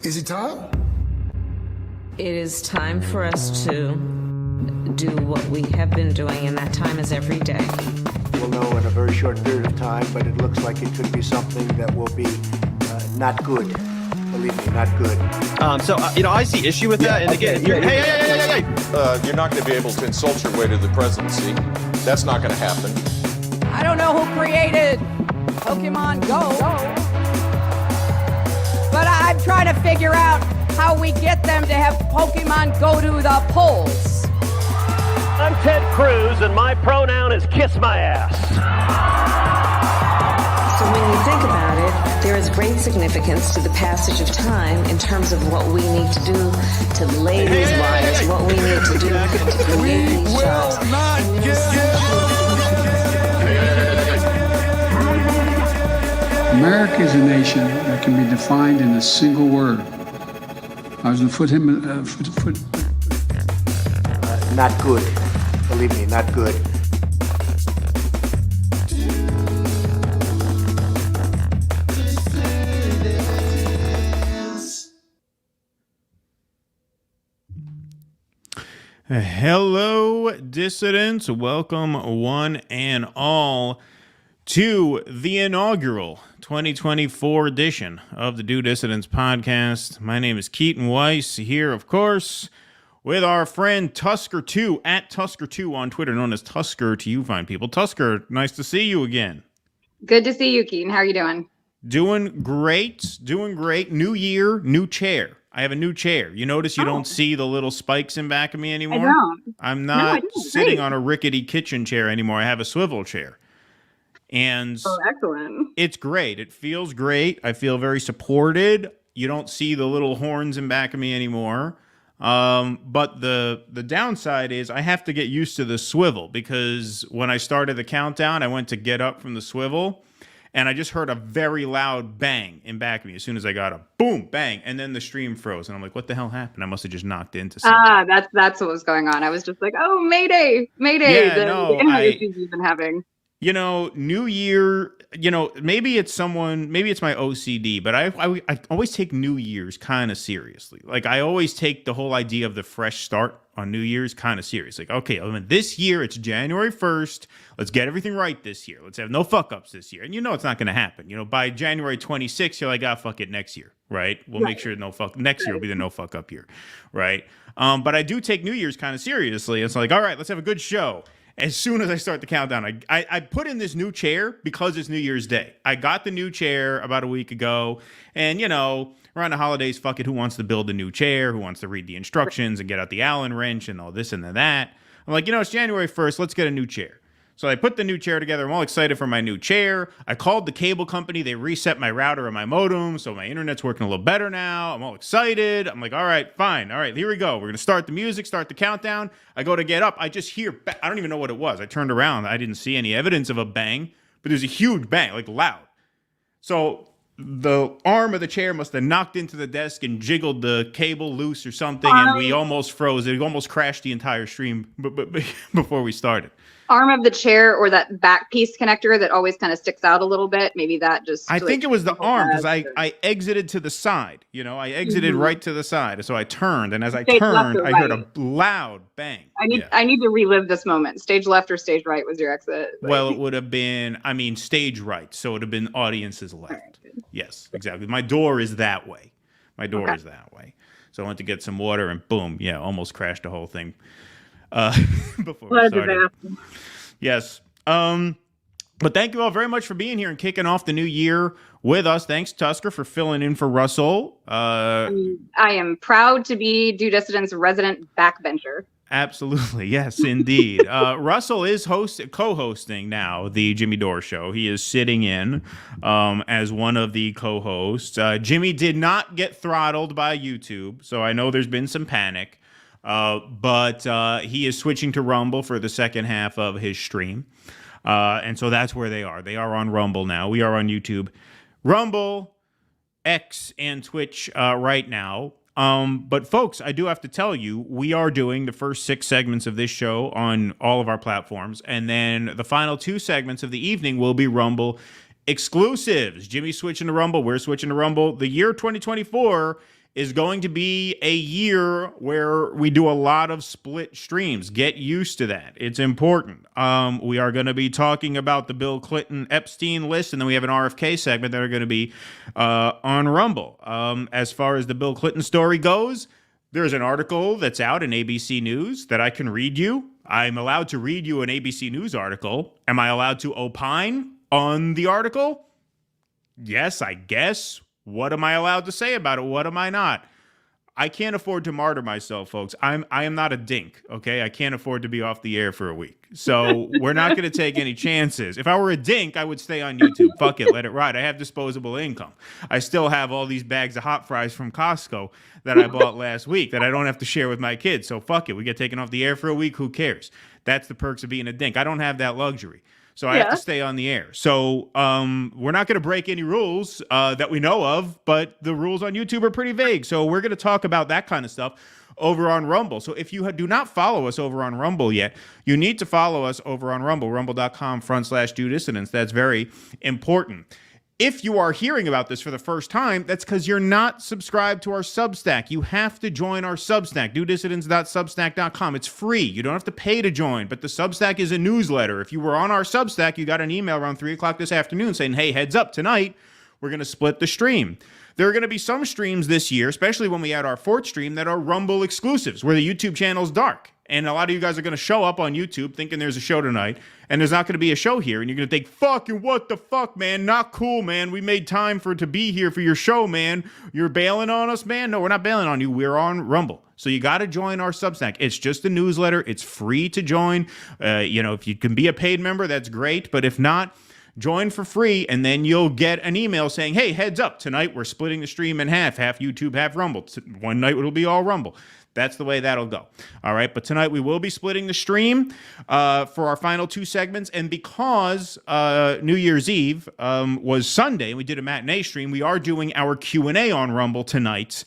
Is it time? It is time for us to do what we have been doing, and that time is every day. We'll know in a very short period of time, but it looks like it could be something that will be not good. Believe me, not good. I see issue with that. And again, hey. You're not going to be able to insult your way to the presidency. That's not going to happen. I don't know who created Pokemon Go, but I'm trying to figure out how we get them to have Pokemon go to the polls. I'm Ted Cruz, and my pronoun is kiss my ass. So when you think about it, there is great significance to the passage of time in terms of what we need to do to lay these wires, what we need to do to create these jobs. America is a nation that can be defined in a single word. I was going to put Not good. Believe me, not good. Hello, dissidents. Welcome, one and all, to the inaugural 2024 edition of the Do Dissidents podcast. My name is Keaton Weiss, here, of course, with our friend Tusker2, at Tusker2 on Twitter, known as Tusker to you fine people. Tusker, nice to see you again. Good to see you, Keaton. How are you doing? Doing great. New year, new chair. I have a new chair. You notice you don't see the little spikes in back of me anymore? I don't. I'm not sitting Great. on a rickety kitchen chair anymore. I have a swivel chair. And excellent. It's great. It feels great. I feel very supported. You don't see the little horns in back of me anymore. But the downside is I have to get used to the swivel, because when I started the countdown, I went to get up from the swivel and I just heard a very loud bang in back of me as soon as I got up. Boom, bang. And then the stream froze. And I'm like, what the hell happened? I must have just knocked into something. That's what was going on. I was just like, oh, Mayday. Yeah, the internet issues you've been having. You know, New Year, maybe it's my OCD, but I always take New Year's kind of seriously. Like, I always take the whole idea of the fresh start on New Year's kind of serious. Like, okay, this year it's January 1st. Let's get everything right this year. Let's have no fuck ups this year. And it's not going to happen. By January 26th, you're like, fuck it next year, right? We'll make sure next year will be the no fuck up year, right? But I do take New Year's kind of seriously. It's like, all right, let's have a good show. As soon as I start the countdown, I put in this new chair because it's New Year's Day. I got the new chair about a week ago, and around the holidays, fuck it, who wants to build a new chair? Who wants to read the instructions and get out the Allen wrench and all this and that? I'm like, it's January 1st, let's get a new chair. So I put the new chair together. I'm all excited for my new chair. I called the cable company. They reset my router and my modem, so my internet's working a little better now. I'm all excited. I'm like, all right, fine. All right, here we go. We're going to start the music, start the countdown. I go to get up. I just hear, I don't even know what it was. I turned around. I didn't see any evidence of a bang, but there's a huge bang, like loud. So the arm of the chair must have knocked into the desk and jiggled the cable loose or something, and we almost froze. It almost crashed the entire stream before we started. Arm of the chair, or that back piece connector that always kind of sticks out a little bit. Maybe that just... I think it was the arm, because I exited to the side. I exited right to the side. So I turned, and as I turned, I heard a loud bang. I need to relive this moment. Stage left or stage right was your exit? Well, it would have been, stage right. So it would have been audience's left. Right. Yes, exactly. My door is that way. So I went to get some water, and boom, almost crashed the whole thing. Before we started. Yes. But thank you all very much for being here and kicking off the new year with us. Thanks, Tusker, for filling in for Russell. I am proud to be Do Dissidents' resident backbencher. Absolutely. Yes, indeed. Russell is co-hosting now the Jimmy Dore Show. He is sitting in as one of the co-hosts. Jimmy did not get throttled by YouTube, so I know there's been some panic. But he is switching to Rumble for the second half of his stream. And so that's where they are. They are on Rumble now. We are on YouTube, Rumble, X, and Twitch right now. But folks, I do have to tell you, we are doing the first 6 segments of this show on all of our platforms. And then the final 2 segments of the evening will be Rumble exclusives. Jimmy's switching to Rumble. We're switching to Rumble. The year 2024 is going to be a year where we do a lot of split streams. Get used to that. It's important. We are going to be talking about the Bill Clinton Epstein list, and then we have an RFK segment that are going to be on Rumble. As far as the Bill Clinton story goes, there's an article that's out in ABC News that I can read you. I'm allowed to read you an ABC News article. Am I allowed to opine on the article? Yes, I guess. What am I allowed to say about it? What am I not? I can't afford to martyr myself, folks. I am not a dink, okay? I can't afford to be off the air for a week. So we're not going to take any chances. If I were a dink, I would stay on YouTube. Fuck it, let it ride. I have disposable income. I still have all these bags of hot fries from Costco that I bought last week that I don't have to share with my kids. So fuck it. We get taken off the air for a week. Who cares? That's the perks of being a dink. I don't have that luxury. So I have to stay on the air. So we're not going to break any rules that we know of, but the rules on YouTube are pretty vague. So we're going to talk about that kind of stuff over on Rumble. So if you do not follow us over on Rumble yet, you need to follow us over on Rumble, rumble.com/DoDissidence. That's very important. If you are hearing about this for the first time, that's because you're not subscribed to our Substack. You have to join our Substack, dodissidence.substack.com. It's free. You don't have to pay to join, but the Substack is a newsletter. If you were on our Substack, you got an email around 3 o'clock this afternoon saying, hey, heads up, tonight, we're going to split the stream. There are going to be some streams this year, especially when we add our 4th stream, that are Rumble exclusives, where the YouTube channel's dark. And a lot of you guys are going to show up on YouTube thinking there's a show tonight, and there's not going to be a show here. And you're going to think, fucking what the fuck, man? Not cool, man. We made time to be here for your show, man. You're bailing on us, man? No, we're not bailing on you. We're on Rumble. So you got to join our Substack. It's just a newsletter. It's free to join. If you can be a paid member, that's great. But if not, join for free, and then you'll get an email saying, hey, heads up, tonight we're splitting the stream in half YouTube, half Rumble. One night it'll be all Rumble. That's the way that'll go. All right, but tonight we will be splitting the stream for our final 2 segments, and because New Year's Eve was Sunday, and we did a matinee stream, we are doing our Q&A on Rumble tonight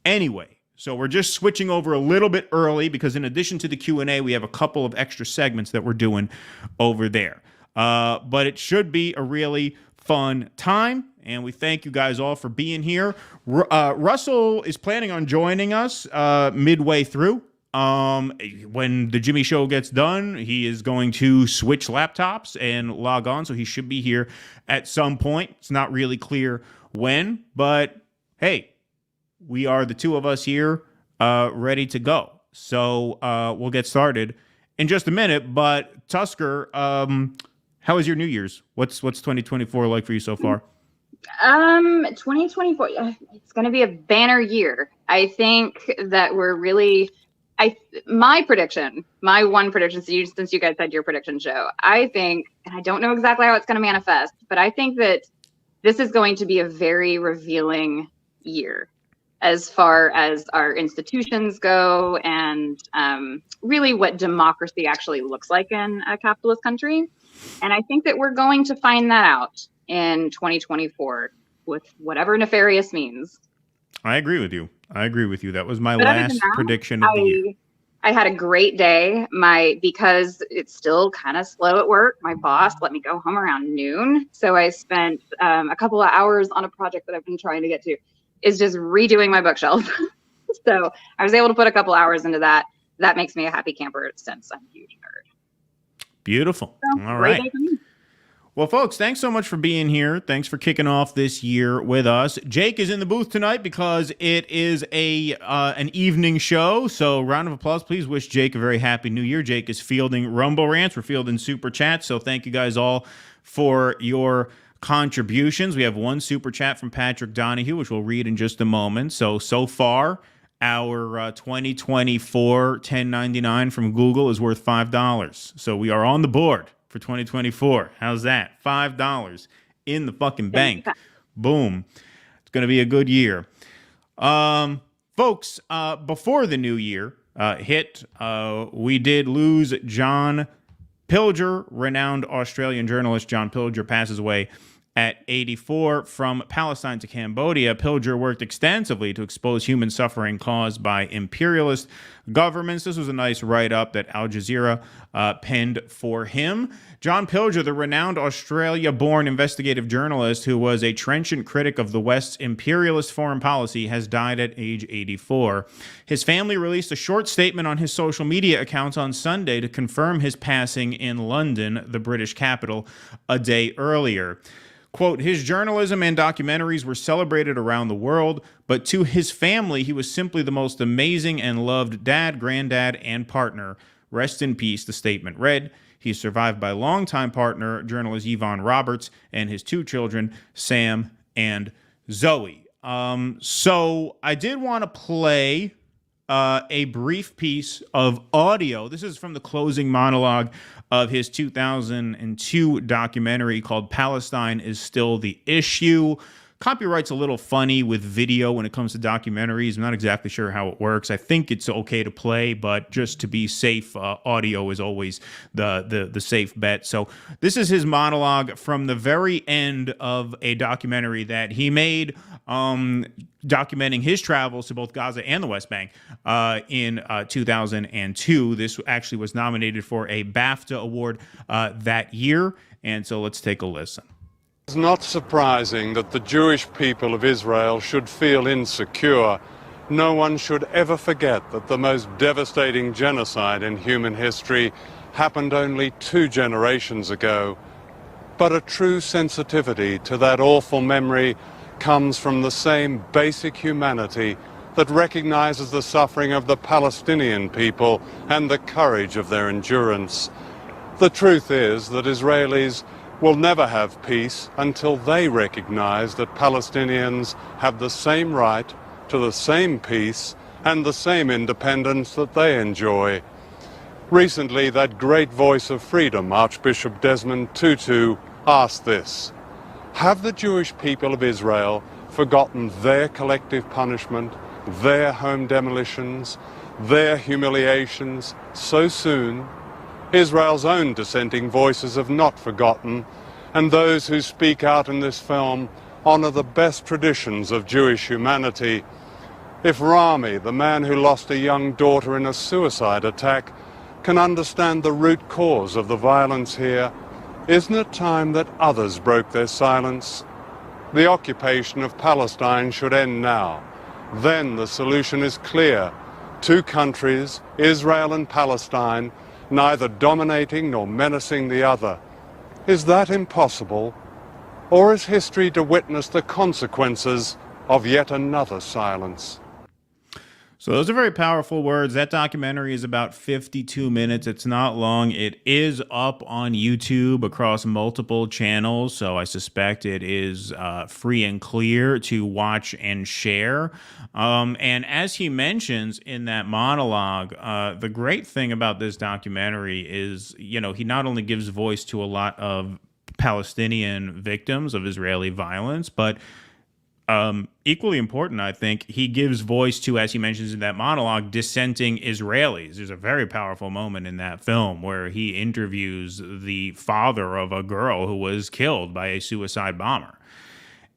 anyway. So we're just switching over a little bit early because in addition to the Q&A, we have a couple of extra segments that we're doing over there. But it should be a really fun time, and we thank you guys all for being here. Russell is planning on joining us midway through. When the Jimmy Show gets done, he is going to switch laptops and log on, so he should be here at some point. It's not really clear when, but hey, we are the 2 of us here ready to go. So we'll get started in just a minute, but Tusker, how was your New Year's? What's 2024 like for you so far? 2024, it's going to be a banner year. I think that we're really, my one prediction, since you guys had your prediction show, I think, and I don't know exactly how it's going to manifest, but I think that this is going to be a very revealing year as far as our institutions go and really what democracy actually looks like in a capitalist country. And I think that we're going to find that out in 2024 with whatever nefarious means. I agree with you. That was my last prediction of the year. I had a great day. Because it's still kind of slow at work, my boss let me go home around noon. So I spent a couple of hours on a project that I've been trying to get to, is just redoing my bookshelf. So I was able to put a couple hours into that. That makes me a happy camper since I'm a huge nerd. Beautiful. So, all right. Well, folks, thanks so much for being here. Thanks for kicking off this year with us. Jake is in the booth tonight because it is an evening show. So round of applause. Please wish Jake a very happy new year. Jake is fielding Rumble Rants. We're fielding Super Chats. So thank you guys all for your contributions. We have one Super Chat from Patrick Donahue, which we'll read in just a moment. So far, our 2024 1099 from Google is worth $5. So we are on the board for 2024. How's that? $5 in the fucking bank. Boom. It's going to be a good year. Folks, before the new year hit, we did lose John Pilger, renowned Australian journalist. John Pilger passes away At 84, From Palestine to Cambodia, Pilger worked extensively to expose human suffering caused by imperialist governments. This was a nice write-up that Al Jazeera penned for him. John Pilger, the renowned Australia-born investigative journalist who was a trenchant critic of the West's imperialist foreign policy, has died at age 84. His family released a short statement on his social media accounts on Sunday to confirm his passing in London, the British capital, a day earlier. Quote, his journalism and documentaries were celebrated around the world, but to his family, he was simply the most amazing and loved dad, granddad, and partner. Rest in peace, the statement read. He's survived by longtime partner, journalist Yvonne Roberts, and his 2 children, Sam and Zoe. So I did want to play a brief piece of audio. This is from the closing monologue of his 2002 documentary called Palestine is Still the Issue. Copyright's a little funny with video when it comes to documentaries. I'm not exactly sure how it works. I think it's okay to play, but just to be safe, audio is always the safe bet. So this is his monologue from the very end of a documentary that he made, documenting his travels to both Gaza and the West Bank in 2002. This actually was nominated for a BAFTA award that year. And so let's take a listen. It's not surprising that the Jewish people of Israel should feel insecure. No one should ever forget that the most devastating genocide in human history happened only 2 generations ago. But a true sensitivity to that awful memory comes from the same basic humanity that recognizes the suffering of the Palestinian people and the courage of their endurance. The truth is that Israelis will never have peace until they recognize that Palestinians have the same right to the same peace and the same independence that they enjoy. Recently, that great voice of freedom, Archbishop Desmond Tutu, asked this: have the Jewish people of Israel forgotten their collective punishment, their home demolitions, their humiliations so soon? Israel's own dissenting voices have not forgotten, and those who speak out in this film honor the best traditions of Jewish humanity. If Rami, the man who lost a young daughter in a suicide attack, can understand the root cause of the violence here, isn't it time that others broke their silence? The occupation of Palestine should end now. Then the solution is clear. 2 countries, Israel and Palestine, neither dominating nor menacing the other. Is that impossible? Or is history to witness the consequences of yet another silence? So those are very powerful words. That documentary is about 52 minutes. It's not long. It is up on YouTube across multiple channels, so I suspect it is free and clear to watch and share. And as he mentions in that monologue, the great thing about this documentary is, you know, he not only gives voice to a lot of Palestinian victims of Israeli violence, but equally important, I think, he gives voice to, as he mentions in that monologue, dissenting Israelis. There's a very powerful moment in that film where he interviews the father of a girl who was killed by a suicide bomber.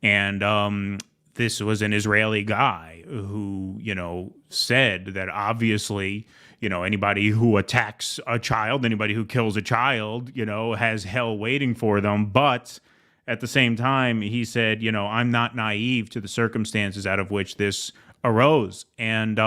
And this was an Israeli guy who, you know, said that obviously, you know, anybody who attacks a child, anybody who kills a child, you know, has hell waiting for them. But at the same time, he said, you know, I'm not naive to the circumstances out of which this arose. And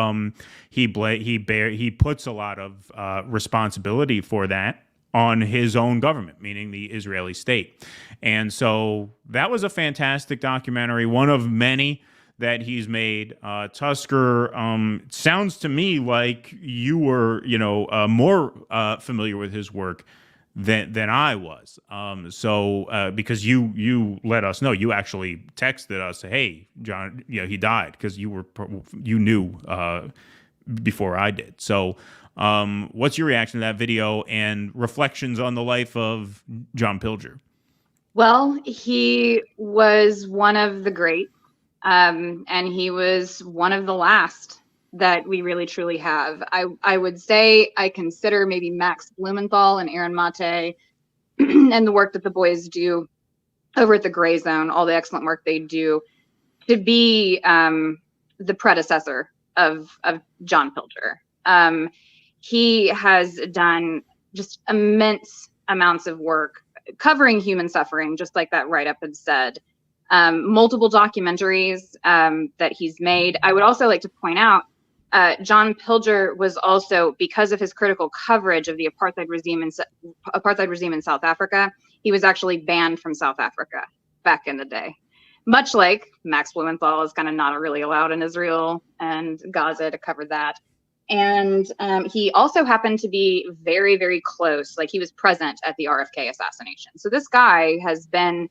he puts a lot of responsibility for that on his own government, meaning the Israeli state. And so that was a fantastic documentary, one of many that he's made. Tusker, sounds to me like you were, you know, more familiar with his work than I was. Because you let us know, you actually texted us, hey, John, you know, he died, because you knew before I did. So what's your reaction to that video and reflections on the life of John Pilger? Well, he was one of the greats, and he was one of the last that we really truly have. I would say I consider maybe Max Blumenthal and Aaron Mate and the work that the boys do over at the Gray Zone, all the excellent work they do, to be the predecessor of John Pilger. He has done just immense amounts of work covering human suffering, just like that write-up had said. Multiple documentaries that he's made. I would also like to point out, John Pilger was also, because of his critical coverage of the apartheid regime in South Africa, he was actually banned from South Africa back in the day. Much like Max Blumenthal is kind of not really allowed in Israel and Gaza to cover that. And he also happened to be very, very close. Like, he was present at the RFK assassination. So this guy has been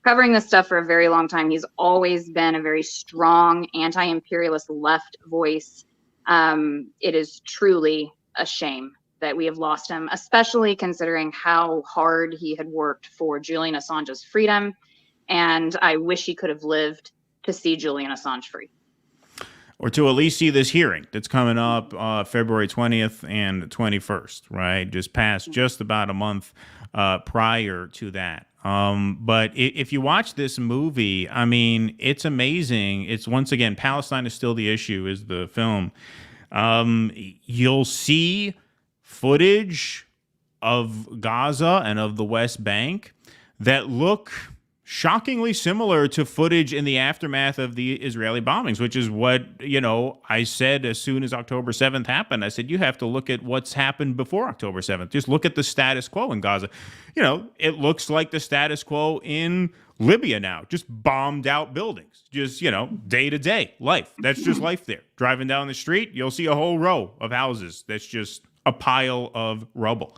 covering this stuff for a very long time. He's always been a very strong anti-imperialist left voice. It is truly a shame that we have lost him, especially considering how hard he had worked for Julian Assange's freedom. And I wish he could have lived to see Julian Assange free. Or to at least see this hearing that's coming up February 20th and 21st, right? Just past just about a month prior to that. But if you watch this movie, I mean, it's amazing. It's, once again, Palestine is still the issue, is the film. You'll see footage of Gaza and of the West Bank that look shockingly similar to footage in the aftermath of the Israeli bombings, which is what, I said as soon as October 7th happened. I said, you have to look at what's happened before October 7th. Just look at the status quo in Gaza. It looks like the status quo in Libya now, just bombed out buildings, just, day to day life. That's just life there. Driving down the street, you'll see a whole row of houses that's just a pile of rubble.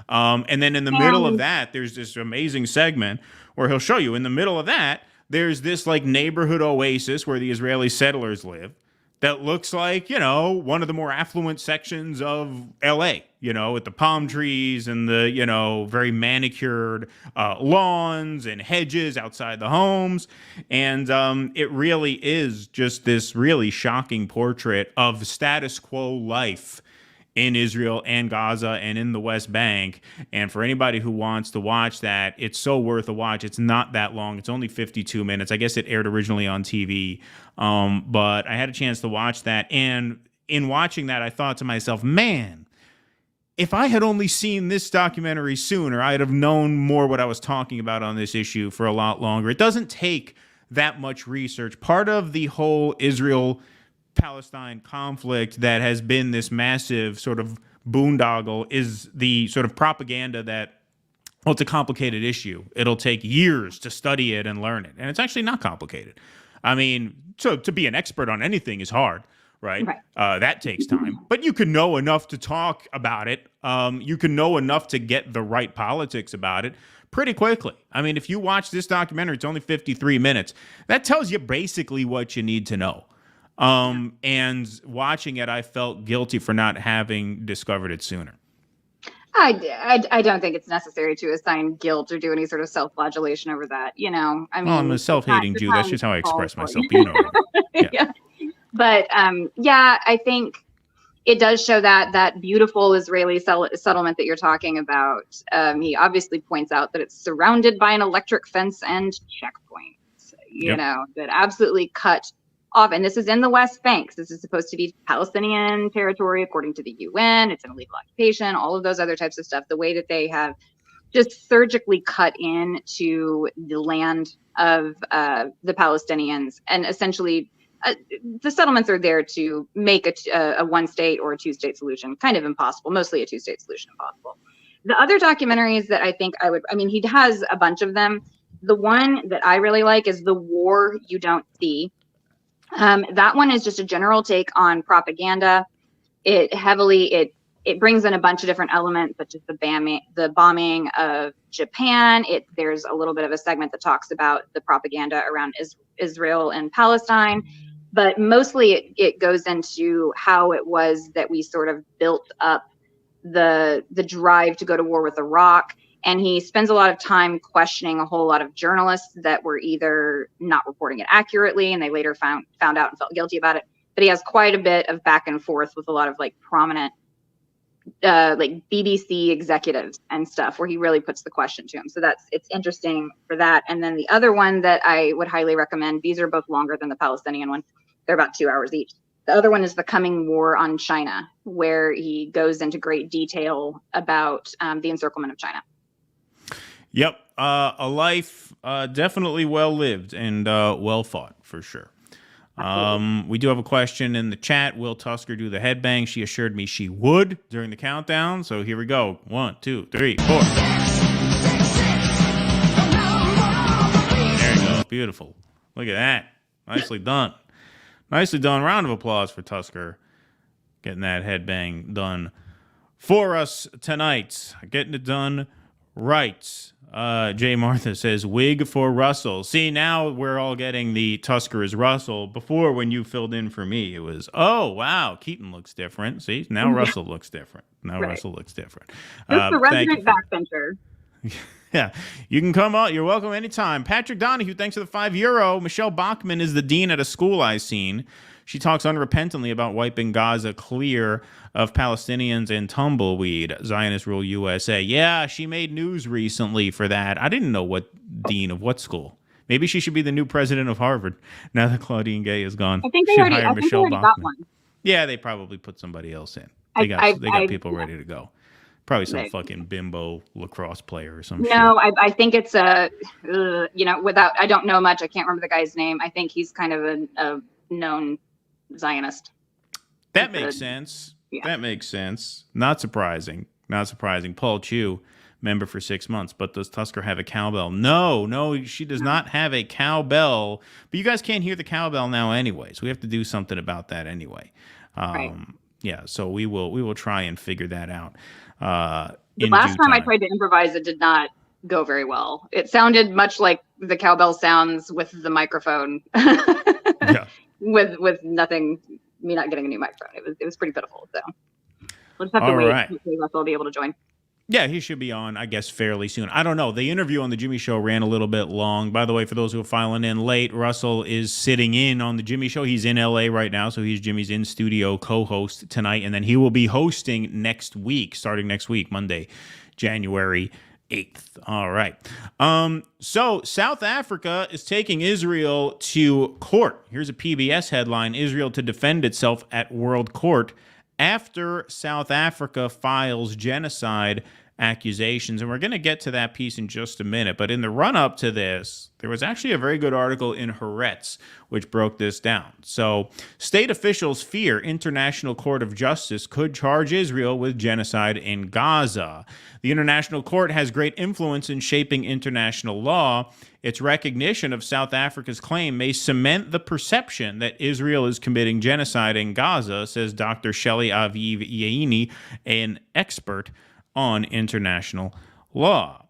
And then in the middle of that, there's this amazing segment where he'll show you, in the middle of that, there's this like neighborhood oasis where the Israeli settlers live that looks like, one of the more affluent sections of LA, with the palm trees and the, very manicured lawns and hedges outside the homes. And it really is just this really shocking portrait of status quo life in Israel and Gaza and in the West Bank. And for anybody who wants to watch that, it's so worth a watch. It's not that long. It's only 52 minutes. I guess it aired originally on TV. But I had a chance to watch that. And in watching that, I thought to myself, man, if I had only seen this documentary sooner, I'd have known more what I was talking about on this issue for a lot longer. It doesn't take that much research. Part of the whole Israel-Palestine conflict that has been this massive sort of boondoggle is the sort of propaganda that, well, it's a complicated issue. It'll take years to study it and learn it. And it's actually not complicated. I mean, so to be an expert on anything is hard, right? That takes time. But you can know enough to talk about it. You can know enough to get the right politics about it pretty quickly. I mean, if you watch this documentary, it's only 53 minutes. That tells you basically what you need to know. And watching it, I felt guilty for not having discovered it sooner. I don't think it's necessary to assign guilt or do any sort of self-flagellation over that. I mean, well, I'm a self-hating Jew. That's just how I express myself. Yeah. But I think it does show that beautiful Israeli settlement that you're talking about. He obviously points out that it's surrounded by an electric fence and checkpoints, that absolutely cut off. And this is in the West Bank. This is supposed to be Palestinian territory according to the UN. It's an illegal occupation, all of those other types of stuff. The way that they have just surgically cut into the land of the Palestinians, and essentially the settlements are there to make a one-state or a two-state solution kind of impossible, mostly a two-state solution impossible. The other documentaries that I think he has a bunch of them. The one that I really like is The War You Don't See. That one is just a general take on propaganda. It brings in a bunch of different elements, such as the bombing of Japan. There's a little bit of a segment that talks about the propaganda around Israel and Palestine, but mostly it goes into how it was that we sort of built up the drive to go to war with Iraq. And he spends a lot of time questioning a whole lot of journalists that were either not reporting it accurately, and they later found out and felt guilty about it. But he has quite a bit of back and forth with a lot of like prominent like BBC executives and stuff, where he really puts the question to him. So it's interesting for that. And then the other one that I would highly recommend, these are both longer than the Palestinian one. They're about 2 hours each. The other one is The Coming War on China, where he goes into great detail about the encirclement of China. Yep. A life definitely well lived and well fought, for sure. We do have a question in the chat. Will Tusker do the headbang? She assured me she would during the countdown. So here we go. 1, 2, 3, 4. There you go. Beautiful. Look at that. Nicely done. Nicely done. Round of applause for Tusker getting that headbang done for us tonight. Getting it done right. Jay Martha says, wig for Russell. See, now we're all getting the Tusker is Russell. Before, when you filled in for me, it was, oh, wow, Keaton looks different. See, now Russell looks different. Now Russell looks different. Just the resident backbencher. Yeah, you can come out. You're welcome anytime. Patrick Donahue, thanks for the €5. Michelle Bachman is the dean at a school I've seen. She talks unrepentantly about wiping Gaza clear of Palestinians and tumbleweed. Zionist rule USA. Yeah, she made news recently for that. I didn't know what dean of what school. Maybe she should be the new president of Harvard now that Claudine Gay is gone. I think they already got one. Yeah, they probably put somebody else in. They got people ready to go. Probably some fucking bimbo lacrosse player or something. No, I think it's I don't know much. I can't remember the guy's name. I think he's kind of a known Zionist. That makes sense. Yeah. That makes sense. Not surprising. Not surprising. Paul Chu, member for 6 months. But does Tusker have a cowbell? No, she does not have a cowbell. But you guys can't hear the cowbell now anyway. So we have to do something about that anyway. Right. Yeah, so we will try and figure that out. The last time I tried to improvise, it did not go very well. It sounded much like the cowbell sounds with the microphone. Yeah. With nothing, me not getting a new microphone. It was pretty pitiful. So we'll just have to wait. Hopefully Russell will be able to join. Yeah, he should be on, I guess, fairly soon. I don't know. The interview on the Jimmy Show ran a little bit long. By the way, for those who are filing in late, Russell is sitting in on the Jimmy Show. He's in L.A. right now, so he's Jimmy's in-studio co-host tonight, and then he will be hosting next week, starting next week, Monday, January 8th. All right. So South Africa is taking Israel to court. Here's a PBS headline: Israel to defend itself at World Court after South Africa files genocide accusations. And we're going to get to that piece in just a minute. But in the run-up to this, there was actually a very good article in Haaretz which broke this down. So state officials fear International Court of Justice could charge Israel with genocide in Gaza. The International Court has great influence in shaping international law. Its recognition of South Africa's claim may cement the perception that Israel is committing genocide in Gaza, says Dr. Shelley Aviv Yaini, an expert on international law.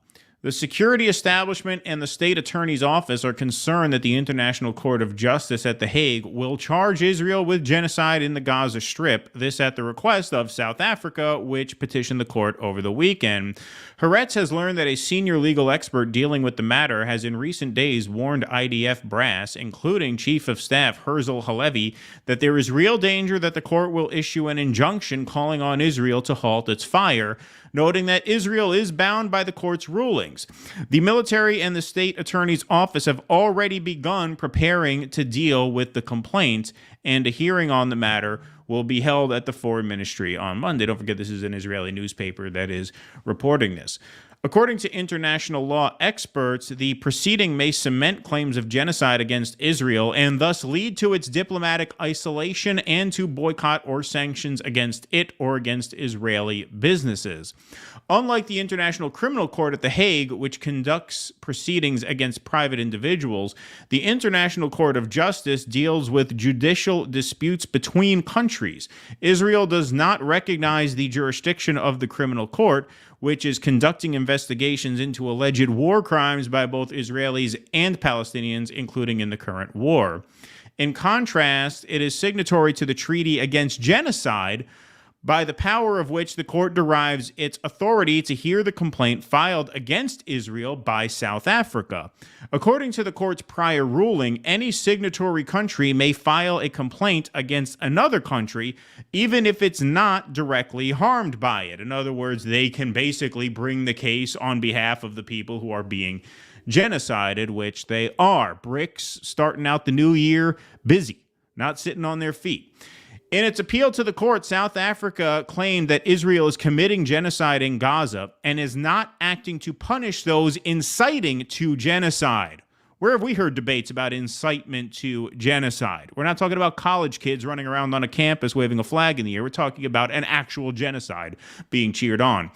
The security establishment and the state attorney's office are concerned that the International Court of Justice at The Hague will charge Israel with genocide in the Gaza Strip, this at the request of South Africa, which petitioned the court over the weekend. Haaretz has learned that a senior legal expert dealing with the matter has in recent days warned IDF brass, including Chief of Staff Herzl Halevi, that there is real danger that the court will issue an injunction calling on Israel to halt its fire, noting that Israel is bound by the court's rulings. The military and the state attorney's office have already begun preparing to deal with the complaint, and a hearing on the matter will be held at the Foreign Ministry on Monday. Don't forget, this is an Israeli newspaper that is reporting this. According to international law experts, the proceeding may cement claims of genocide against Israel and thus lead to its diplomatic isolation and to boycott or sanctions against it or against Israeli businesses. Unlike the International Criminal Court at The Hague, which conducts proceedings against private individuals, the International Court of Justice deals with judicial disputes between countries. Israel does not recognize the jurisdiction of the criminal court, which is conducting investigations into alleged war crimes by both Israelis and Palestinians, including in the current war. In contrast, it is signatory to the Treaty Against Genocide, by the power of which the court derives its authority to hear the complaint filed against Israel by South Africa. According to the court's prior ruling, any signatory country may file a complaint against another country, even if it's not directly harmed by it. In other words, they can basically bring the case on behalf of the people who are being genocided, which they are. BRICS starting out the new year busy, not sitting on their feet. In its appeal to the court, South Africa claimed that Israel is committing genocide in Gaza and is not acting to punish those inciting to genocide. Where have we heard debates about incitement to genocide? We're not talking about college kids running around on a campus waving a flag in the air. We're talking about an actual genocide being cheered on.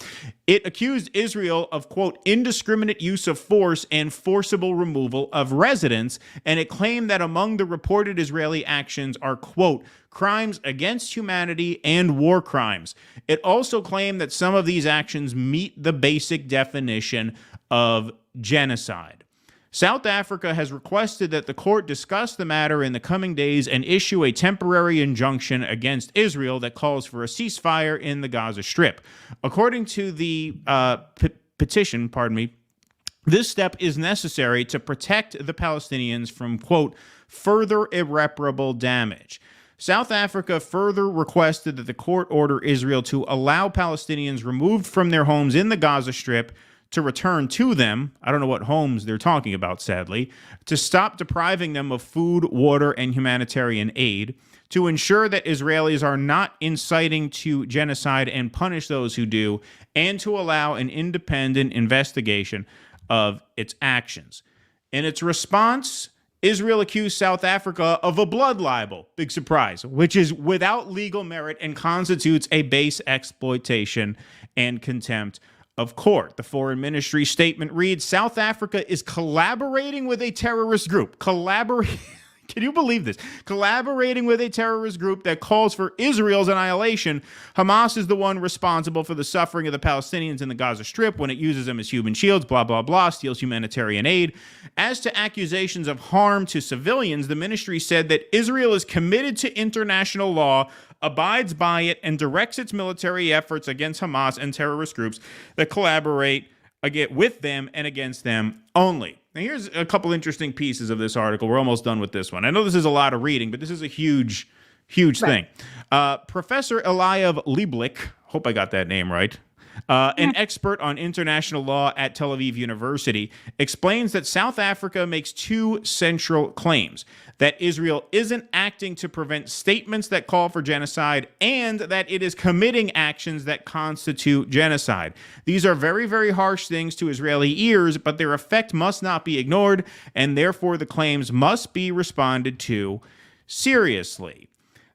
It accused Israel of, quote, indiscriminate use of force and forcible removal of residents, and it claimed that among the reported Israeli actions are, quote, crimes against humanity and war crimes. It also claimed that some of these actions meet the basic definition of genocide. South Africa has requested that the court discuss the matter in the coming days and issue a temporary injunction against Israel that calls for a ceasefire in the Gaza Strip. According to the petition, this step is necessary to protect the Palestinians from, quote, further irreparable damage. South Africa further requested that the court order Israel to allow Palestinians removed from their homes in the Gaza Strip to return to them. I don't know what homes they're talking about, sadly, to stop depriving them of food, water, and humanitarian aid, to ensure that Israelis are not inciting to genocide and punish those who do, and to allow an independent investigation of its actions. In its response, Israel accused South Africa of a blood libel, big surprise, which is without legal merit and constitutes a base exploitation and contempt of court. The Foreign Ministry statement reads, South Africa is collaborating with a terrorist group. Can you believe this? Collaborating with a terrorist group that calls for Israel's annihilation. Hamas is the one responsible for the suffering of the Palestinians in the Gaza Strip when it uses them as human shields, blah, blah, blah, steals humanitarian aid. As to accusations of harm to civilians, the ministry said that Israel is committed to international law, abides by it, and directs its military efforts against Hamas and terrorist groups that collaborate with them and against them only. Now, here's a couple interesting pieces of this article. We're almost done with this one. I know this is a lot of reading, but this is a huge thing. Professor Eliav Lieblich, hope I got that name right, an expert on international law at Tel Aviv University, explains that South Africa makes two central claims: that Israel isn't acting to prevent statements that call for genocide, and that it is committing actions that constitute genocide. These are very, very harsh things to Israeli ears, but their effect must not be ignored, and therefore the claims must be responded to seriously.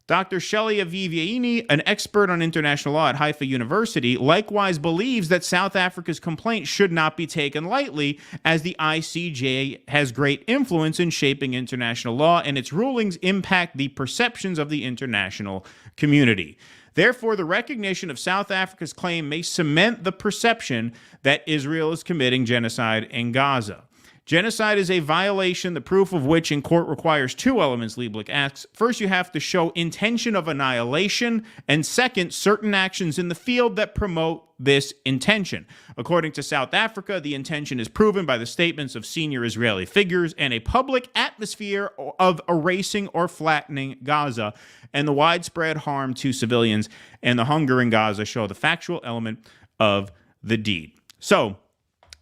Dr. Shelley Aviviani, an expert on international law at Haifa University, likewise believes that South Africa's complaint should not be taken lightly, as the ICJ has great influence in shaping international law, and its rulings impact the perceptions of the international community. Therefore, the recognition of South Africa's claim may cement the perception that Israel is committing genocide in Gaza. Genocide is a violation, the proof of which in court requires two elements, Lieblich asks. First, you have to show intention of annihilation, and second, certain actions in the field that promote this intention. According to South Africa, the intention is proven by the statements of senior Israeli figures and a public atmosphere of erasing or flattening Gaza, and the widespread harm to civilians and the hunger in Gaza show the factual element of the deed. So,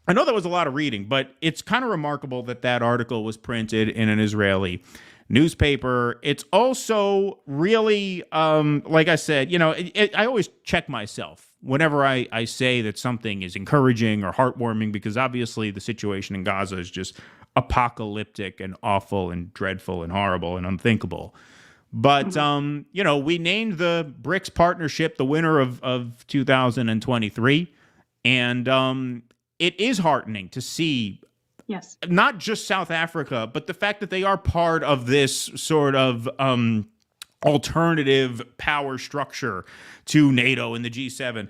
I know that was a lot of reading, but it's kind of remarkable that that article was printed in an Israeli newspaper. It's also really, like I said, I always check myself whenever I say that something is encouraging or heartwarming, because obviously the situation in Gaza is just apocalyptic and awful and dreadful and horrible and unthinkable. But, we named the BRICS partnership the winner of 2023, and it is heartening to see not just South Africa, but the fact that they are part of this sort of alternative power structure to NATO and the G7.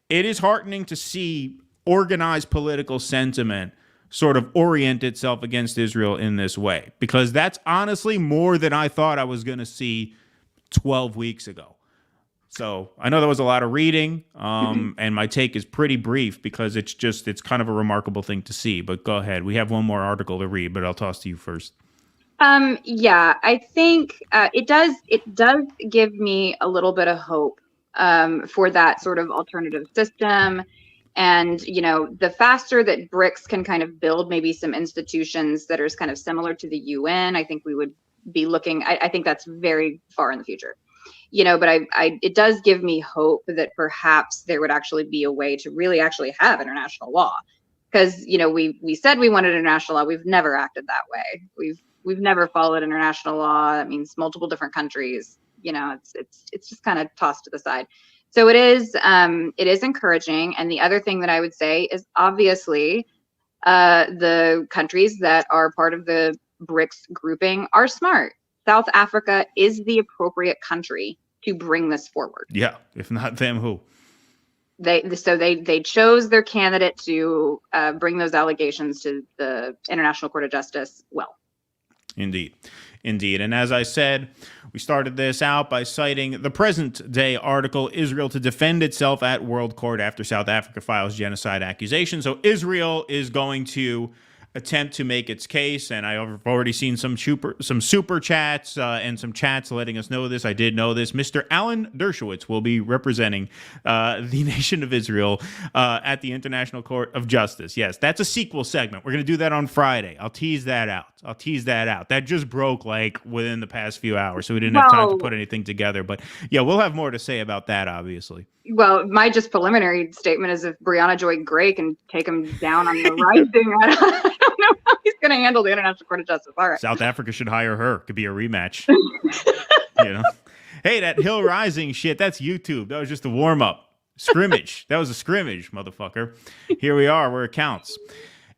It is heartening to see organized political sentiment sort of orient itself against Israel in this way, because that's honestly more than I thought I was going to see 12 weeks ago. So I know that was a lot of reading, and my take is pretty brief because it's kind of a remarkable thing to see. But go ahead. We have one more article to read, but I'll toss to you first. Yeah, I think it does give me a little bit of hope for that sort of alternative system. And, you know, the faster that BRICS can kind of build maybe some institutions that are kind of similar to the UN, I think we would be looking, I think that's very far in the future. You know, but it does give me hope that perhaps there would actually be a way to really actually have international law. Because, you know, we said we wanted international law. We've never acted that way. We've never followed international law. That means multiple different countries. You know, it's just kind of tossed to the side. So it is encouraging. And the other thing that I would say is obviously the countries that are part of the BRICS grouping are smart. South Africa is the appropriate country to bring this forward. Yeah, if not them, who? They chose their candidate to bring those allegations to the International Court of Justice. Well, indeed. And as I said, we started this out by citing the present day article, Israel to defend itself at World Court after South Africa files genocide accusations. So Israel is going to attempt to make its case, and I've already seen some super chats and some chats letting us know this. I did know this. Mr. Alan Dershowitz will be representing the nation of Israel at the International Court of Justice. Yes, that's a sequel segment. We're going to do that on Friday. I'll tease that out. That just broke like within the past few hours, so we didn't have time to put anything together. But yeah, we'll have more to say about that, obviously. Well, my just preliminary statement is if Brianna Joy Gray can take him down on the rising, I don't know how he's going to handle the International Court of Justice. All right. South Africa should hire her. Could be a rematch. You know, hey, that Hill Rising shit, that's YouTube. That was just a warm up scrimmage. That was a scrimmage, motherfucker. Here we are where it counts.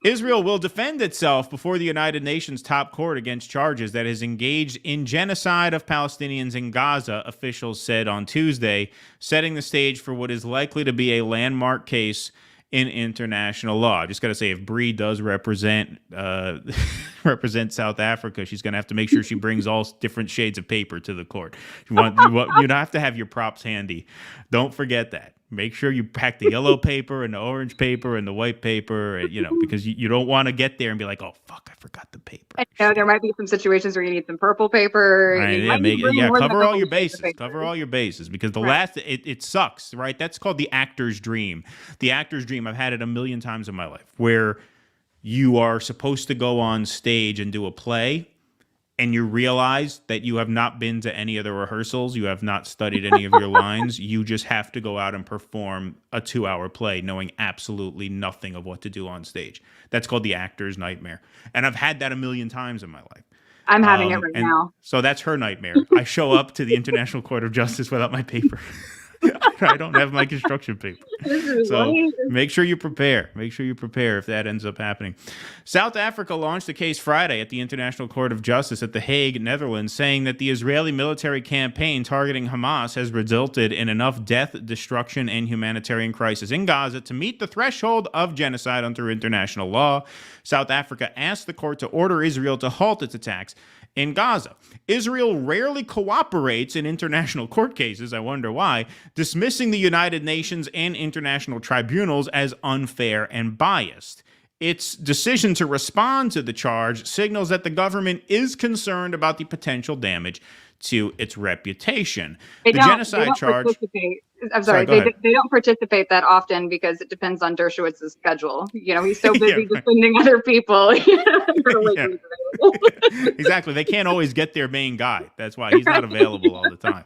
Israel will defend itself before the United Nations top court against charges that it has engaged in genocide of Palestinians in Gaza, officials said on Tuesday, setting the stage for what is likely to be a landmark case in international law. I just got to say, if Bree does represent South Africa, she's going to have to make sure she brings all different shades of paper to the court. You have to have your props handy. Don't forget that. Make sure you pack the yellow paper and the orange paper and the white paper, you know, because you don't want to get there and be like, oh, fuck, I forgot the paper. I know there might be some situations where you need some purple paper. Right, cover all your bases. Cover all your bases because it sucks, right? That's called the actor's dream. The actor's dream, I've had it a million times in my life, where you are supposed to go on stage and do a play, and you realize that you have not been to any of the rehearsals, you have not studied any of your lines, you just have to go out and perform a 2-hour play knowing absolutely nothing of what to do on stage. That's called the actor's nightmare. And I've had that a million times in my life. I'm having it right now. So that's her nightmare. I show up to the International Court of Justice without my paper. I don't have my construction paper. So make sure you prepare. Make sure you prepare if that ends up happening. South Africa launched a case Friday at the International Court of Justice at The Hague, Netherlands, saying that the Israeli military campaign targeting Hamas has resulted in enough death, destruction, and humanitarian crisis in Gaza to meet the threshold of genocide under international law. South Africa asked the court to order Israel to halt its attacks in Gaza. Israel rarely cooperates in international court cases, I wonder why, dismissing the United Nations and international tribunals as unfair and biased. Its decision to respond to the charge signals that the government is concerned about the potential damage to its reputation. The genocide charge... I'm sorry, they don't participate that often because it depends on Dershowitz's schedule. You know, he's so busy defending other people. Exactly. They can't always get their main guy. That's why he's not available all the time.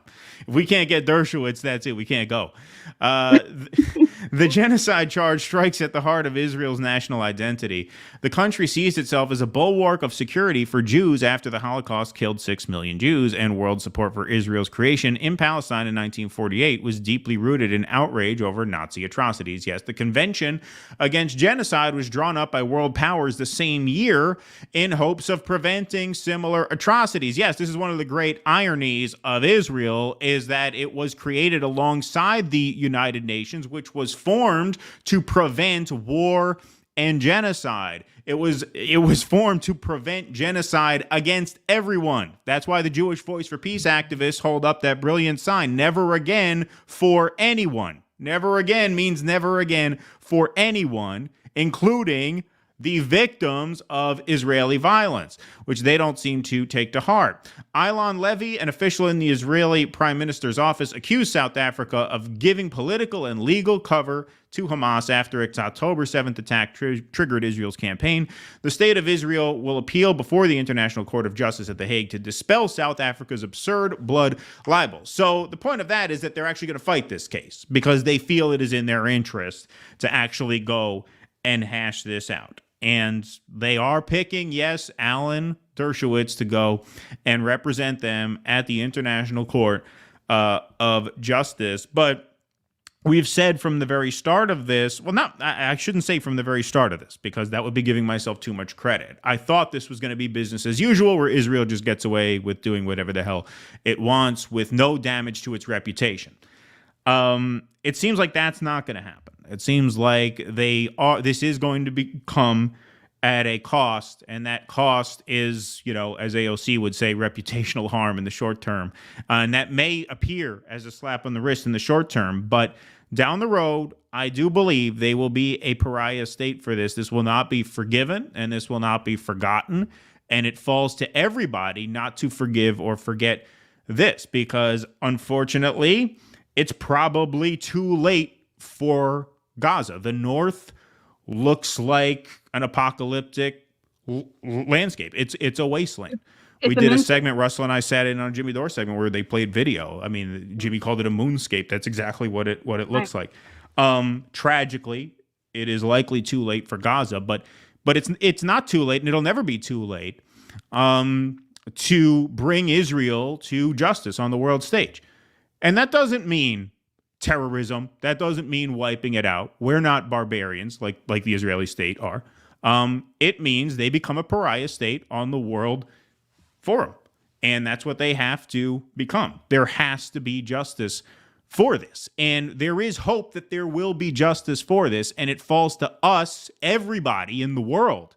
If we can't get Dershowitz, that's it. We can't go. The genocide charge strikes at the heart of Israel's national identity. The country sees itself as a bulwark of security for Jews after the Holocaust killed 6 million Jews, and world support for Israel's creation in Palestine in 1948 was deeply rooted in outrage over Nazi atrocities. Yes, the Convention Against Genocide was drawn up by world powers the same year in hopes of preventing similar atrocities. Yes, this is one of the great ironies of Israel, is that it was created alongside the United Nations, which was formed to prevent war and genocide. It was formed to prevent genocide against everyone. That's why the Jewish Voice for Peace activists hold up that brilliant sign, never again for anyone. Never again means never again for anyone, including the victims of Israeli violence, which they don't seem to take to heart. Ilan Levy, an official in the Israeli Prime Minister's office, accused South Africa of giving political and legal cover to Hamas after its October 7th attack triggered Israel's campaign. The state of Israel will appeal before the International Court of Justice at The Hague to dispel South Africa's absurd blood libel. So the point of that is that they're actually going to fight this case because they feel it is in their interest to actually go and hash this out. And they are picking, yes, Alan Dershowitz to go and represent them at the International Court of Justice. But we've said from the very start of this, well, I shouldn't say from the very start of this, because that would be giving myself too much credit. I thought this was going to be business as usual, where Israel just gets away with doing whatever the hell it wants with no damage to its reputation. It seems like that's not going to happen. It seems like this is going to become at a cost, and that cost is, as AOC would say, reputational harm in the short term. And that may appear as a slap on the wrist in the short term, but down the road, I do believe they will be a pariah state for this. This will not be forgiven, and this will not be forgotten. And it falls to everybody not to forgive or forget this, because unfortunately, it's probably too late for Gaza. The North looks like an apocalyptic landscape. It's a wasteland. We did a segment, Russell and I sat in on a Jimmy Dore segment where they played video. I mean, Jimmy called it a moonscape. That's exactly what it looks like. Tragically, it is likely too late for Gaza, but it's not too late, and it'll never be too late to bring Israel to justice on the world stage. And that doesn't mean terrorism. That doesn't mean wiping it out. We're not barbarians like the Israeli state are. It means they become a pariah state on the world forum. And that's what they have to become. There has to be justice for this. And there is hope that there will be justice for this. And it falls to us, everybody in the world,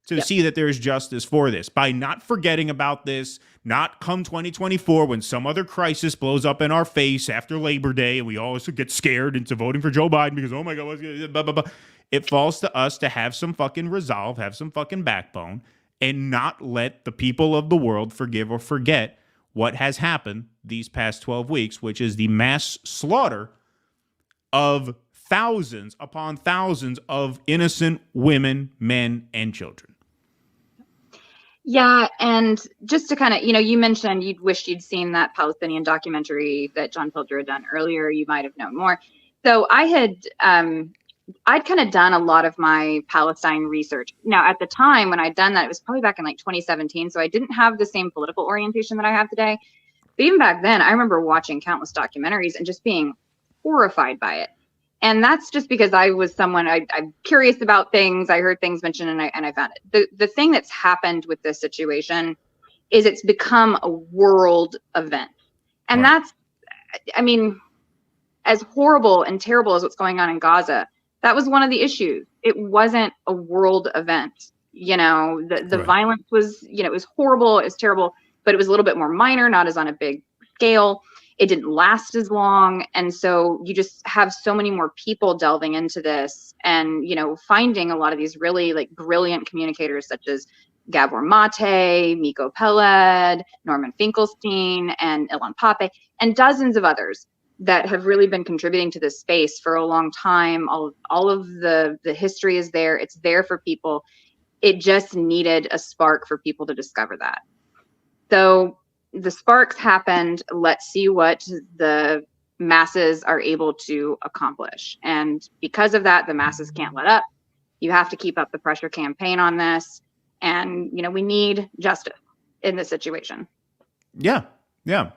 to see that there's justice for this by not forgetting about this, not come 2024 when some other crisis blows up in our face after Labor Day and we all get scared into voting for Joe Biden because, oh my God, what's blah, blah, blah. It falls to us to have some fucking resolve, have some fucking backbone, and not let the people of the world forgive or forget what has happened these past 12 weeks, which is the mass slaughter of thousands upon thousands of innocent women, men, and children. Yeah, and just to kind of, you mentioned you'd wished you'd seen that Palestinian documentary that John Pilger had done earlier. You might have known more. So I'd kind of done a lot of my Palestine research. Now, at the time when I'd done that, it was probably back in 2017. So I didn't have the same political orientation that I have today. But even back then, I remember watching countless documentaries and just being horrified by it. And that's just because I was someone, I'm curious about things. I heard things mentioned and I found it. The thing that's happened with this situation is it's become a world event. And that's, as horrible and terrible as what's going on in Gaza, that was one of the issues. It wasn't a world event. The violence was, it was horrible, it was terrible, but it was a little bit more minor, not as on a big scale. It didn't last as long. And so you just have so many more people delving into this and, finding a lot of these really brilliant communicators such as Gabor Mate, Miko Peled, Norman Finkelstein, and Ilan Pape, and dozens of others that have really been contributing to this space for a long time. All of the history is there. It's there for people. It just needed a spark for people to discover that. So the sparks happened. Let's see what the masses are able to accomplish. And because of that, the masses can't let up. You have to keep up the pressure campaign on this. And, we need justice in this situation. Yeah,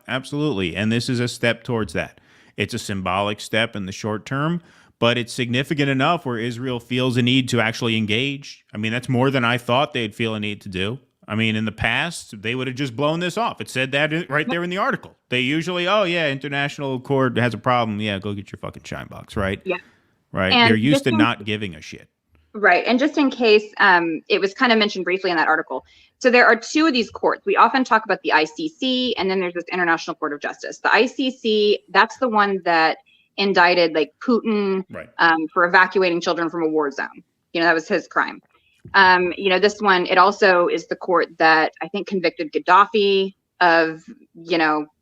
absolutely. And this is a step towards that. It's a symbolic step in the short term, but it's significant enough where Israel feels a need to actually engage. That's more than I thought they'd feel a need to do. In the past, they would have just blown this off. It said that right there in the article. They usually, international court has a problem. Yeah, go get your fucking shine box, right? Yeah. Right. And they're used to not giving a shit. Right. And just in case, it was kind of mentioned briefly in that article. So there are two of these courts. We often talk about the ICC, and then there's this International Court of Justice. The ICC, that's the one that indicted like Putin for evacuating children from a war zone. That was his crime. This one, it also is the court that I think convicted Gaddafi of,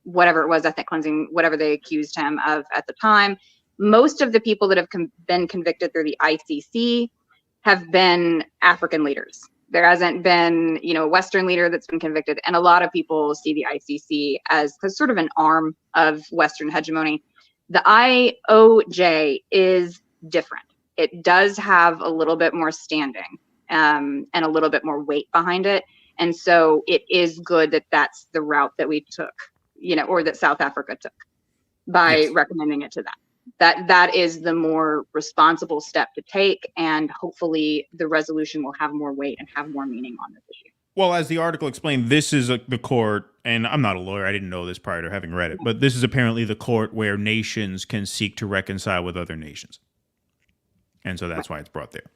whatever it was, ethnic cleansing, whatever they accused him of at the time. Most of the people that have been convicted through the ICC have been African leaders. There hasn't been, a Western leader that's been convicted. And a lot of people see the ICC as sort of an arm of Western hegemony. The IOJ is different. It does have a little bit more standing and a little bit more weight behind it. And so it is good that that's the route that we took, or that South Africa took by recommending it to them. That is the more responsible step to take, and hopefully the resolution will have more weight and have more meaning on this issue. Well, as the article explained, this is the court, and I'm not a lawyer, I didn't know this prior to having read it, but this is apparently the court where nations can seek to reconcile with other nations. And so that's why it's brought there.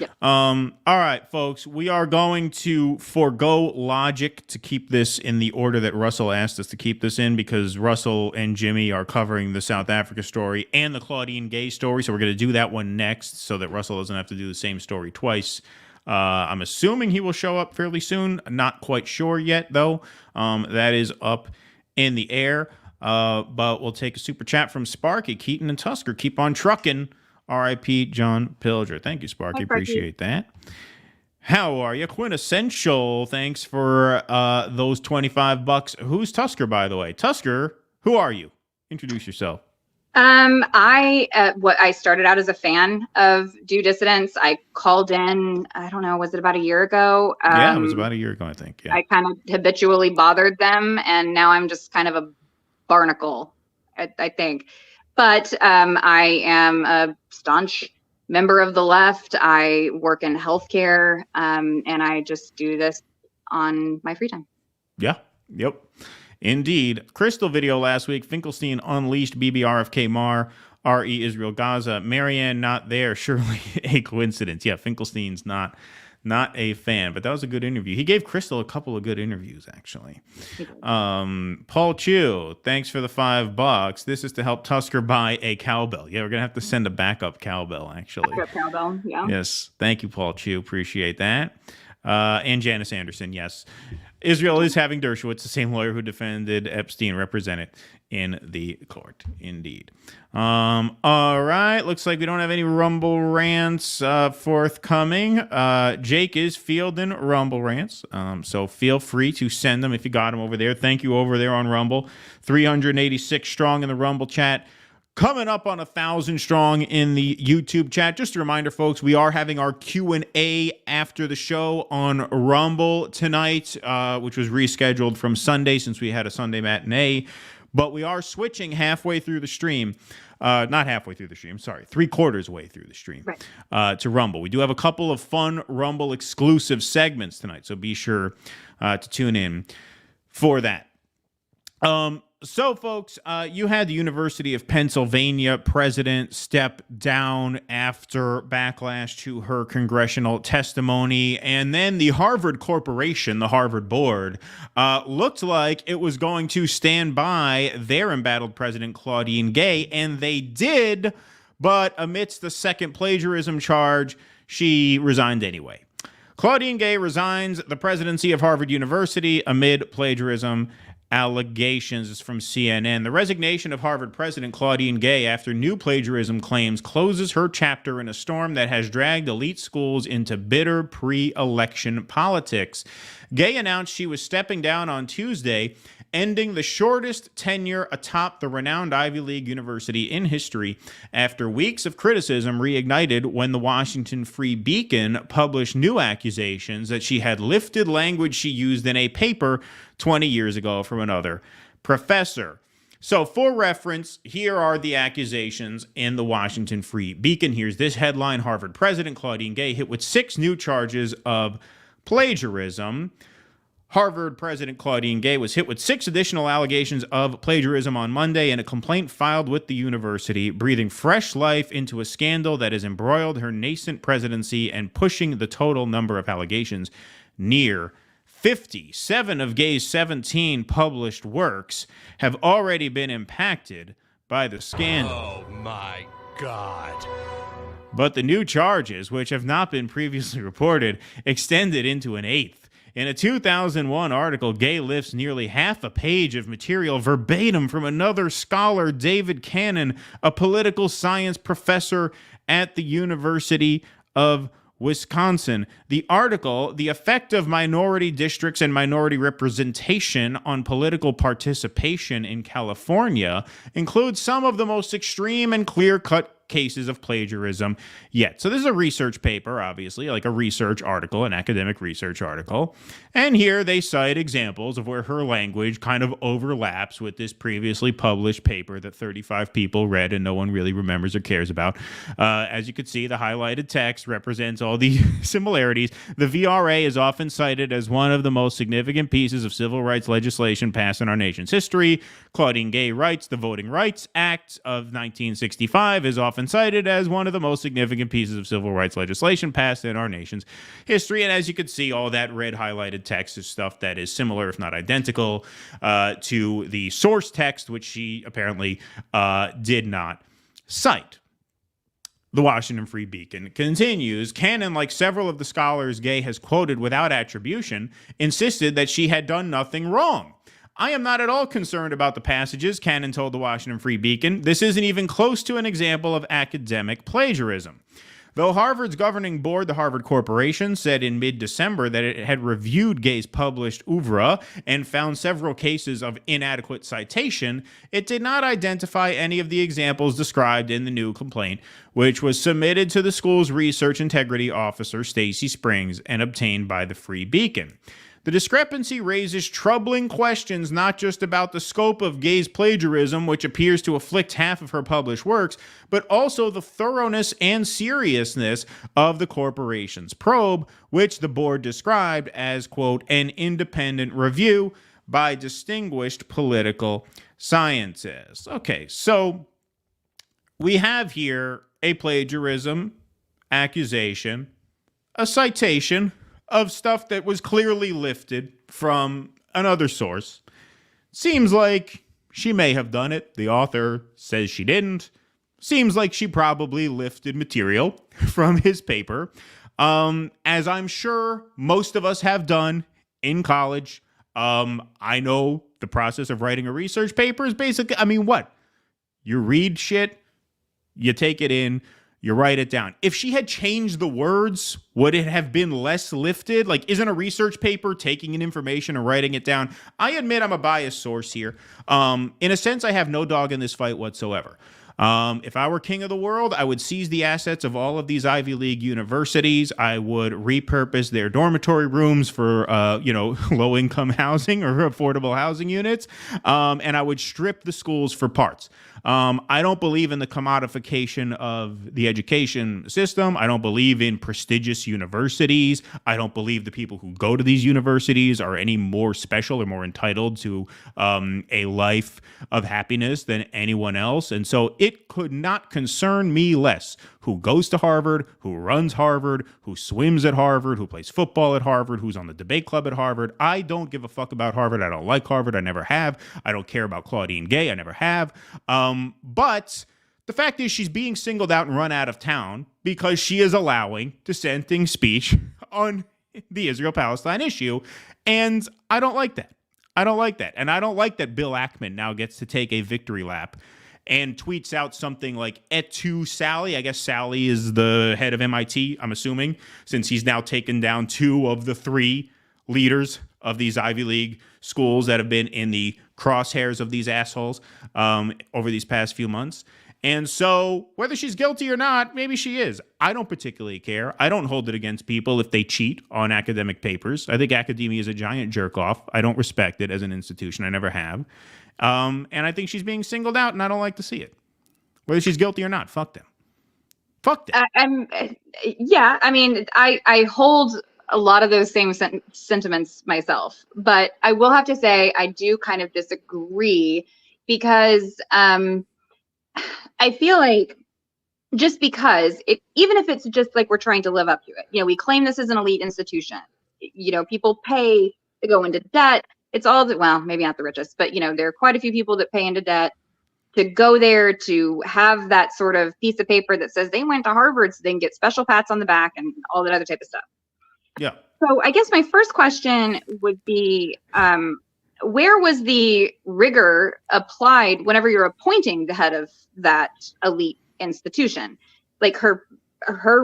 Yeah. All right, folks, we are going to forego logic to keep this in the order that Russell asked us to keep this in, because Russell and Jimmy are covering the South Africa story and the Claudine Gay story. So we're going to do that one next so that Russell doesn't have to do the same story twice. I'm assuming he will show up fairly soon. Not quite sure yet, though. That is up in the air. But we'll take a super chat from Sparky, Keaton, and Tusker. Keep on trucking. R.I.P. John Pilger. Thank you, Sparky. Appreciate that. How are you? Quintessential. Thanks for those $25. Who's Tusker, by the way? Tusker, who are you? Introduce yourself. I started out as a fan of Due Dissidents. I called in, I don't know, was it about a year ago? Yeah, it was about a year ago, I think. Yeah. I kind of habitually bothered them, and now I'm just kind of a barnacle, I think. But I am a staunch member of the left. I work in healthcare, and I just do this on my free time. Yeah. Yep. Indeed. Crystal video last week. Finkelstein unleashed BBRFK Mar. RE Israel Gaza. Marianne not there. Surely a coincidence. Yeah, Finkelstein's not a fan, but that was a good interview. He gave Crystal a couple of good interviews, actually. Paul Chu, thanks for the $5. This is to help Tusker buy a cowbell. Yeah, we're going to have to send a backup cowbell, actually. Backup cowbell, yeah. Yes. Thank you, Paul Chu. Appreciate that. And Janice Anderson, yes. Israel is having Dershowitz, the same lawyer who defended Epstein, represented in the court. Indeed. All right. Looks like we don't have any Rumble rants forthcoming. Jake is fielding Rumble rants. So feel free to send them if you got them over there. Thank you over there on Rumble. 386 strong in the Rumble chat. Coming up on 1,000 strong in the YouTube chat. Just a reminder, folks, we are having our Q&A after the show on Rumble tonight, which was rescheduled from Sunday since we had a Sunday matinee. But we are switching halfway through the stream. Not halfway through the stream, sorry, 3/4 way through the stream, right. To Rumble. We do have a couple of fun Rumble exclusive segments tonight, so be sure to tune in for that. So, folks, you had the University of Pennsylvania president step down after backlash to her congressional testimony, and then the Harvard Corporation, the Harvard board, looked like it was going to stand by their embattled president, Claudine Gay, and they did, but amidst the second plagiarism charge, she resigned anyway. Claudine Gay resigns the presidency of Harvard University amid plagiarism allegations. Is from CNN. The resignation of Harvard President Claudine Gay after new plagiarism claims closes her chapter in a storm that has dragged elite schools into bitter pre-election politics. Gay announced she was stepping down on Tuesday, ending the shortest tenure atop the renowned Ivy League university in history after weeks of criticism reignited when the Washington Free Beacon published new accusations that she had lifted language she used in a paper 20 years ago from another professor. So for reference, here are the accusations in the Washington Free Beacon. Here's this headline: Harvard president Claudine Gay hit with 6 new charges of plagiarism. Harvard President Claudine Gay was hit with 6 additional allegations of plagiarism on Monday in a complaint filed with the university, breathing fresh life into a scandal that has embroiled her nascent presidency and pushing the total number of allegations near 50. 7 of Gay's 17 published works have already been impacted by the scandal. Oh, my God. But the new charges, which have not been previously reported, extended into an 8th. In a 2001 article, Gay lifts nearly half a page of material verbatim from another scholar, David Cannon, a political science professor at the University of Wisconsin. The article, The Effect of Minority Districts and Minority Representation on Political Participation in California, includes some of the most extreme and clear-cut cases of plagiarism yet. So this is a research paper, obviously, like a research article, an academic research article. And here they cite examples of where her language kind of overlaps with this previously published paper that 35 people read and no one really remembers or cares about. As you can see, the highlighted text represents all the similarities. The VRA is often cited as one of the most significant pieces of civil rights legislation passed in our nation's history. Claudine Gay writes, the Voting Rights Act of 1965 is often cited as one of the most significant pieces of civil rights legislation passed in our nation's history. And as you can see, all that red highlighted text is stuff that is similar, if not identical, to the source text, which she apparently did not cite. The Washington Free Beacon continues. Cannon, like several of the scholars Gay has quoted without attribution, insisted that she had done nothing wrong. I am not at all concerned about the passages, Cannon told the Washington Free Beacon. This isn't even close to an example of academic plagiarism. Though Harvard's governing board, the Harvard Corporation, said in mid-December that it had reviewed Gay's published oeuvre and found several cases of inadequate citation, it did not identify any of the examples described in the new complaint, which was submitted to the school's research integrity officer, Stacy Springs, and obtained by the Free Beacon. The discrepancy raises troubling questions not just about the scope of Gay's plagiarism, which appears to afflict half of her published works, but also the thoroughness and seriousness of the corporation's probe, which the board described as, quote, an independent review by distinguished political scientists. Okay, so we have here a plagiarism accusation, a citation of stuff that was clearly lifted from another source. Seems like she may have done it. The author says she didn't. Seems like she probably lifted material from his paper, as I'm sure most of us have done in college. I know the process of writing a research paper is basically, I mean, what? You read shit, you take it in, you write it down. If she had changed the words, would it have been less lifted? Like, isn't a research paper taking in information and writing it down? I admit I'm a biased source here. In a sense, I have no dog in this fight whatsoever. If I were king of the world, I would seize the assets of all of these Ivy League universities. I would repurpose their dormitory rooms for, low-income housing or affordable housing units, and I would strip the schools for parts. I don't believe in the commodification of the education system. I don't believe in prestigious universities. I don't believe the people who go to these universities are any more special or more entitled to a life of happiness than anyone else. And so it could not concern me less who goes to Harvard, who runs Harvard, who swims at Harvard, who plays football at Harvard, who's on the debate club at Harvard. I don't give a fuck about Harvard. I don't like Harvard. I never have. I don't care about Claudine Gay. I never have. But the fact is she's being singled out and run out of town because she is allowing dissenting speech on the Israel-Palestine issue. And I don't like that. I don't like that. And I don't like that Bill Ackman now gets to take a victory lap and tweets out something like, et tu, Sally. I guess Sally is the head of MIT, I'm assuming, since he's now taken down 2 of the 3 leaders of these Ivy League schools that have been in the crosshairs of these assholes over these past few months. And so whether she's guilty or not, maybe she is. I don't particularly care. I don't hold it against people if they cheat on academic papers. I think academia is a giant jerk-off. I don't respect it as an institution. I never have. And I think she's being singled out, and I don't like to see it. Whether she's guilty or not, fuck them. Fuck them. Yeah, I mean, I hold a lot of those same sentiments myself. But I will have to say I do kind of disagree because I feel like just because even if it's just like we're trying to live up to it, we claim this is an elite institution. People pay to go into debt. It's all well, maybe not the richest, but there are quite a few people that pay into debt to go there, to have that sort of piece of paper that says they went to Harvard so they can get special pats on the back and all that other type of stuff. Yeah. So I guess my first question would be, where was the rigor applied whenever you're appointing the head of that elite institution? Like her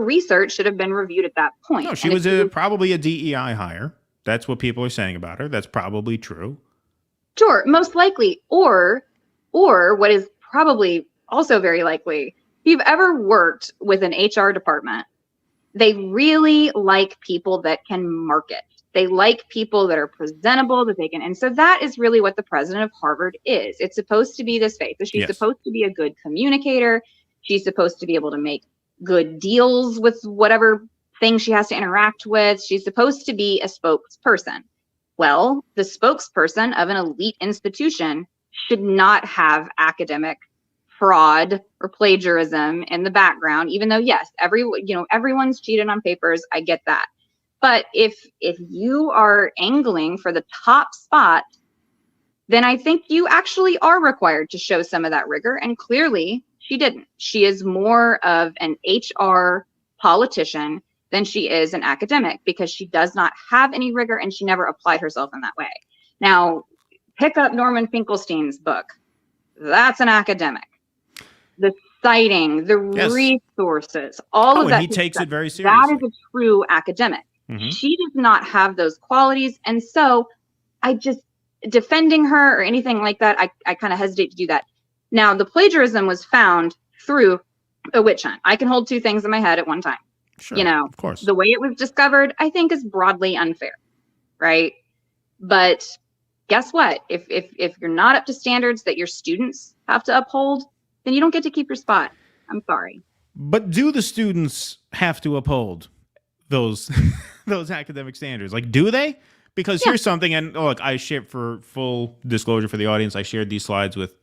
research should have been reviewed at that point. No, she was probably a DEI hire. That's what people are saying about her. That's probably true. Sure, most likely. Or what is probably also very likely, if you've ever worked with an HR department, they really like people that can market. They like people that are presentable, that they can. And so that is really what the president of Harvard is. It's supposed to be this face. So she's supposed to be a good communicator. She's supposed to be able to make good deals with whatever thing she has to interact with. She's supposed to be a spokesperson. Well, the spokesperson of an elite institution should not have academic fraud or plagiarism in the background, even though, yes, everyone's cheated on papers. I get that. But if you are angling for the top spot, then I think you actually are required to show some of that rigor. And clearly she didn't. She is more of an HR politician than she is an academic, because she does not have any rigor and she never applied herself in that way. Now, pick up Norman Finkelstein's book. That's an academic. The citing, the resources, all of that. And he takes it very seriously. That is a true academic. Mm-hmm. She does not have those qualities. And so I just, defending her or anything like that, I kind of hesitate to do that. Now, the plagiarism was found through a witch hunt. I can hold two things in my head at one time. Sure, of course. The way it was discovered, I think, is broadly unfair, right? But guess what? If you're not up to standards that your students have to uphold, then you don't get to keep your spot. I'm sorry. But do the students have to uphold those those academic standards? Like, do they? Because here's something, and look, I shared, for full disclosure for the audience, I shared these slides with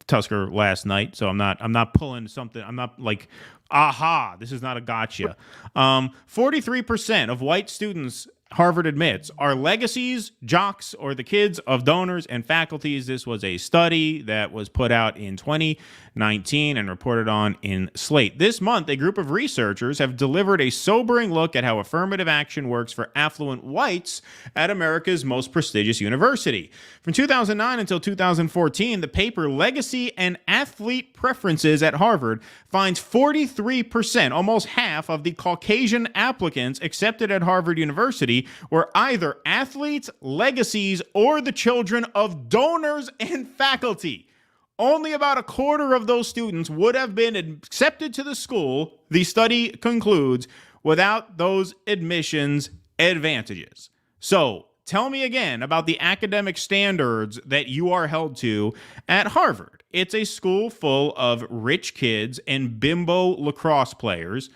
Tusker last night, so I'm not pulling something. I'm not like, aha, this is not a gotcha. 43% of white students, Harvard admits, are legacies, jocks, or the kids of donors and faculties. This was a study that was put out in 2019 and reported on in Slate. This month, a group of researchers have delivered a sobering look at how affirmative action works for affluent whites at America's most prestigious university. From 2009 until 2014, the paper Legacy and Athlete Preferences at Harvard finds 43%, almost half of the Caucasian applicants accepted at Harvard University were either athletes, legacies, or the children of donors and faculty. Only about a quarter of those students would have been accepted to the school, the study concludes, without those admissions advantages. So, tell me again about the academic standards that you are held to at Harvard. It's a school full of rich kids and bimbo lacrosse players,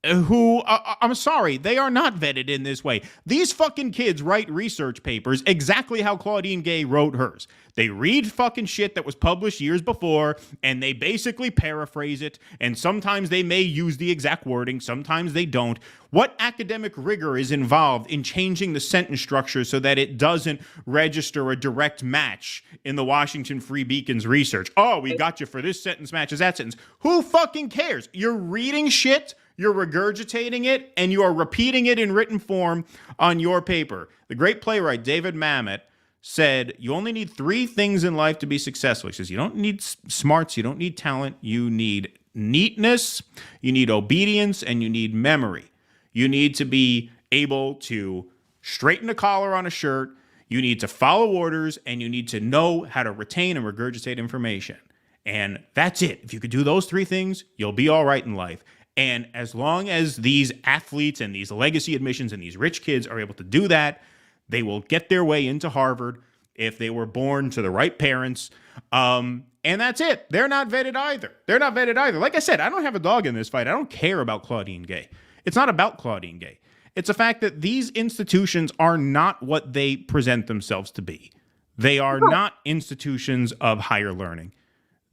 who, I'm sorry, they are not vetted in this way. These fucking kids write research papers exactly how Claudine Gay wrote hers. They read fucking shit that was published years before, and they basically paraphrase it, and sometimes they may use the exact wording, sometimes they don't. What academic rigor is involved in changing the sentence structure so that it doesn't register a direct match in the Washington Free Beacon's research? Oh, we got you for this sentence matches that sentence. Who fucking cares? You're reading shit, you're regurgitating it, and you are repeating it in written form on your paper. The great playwright David Mamet said, you only need three things in life to be successful. He says, you don't need smarts, you don't need talent, you need neatness, you need obedience, and you need memory. You need to be able to straighten a collar on a shirt, you need to follow orders, and you need to know how to retain and regurgitate information. And that's it. If you could do those three things, you'll be all right in life. And as long as these athletes and these legacy admissions and these rich kids are able to do that, they will get their way into Harvard if they were born to the right parents. And that's it. They're not vetted either. They're not vetted either. Like I said, I don't have a dog in this fight. I don't care about Claudine Gay. It's not about Claudine Gay. It's a fact that these institutions are not what they present themselves to be. They are not institutions of higher learning.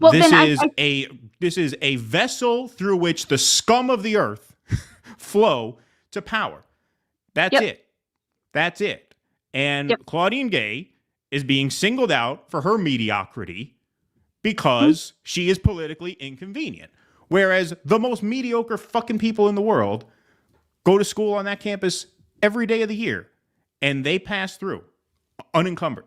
Well, this is a vessel through which the scum of the earth flow to power. That's it. That's it. And Claudine Gay is being singled out for her mediocrity because she is politically inconvenient. Whereas the most mediocre fucking people in the world go to school on that campus every day of the year and they pass through unencumbered.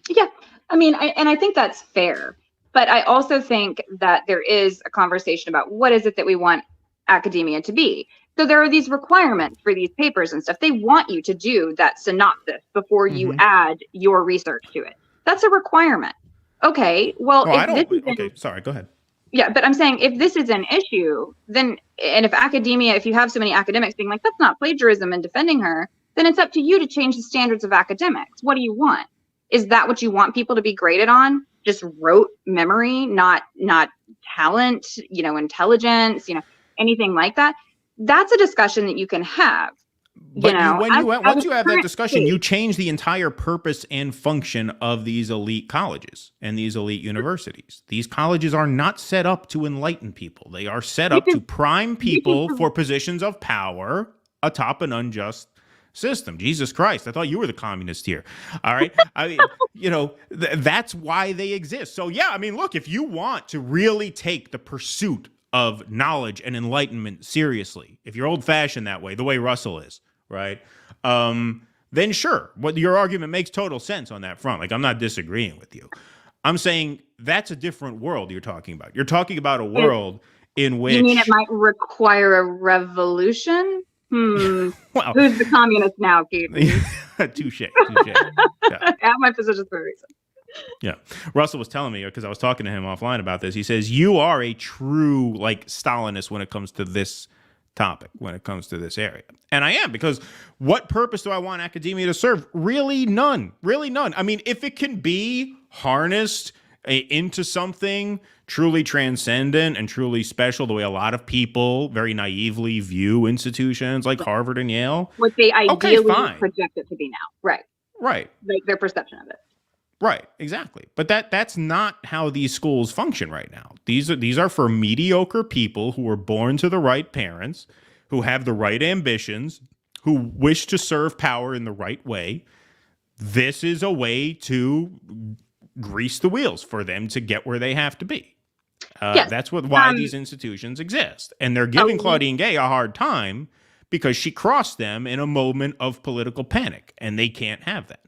Yeah. I mean, I think that's fair. But I also think that there is a conversation about what is it that we want academia to be. So there are these requirements for these papers and stuff. They want you to do that synopsis before you add your research to it. That's a requirement. Okay, well, sorry, go ahead. Yeah, but I'm saying if this is an issue, then, and if academia, if you have so many academics being like, that's not plagiarism and defending her, then it's up to you to change the standards of academics. What do you want? Is that what you want people to be graded on? Just rote memory, not talent, intelligence, anything like that? That's a discussion that you can have. But once you have that discussion, you change the entire purpose and function of these elite colleges and these elite universities. These colleges are not set up to enlighten people. They are set up to prime people for positions of power atop an unjust system. Jesus Christ, I thought you were the communist here. All right. I mean, that's why they exist. So, yeah, I mean, look, if you want to really take the pursuit of knowledge and enlightenment seriously, if you're old-fashioned that way, the way Russell is, right, then sure, your argument makes total sense on that front. Like, I'm not disagreeing with you. I'm saying that's a different world you're talking about. You're talking about a world in which... You mean it might require a revolution? Well, who's the communist now, Keith? Touche. Yeah. I have my positions for a reason. Yeah. Russell was telling me, because I was talking to him offline about this, he says, you are a true, Stalinist when it comes to this topic, when it comes to this area. And I am, because what purpose do I want academia to serve? Really none. Really none. I mean, if it can be harnessed into something truly transcendent and truly special, the way a lot of people very naively view institutions like Harvard and Yale. What they ideally project it to be now. Right. Right. Like their perception of it. Right, exactly. But that's not how these schools function right now. These are for mediocre people who were born to the right parents, who have the right ambitions, who wish to serve power in the right way. This is a way to grease the wheels for them to get where they have to be. Yes. That's why these institutions exist. And they're giving Claudine Gay a hard time because she crossed them in a moment of political panic, and they can't have that.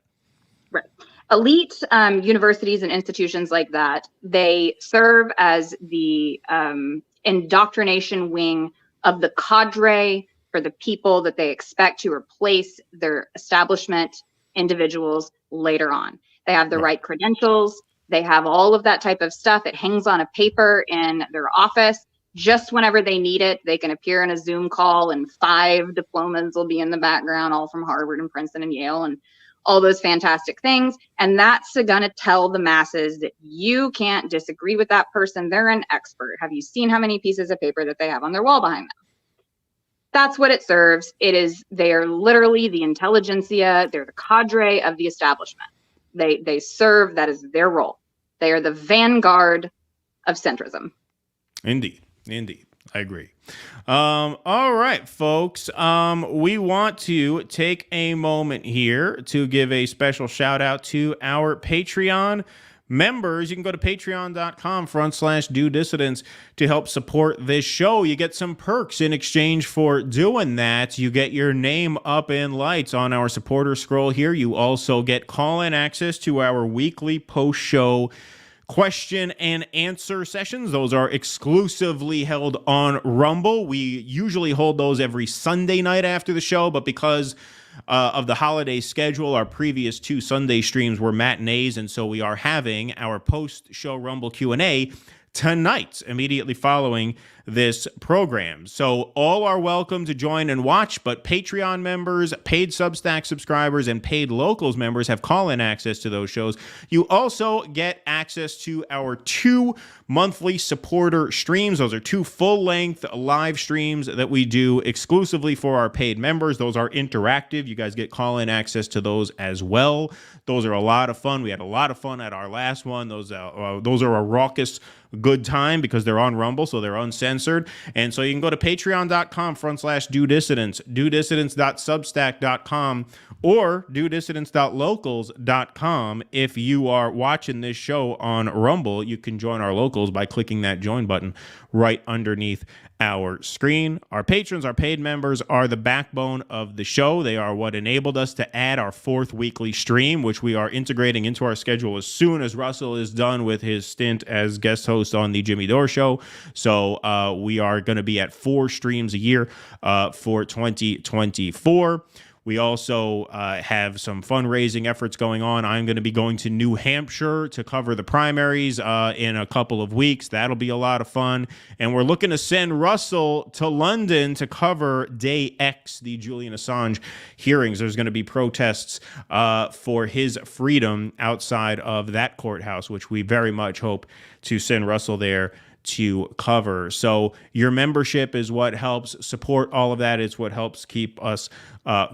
Right. Elite universities and institutions like that, they serve as the indoctrination wing of the cadre for the people that they expect to replace their establishment individuals later on. They have the right credentials. They have all of that type of stuff. It hangs on a paper in their office. Just whenever they need it, they can appear in a Zoom call and 5 diplomas will be in the background, all from Harvard and Princeton and Yale and all those fantastic things. And that's going to tell the masses that you can't disagree with that person. They're an expert. Have you seen how many pieces of paper that they have on their wall behind them? That's what it serves. They are literally the intelligentsia. They're the cadre of the establishment. They serve, that is their role. They are the vanguard of centrism. Indeed. I agree. All right, folks. We want to take a moment here to give a special shout out to our Patreon members. You can go to patreon.com/DoDissidents to help support this show. You get some perks in exchange for doing that. You get your name up in lights on our supporter scroll here. You also get call-in access to our weekly post-show question and answer sessions. Those are exclusively held on Rumble. We usually hold those every Sunday night after the show, but because of the holiday schedule, our previous 2 Sunday streams were matinees, and so we are having our post-show Rumble Q&A tonight, immediately following this program. So all are welcome to join and watch, but Patreon members, paid Substack subscribers, and paid Locals members have call-in access to those shows. You also get access to our 2 monthly supporter streams. Those are 2 full-length live streams that we do exclusively for our paid members. Those are interactive. You guys get call-in access to those as well. Those are a lot of fun. We had a lot of fun at our last one. Those are a raucous good time because they're on Rumble, so they're uncensored. And so you can go to patreon.com/DoDissidents, dodissidents.substack.com, or dodissidents.locals.com. If you are watching this show on Rumble, you can join our locals by clicking that join button right underneath our screen. Our patrons, our paid members, are the backbone of the show. They are what enabled us to add our 4th weekly stream, which we are integrating into our schedule as soon as Russell is done with his stint as guest host on the Jimmy Dore Show. So we are going to be at 4 streams a year for 2024. We also have some fundraising efforts going on. I'm going to be going to New Hampshire to cover the primaries in a couple of weeks. That'll be a lot of fun. And we're looking to send Russell to London to cover Day X, the Julian Assange hearings. There's going to be protests for his freedom outside of that courthouse, which we very much hope to send Russell there to cover. So your membership is what helps support all of that. It's what helps keep us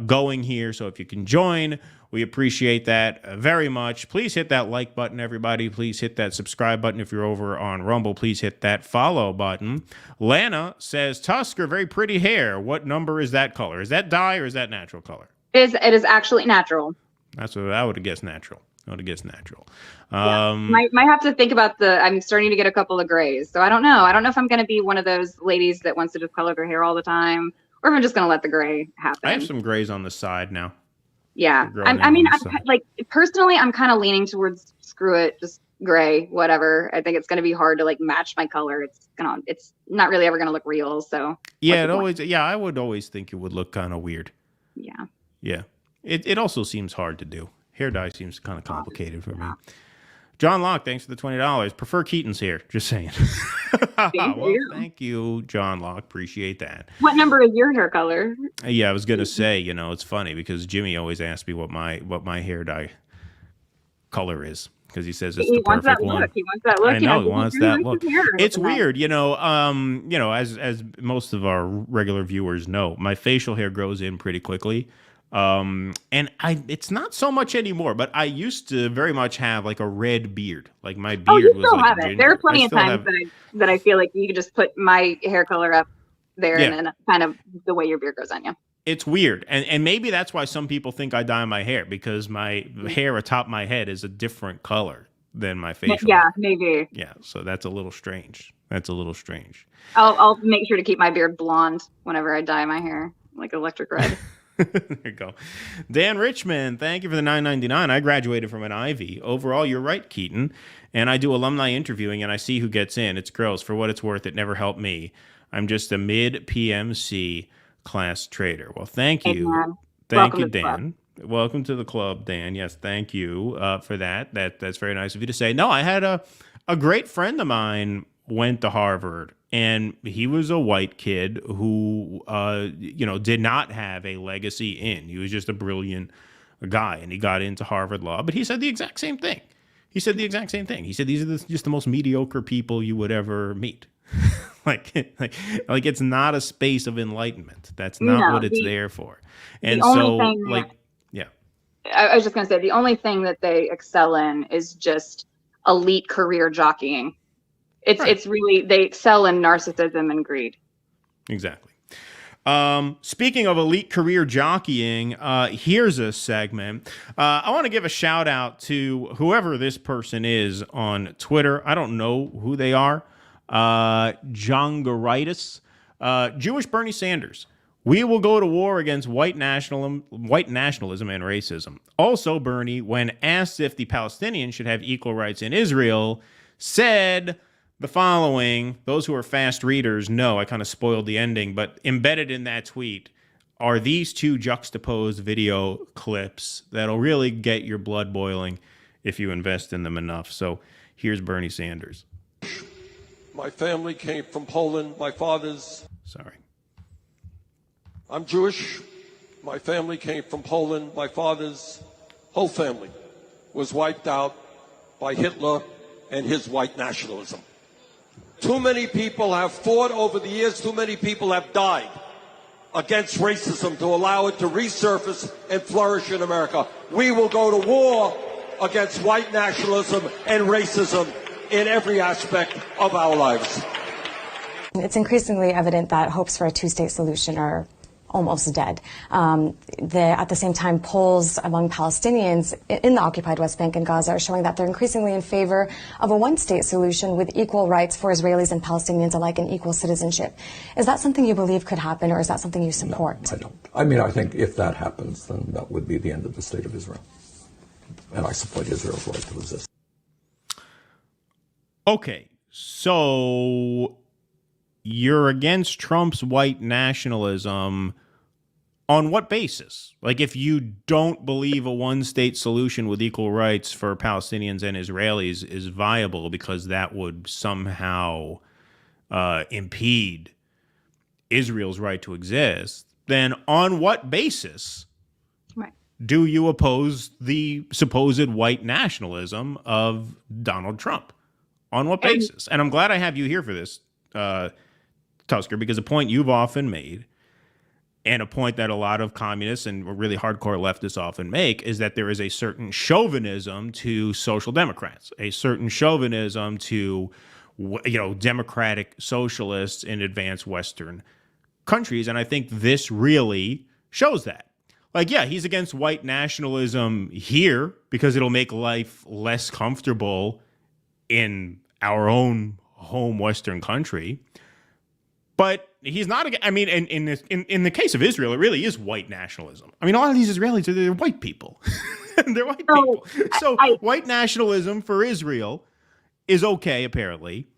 going here. So if you can join, we appreciate that very much. Please hit that like button, everybody. Please hit that subscribe button. If you're over on Rumble, please hit that follow button. Lana says, Tusker, very pretty hair. What number is that color? Is that dye or is that natural color? It is actually natural. That's what I would have guessed natural. I would have guessed natural. Might have to think about I'm starting to get a couple of grays. So I don't know. I don't know if I'm going to be one of those ladies that wants to just color their hair all the time, or if I'm just going to let the gray happen. I have some grays on the side now. Yeah. I'm personally, I'm kind of leaning towards screw it, just gray, whatever. I think it's going to be hard to match my color. It's not really ever going to look real. So yeah, I would always think it would look kind of weird. Yeah. Yeah. It also seems hard to do. Hair dye seems kind of complicated for me. John Locke, thanks for the $20. Prefer Keaton's hair. Just saying. Thank you, John Locke. Appreciate that. What number is your hair color? Yeah, I was gonna say, it's funny because Jimmy always asks me what my hair dye color is because he says it's the perfect one. He wants that look. I know he wants that look. It's weird, as most of our regular viewers know, my facial hair grows in pretty quickly. It's not so much anymore, but I used to very much have a red beard. My beard was like a ginger. There are plenty of times that I feel like you could just put my hair color up there and then kind of the way your beard grows on you. It's weird. And maybe that's why some people think I dye my hair because my hair atop my head is a different color than my facial. Yeah, maybe. Yeah. So that's a little strange. I'll make sure to keep my beard blonde whenever I dye my hair, like electric red. There you go. Dan Richmond, thank you for the $9.99. I graduated from an Ivy. Overall, you're right, Keaton. And I do alumni interviewing, and I see who gets in. It's gross. For what it's worth, it never helped me. I'm just a mid-PMC class trader. Well, thank you. Amen. Thank you, Dan. Welcome to the club, Dan. Yes, thank you for that. That's very nice of you to say. No, I had a great friend of mine went to Harvard. And he was a white kid who, did not have a legacy in. He was just a brilliant guy, and he got into Harvard Law. But he said the exact same thing. He said these are just the most mediocre people you would ever meet. like it's not a space of enlightenment. That's not what it's there for. And so, yeah. I was just going to say the only thing that they excel in is just elite career jockeying. It's really, they excel in narcissism and greed. Exactly. Speaking of elite career jockeying, here's a segment. I want to give a shout out to whoever this person is on Twitter. I don't know who they are. Jongaritis. Jewish Bernie Sanders. We will go to war against white nationalism and racism. Also, Bernie, when asked if the Palestinians should have equal rights in Israel, said the following. Those who are fast readers know I kind of spoiled the ending, but embedded in that tweet are these 2 juxtaposed video clips that'll really get your blood boiling if you invest in them enough. So here's Bernie Sanders. My family came from Poland. My father's... Sorry. I'm Jewish. My family came from Poland. My father's whole family was wiped out by Hitler and his white nationalism. Too many people have fought over the years. Too many people have died against racism to allow it to resurface and flourish in America. We will go to war against white nationalism and racism in every aspect of our lives. It's increasingly evident that hopes for a two-state solution are almost dead. At the same time, polls among Palestinians in the occupied West Bank and Gaza are showing that they're increasingly in favor of a one-state solution with equal rights for Israelis and Palestinians alike and equal citizenship. Is that something you believe could happen, or is that something you support? No, I don't. I mean, I think if that happens, then that would be the end of the state of Israel. And I support Israel's right to exist. Okay, so you're against Trump's white nationalism on what basis? Like, if you don't believe a one-state solution with equal rights for Palestinians and Israelis is viable because that would somehow impede Israel's right to exist, then on what basis do you oppose the supposed white nationalism of Donald Trump? On what basis? And I'm glad I have you here for this, Tusker, because a point you've often made, and a point that a lot of communists and really hardcore leftists often make, is that there is a certain chauvinism to social democrats, a certain chauvinism to, democratic socialists in advanced Western countries. And I think this really shows that. Like, yeah, he's against white nationalism here because it'll make life less comfortable in our own home Western country. But he's not, I mean, in the case of Israel, it really is white nationalism. I mean, a lot of these Israelis, they're white people. They're white people. So white nationalism for Israel is okay, apparently,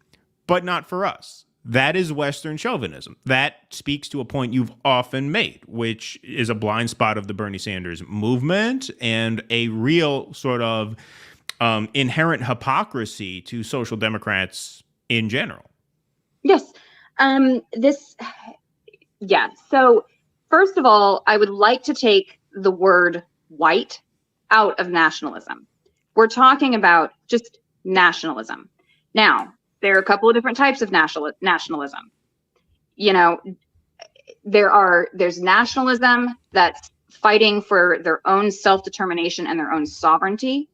but not for us. That is Western chauvinism. That speaks to a point you've often made, which is a blind spot of the Bernie Sanders movement and a real sort of inherent hypocrisy to social democrats in general. Yes. So first of all, I would like to take the word white out of nationalism. We're talking about just nationalism. Now, there are a couple of different types of nationalism. There's nationalism that's fighting for their own self-determination and their own sovereignty.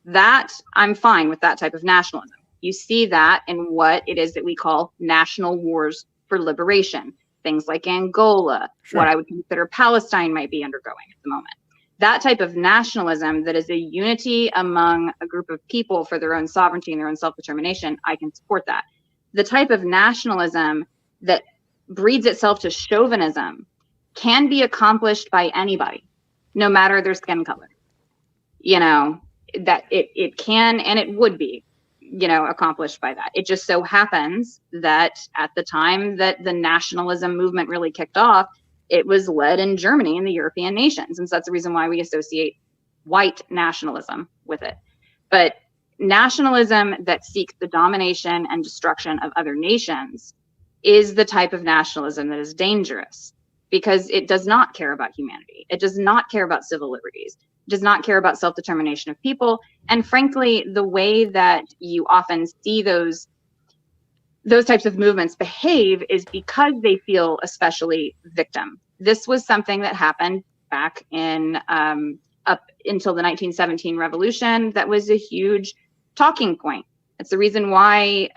That, I'm fine with that type of nationalism. You see that in what it is that we call national wars for liberation. Things like Angola, what I would consider Palestine might be undergoing at the moment. That type of nationalism that is a unity among a group of people for their own sovereignty and their own self-determination, I can support that. The type of nationalism that breeds itself to chauvinism can be accomplished by anybody, no matter their skin color. That it can and it would be, accomplished by that. It just so happens that at the time that the nationalism movement really kicked off, it was led in Germany and the European nations. And so that's the reason why we associate white nationalism with it. But nationalism that seeks the domination and destruction of other nations is the type of nationalism that is dangerous because it does not care about humanity. It does not care about civil liberties. It does not care about self-determination of people. And frankly, the way that you often see those types of movements behave is because they feel especially victim. This was something that happened back in up until the 1917 revolution. That was a huge talking point. It's the reason why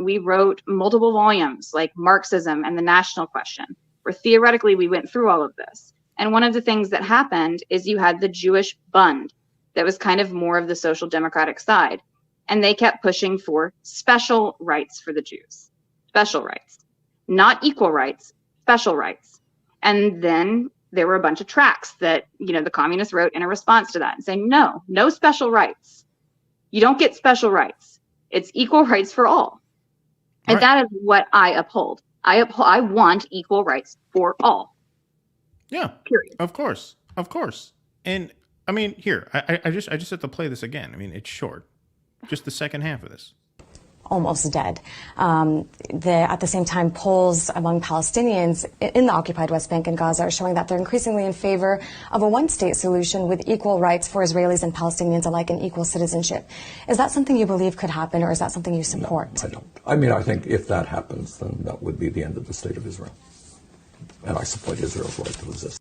we wrote multiple volumes like Marxism and the National Question, where theoretically we went through all of this. And one of the things that happened is you had the Jewish Bund that was kind of more of the social democratic side. And they kept pushing for special rights for the Jews, special rights, not equal rights, special rights. And then there were a bunch of tracts that, the communists wrote in a response to that and saying, no special rights. You don't get special rights. It's equal rights for all. And that is what I uphold. I want equal rights for all. Yeah. Period. Of course. And I mean, here, I just have to play this again. I mean, it's short. Just the second half of this. almost dead. At the same time, polls among Palestinians in the occupied West Bank and Gaza are showing that they're increasingly in favor of a one-state solution with equal rights for Israelis and Palestinians alike and equal citizenship. Is that something you believe could happen, or is that something you support? No, I don't. I mean, I think if that happens, then that would be the end of the state of Israel. And I support Israel's right to exist.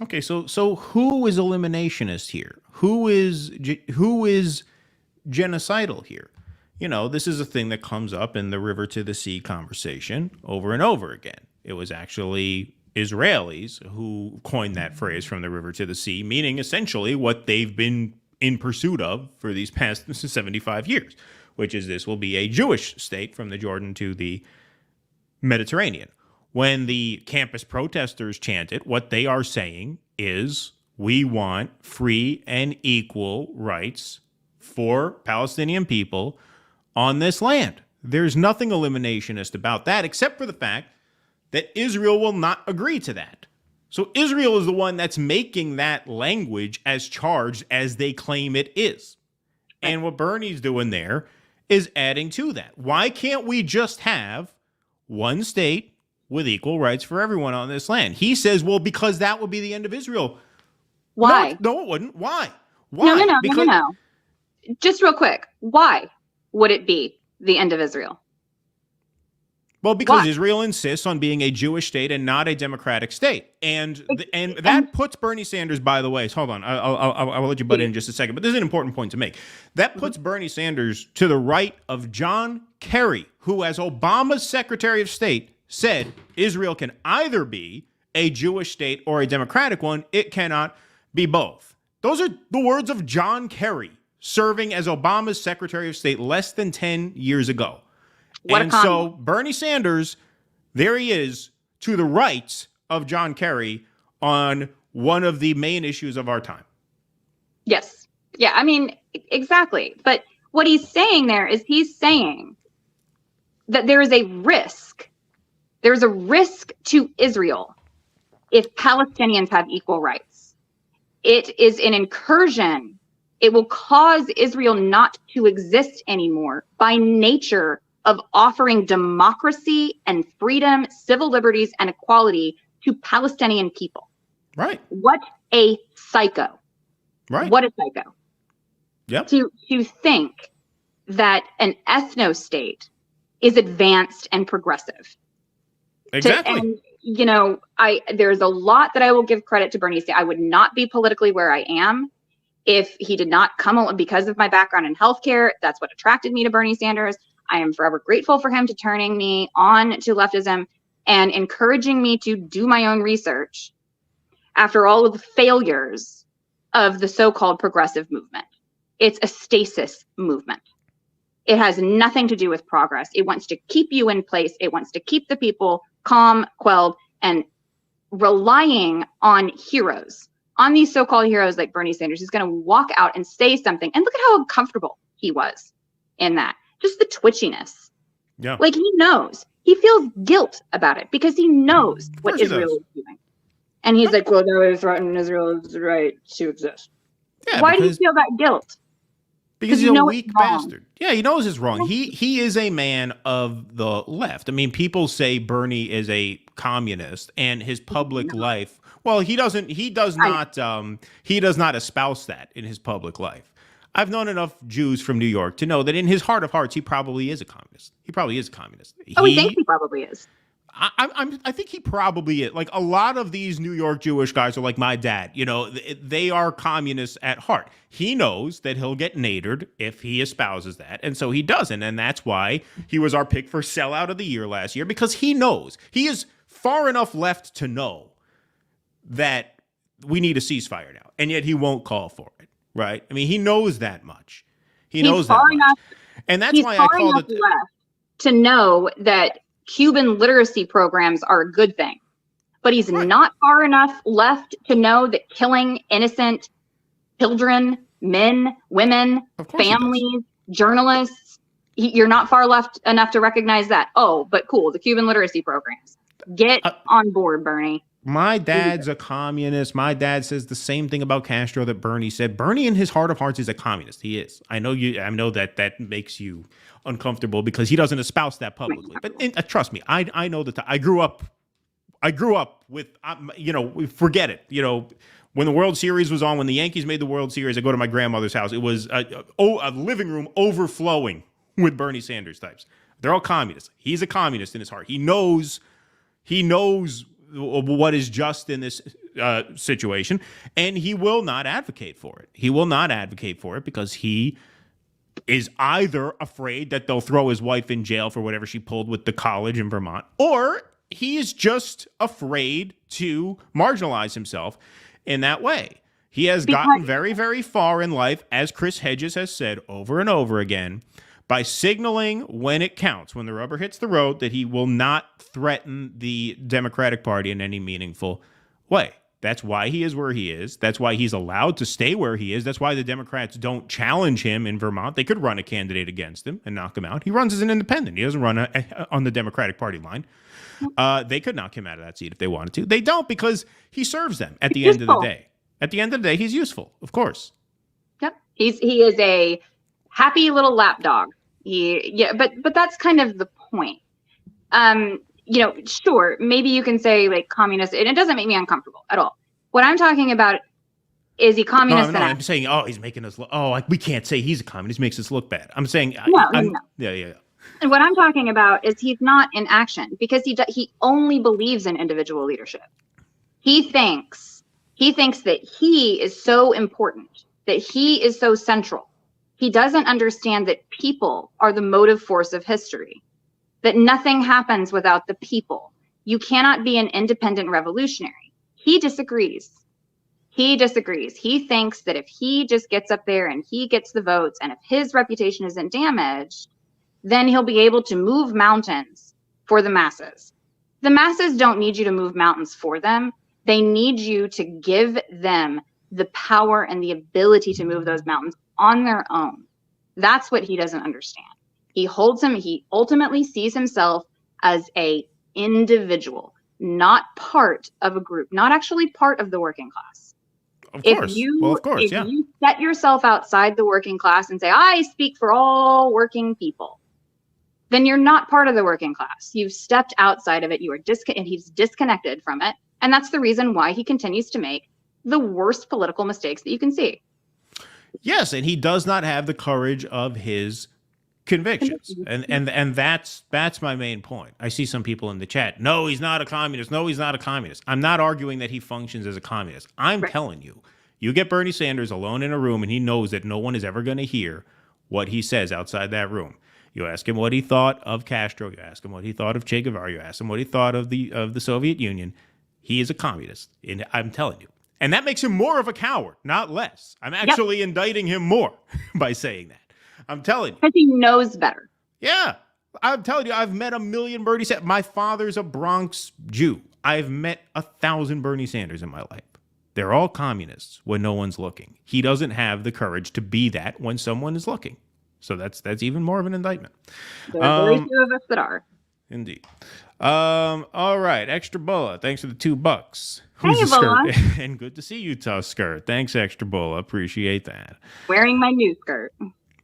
Okay, so who is eliminationist here? Who is genocidal here? You know, this is a thing that comes up in the river to the sea conversation over and over again. It was actually Israelis who coined that phrase, from the river to the sea, meaning essentially what they've been in pursuit of for these past 75 years, which is this will be a Jewish state from the Jordan to the Mediterranean. When the campus protesters chant it, what they are saying is we want free and equal rights for Palestinian people on this land. There's nothing eliminationist about that, except for the fact that Israel will not agree to that. So Israel is the one that's making that language as charged as they claim it is. And what Bernie's doing there is adding to that. Why can't we just have one state with equal rights for everyone on this land? He says, well, because that would be the end of Israel. Why? No, it wouldn't. Why? Why? No. Just real quick. Why would it be the end of Israel? Well, because Israel insists on being a Jewish state and not a democratic state. And that puts Bernie Sanders, by the way, hold on, I'll let you butt in just a second, but this is an important point to make. That puts Bernie Sanders to the right of John Kerry, who, as Obama's Secretary of State, said Israel can either be a Jewish state or a democratic one. It cannot be both. Those are the words of John Kerry, serving as Obama's Secretary of State less than 10 years ago. And so Bernie Sanders, there he is, to the right of John Kerry on one of the main issues of our time. Yes. Yeah, I mean, exactly. But what he's saying there is he's saying that there is a risk. There's a risk to Israel if Palestinians have equal rights. It is an incursion. It will cause Israel not to exist anymore by nature of offering democracy and freedom, civil liberties, and equality to Palestinian people. Right. What a psycho. Right. What a psycho. Yep. To think that an ethno-state is advanced and progressive. Exactly. And, you know, there's a lot that I will give credit to Bernie Sanders. I would not be politically where I am if he did not come because of my background in healthcare. That's what attracted me to Bernie Sanders. I am forever grateful for him to turning me on to leftism and encouraging me to do my own research after all of the failures of the so-called progressive movement. It's a stasis movement. It has nothing to do with progress. It wants to keep you in place. It wants to keep the people calm, quelled, and relying on heroes, on these so-called heroes like Bernie Sanders. He's going to walk out and say something. And look at how uncomfortable he was in that. Just the twitchiness. Yeah. Like he knows. He feels guilt about it because he knows what Israel is doing. And he's like, well, they're threatening Israel's right to exist. Yeah, why do you feel that guilt? Because he's a weak bastard. Yeah, he knows it's wrong. He is a man of the left. I mean, people say Bernie is a communist, and his public life. Well, he does not espouse that in his public life. I've known enough Jews from New York to know that in his heart of hearts, he probably is a communist. He probably is a communist. We think he probably is. I think he probably is. Like a lot of these New York Jewish guys are like my dad. You know, they are communists at heart. He knows that he'll get nadered if he espouses that, and so he doesn't. And that's why he was our pick for sellout of the year last year, because he knows. He is far enough left to know that we need a ceasefire now, and yet he won't call for it. Right? I mean, he knows that much. He knows that much. And that's why I called it left to know that Cuban literacy programs are a good thing. But he's not far enough left to know that killing innocent children, men, women, families, journalists, you're not far enough to recognize that. Oh, but cool, the Cuban literacy programs. Get on board, Bernie. My dad's a communist. My dad says the same thing about Castro that Bernie said. Bernie, in his heart of hearts, is a communist. He is. I know that makes you uncomfortable because he doesn't espouse that publicly. But trust me, I know that. I grew up with, forget it. When the World Series was on, when the Yankees made the World Series, I go to my grandmother's house. It was a living room overflowing with Bernie Sanders types. They're all communists. He's a communist in his heart. He knows what is just in this situation, and he will not advocate for it. He will not advocate for it because he is either afraid that they'll throw his wife in jail for whatever she pulled with the college in Vermont, or he is just afraid to marginalize himself in that way. He has gotten very, very far in life, as Chris Hedges has said over and over again, by signaling when it counts, when the rubber hits the road, that he will not threaten the Democratic Party in any meaningful way. That's why he is where he is. That's why he's allowed to stay where he is. That's why the Democrats don't challenge him in Vermont. They could run a candidate against him and knock him out. He runs as an independent. He doesn't run on the Democratic Party line. They could knock him out of that seat if they wanted to. They don't, because he serves them at the end of the day. At the end of the day, he's useful, of course. Yep. He is a happy little lapdog. But that's kind of the point. Sure, maybe you can say like communist, and it doesn't make me uncomfortable at all. What I'm talking about is he communist? No, I'm saying, he's making us look. We can't say he's a communist. He makes us look bad. I'm saying, no. Yeah. And what I'm talking about is he's not in action because he only believes in individual leadership. He thinks that he is so important, that he is so central. He doesn't understand that people are the motive force of history, that nothing happens without the people. You cannot be an independent revolutionary. He disagrees. He thinks that if he just gets up there and he gets the votes, and if his reputation isn't damaged, then he'll be able to move mountains for the masses. The masses don't need you to move mountains for them. They need you to give them the power and the ability to move those mountains on their own. That's what he doesn't understand. He ultimately sees himself as a individual, not part of a group, not actually part of the working class. Of course. If you set yourself outside the working class and say, I speak for all working people, then you're not part of the working class. You've stepped outside of it. And he's disconnected from it. And that's the reason why he continues to make the worst political mistakes that you can see. Yes, and he does not have the courage of his convictions. And that's my main point. I see some people in the chat, no, he's not a communist. No, he's not a communist. I'm not arguing that he functions as a communist. I'm telling you, you get Bernie Sanders alone in a room and he knows that no one is ever going to hear what he says outside that room. You ask him what he thought of Castro. You ask him what he thought of Che Guevara. You ask him what he thought of the Soviet Union. He is a communist. And I'm telling you. And that makes him more of a coward, not less. I'm actually indicting him more by saying that. I'm telling you. Because he knows better. Yeah. I'm telling you, I've met a million Bernie Sanders. My father's a Bronx Jew. I've met 1,000 Bernie Sanders in my life. They're all communists when no one's looking. He doesn't have the courage to be that when someone is looking. So that's even more of an indictment. There are very few of us that are. Indeed. All right. Extra Bulla. Thanks for the $2. Hey, Bulla. And good to see you, Tusker. Thanks, Extra Bulla. Appreciate that. Wearing my new skirt.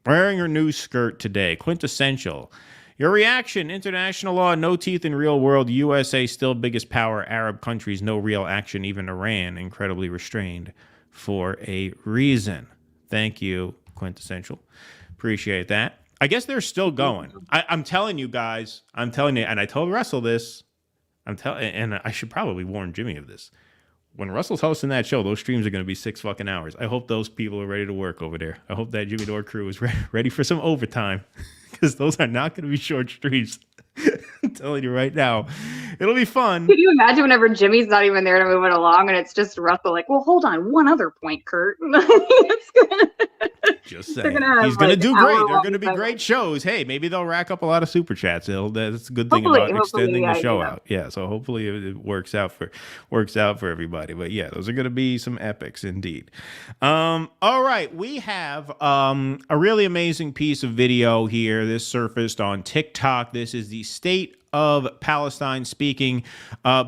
Wearing her new skirt today. Quintessential. Your reaction. International law, no teeth in real world. USA still biggest power. Arab countries, no real action. Even Iran, incredibly restrained for a reason. Thank you, Quintessential. Appreciate that. I guess they're still going. I'm telling you guys. I'm telling you, and I told Russell this. And I should probably warn Jimmy of this. When Russell's hosting that show, those streams are going to be 6 fucking hours. I hope those people are ready to work over there. I hope that Jimmy Dore crew is ready for some overtime, because those are not going to be short streams. I'm telling you right now. It'll be fun. Could you imagine whenever Jimmy's not even there to move it along and it's just Russell like, well, hold on, one other point, Kurt. It's Just saying. He's going to do great. They're going to be great shows. Hey, maybe they'll rack up a lot of super chats. That's a good thing about extending the show out. Yeah, so hopefully it works out for everybody. But yeah, those are going to be some epics indeed. All right, we have a really amazing piece of video here. This surfaced on TikTok. This is the State of Palestine speaking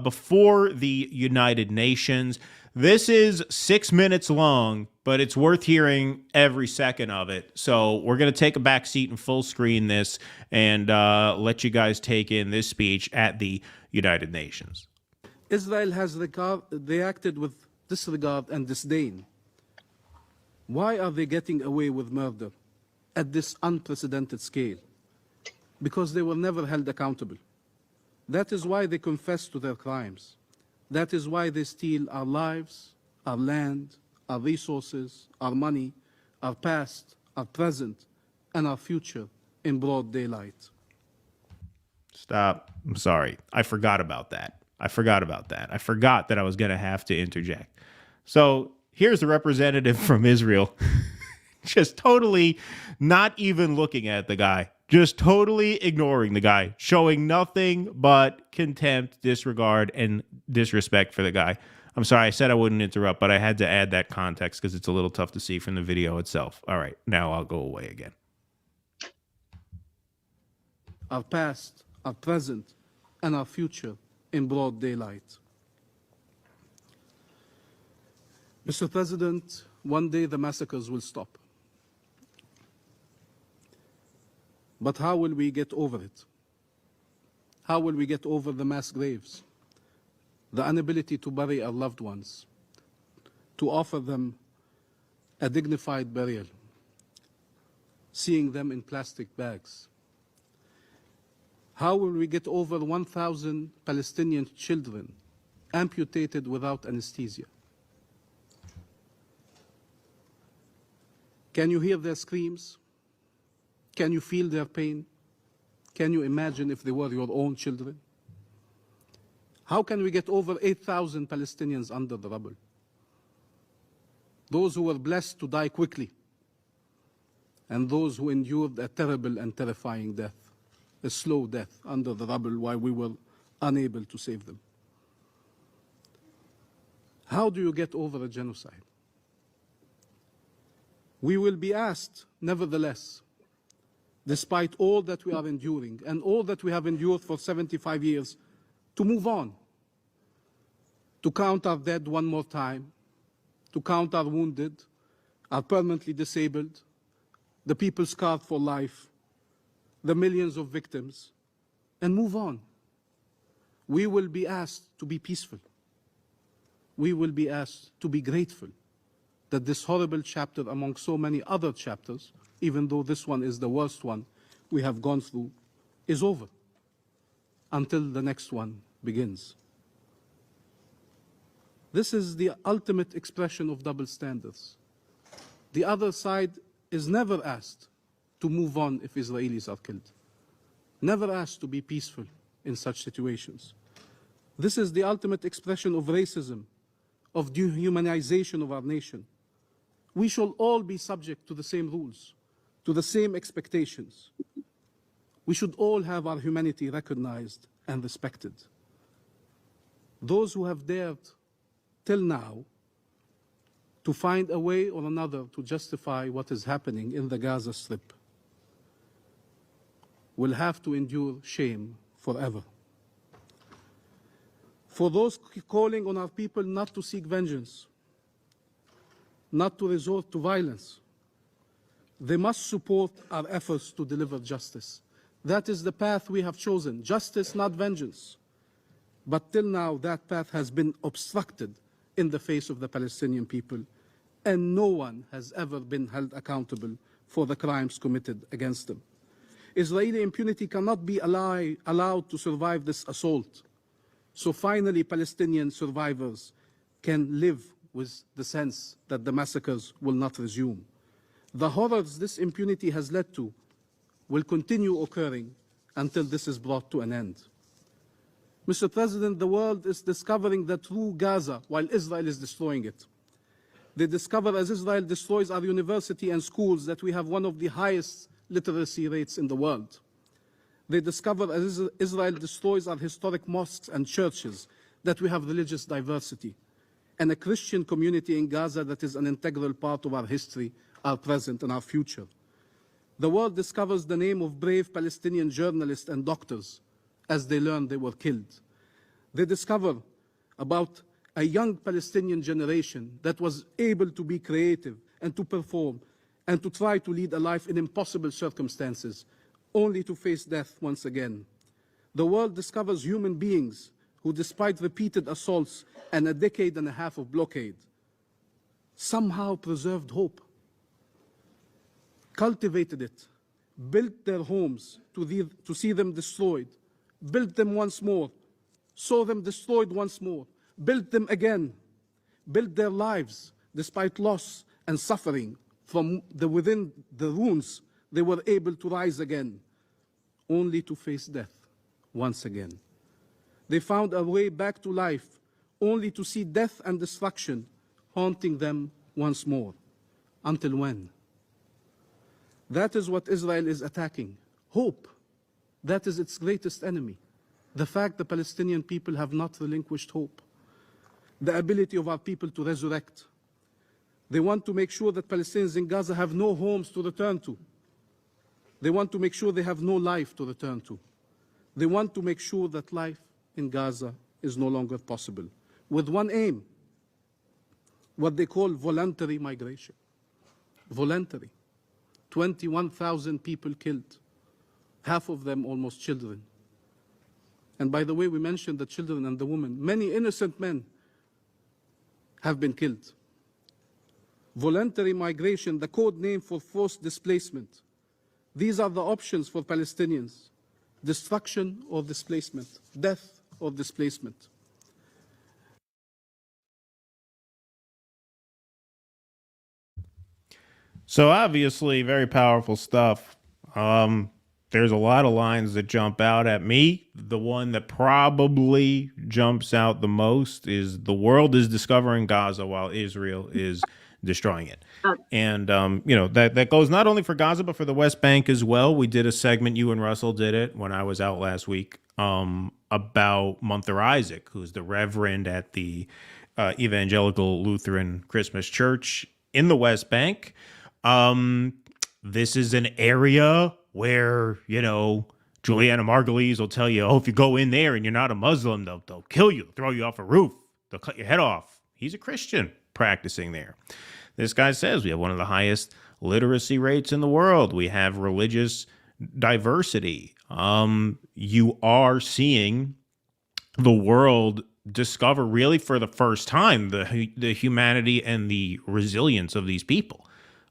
before the United Nations. This is 6 minutes long, but it's worth hearing every second of it. So we're going to take a back seat and full screen this and let you guys take in this speech at the United Nations. Israel has reacted with disregard and disdain. Why are they getting away with murder at this unprecedented scale? Because they were never held accountable. That is why they confess to their crimes. That is why they steal our lives, our land, our resources, our money, our past, our present, and our future in broad daylight. Stop. I'm sorry. I forgot about that. I forgot that I was going to have to interject. So here's the representative from Israel, just totally not even looking at the guy. Just totally ignoring the guy, showing nothing but contempt, disregard, and disrespect for the guy. I'm sorry, I said I wouldn't interrupt, but I had to add that context because it's a little tough to see from the video itself. All right, now I'll go away again. Our past, our present, and our future in broad daylight. Mr. President, one day the massacres will stop. But how will we get over it? How will we get over the mass graves, the inability to bury our loved ones, to offer them a dignified burial, seeing them in plastic bags? How will we get over 1,000 Palestinian children amputated without anesthesia? Can you hear their screams? Can you feel their pain? Can you imagine if they were your own children? How can we get over 8,000 Palestinians under the rubble? Those who were blessed to die quickly, and those who endured a terrible and terrifying death, a slow death under the rubble while we were unable to save them. How do you get over a genocide? We will be asked, nevertheless, despite all that we are enduring and all that we have endured for 75 years, to move on, to count our dead one more time, to count our wounded, our permanently disabled, the people scarred for life, the millions of victims, and move on. We will be asked to be peaceful. We will be asked to be grateful that this horrible chapter among so many other chapters, even though this one is the worst one we have gone through, is over until the next one begins. This is the ultimate expression of double standards. The other side is never asked to move on if Israelis are killed, never asked to be peaceful in such situations. This is the ultimate expression of racism, of dehumanization of our nation. We shall all be subject to the same rules, to the same expectations. We should all have our humanity recognized and respected. Those who have dared till now to find a way or another to justify what is happening in the Gaza Strip will have to endure shame forever. For those calling on our people not to seek vengeance, not to resort to violence, they must support our efforts to deliver justice. That is the path we have chosen, justice, not vengeance. But till now, that path has been obstructed in the face of the Palestinian people, and no one has ever been held accountable for the crimes committed against them. Israeli impunity cannot be allowed to survive this assault. So finally, Palestinian survivors can live with the sense that the massacres will not resume. The horrors this impunity has led to will continue occurring until this is brought to an end. Mr. President, the world is discovering the true Gaza while Israel is destroying it. They discover as Israel destroys our university and schools that we have one of the highest literacy rates in the world. They discover as Israel destroys our historic mosques and churches that we have religious diversity and a Christian community in Gaza that is an integral part of our history, our present, and our future. The world discovers the name of brave Palestinian journalists and doctors as they learn they were killed. They discover about a young Palestinian generation that was able to be creative and to perform and to try to lead a life in impossible circumstances, only to face death once again. The world discovers human beings who, despite repeated assaults and a decade and a half of blockade, somehow preserved hope, cultivated it, built their homes to see them destroyed, built them once more, saw them destroyed once more, built them again, built their lives despite loss and suffering. From within the ruins, they were able to rise again, only to face death once again. They found a way back to life, only to see death and destruction haunting them once more. Until when? That is what Israel is attacking. Hope. That is its greatest enemy. The fact the Palestinian people have not relinquished hope. The ability of our people to resurrect. They want to make sure that Palestinians in Gaza have no homes to return to. They want to make sure they have no life to return to. They want to make sure that life in Gaza is no longer possible, with one aim, what they call voluntary migration. Voluntary. 21,000 people killed, half of them almost children. And by the way, we mentioned the children and the women. Many innocent men have been killed. Voluntary migration, the code name for forced displacement. These are the options for Palestinians: destruction or displacement, death or displacement. So obviously very powerful stuff. There's a lot of lines that jump out at me. The one that probably jumps out the most is the world is discovering Gaza while Israel is destroying it. And, that goes not only for Gaza, but for the West Bank as well. We did a segment, you and Russell did it when I was out last week, about Munther Isaac, who's the reverend at the Evangelical Lutheran Christmas Church in the West Bank. This is an area where, Juliana Margulies will tell you, oh, if you go in there and you're not a Muslim, they'll kill you, throw you off a roof, they'll cut your head off. He's a Christian practicing there. This guy says we have one of the highest literacy rates in the world. We have religious diversity. You are seeing the world discover really for the first time the humanity and the resilience of these people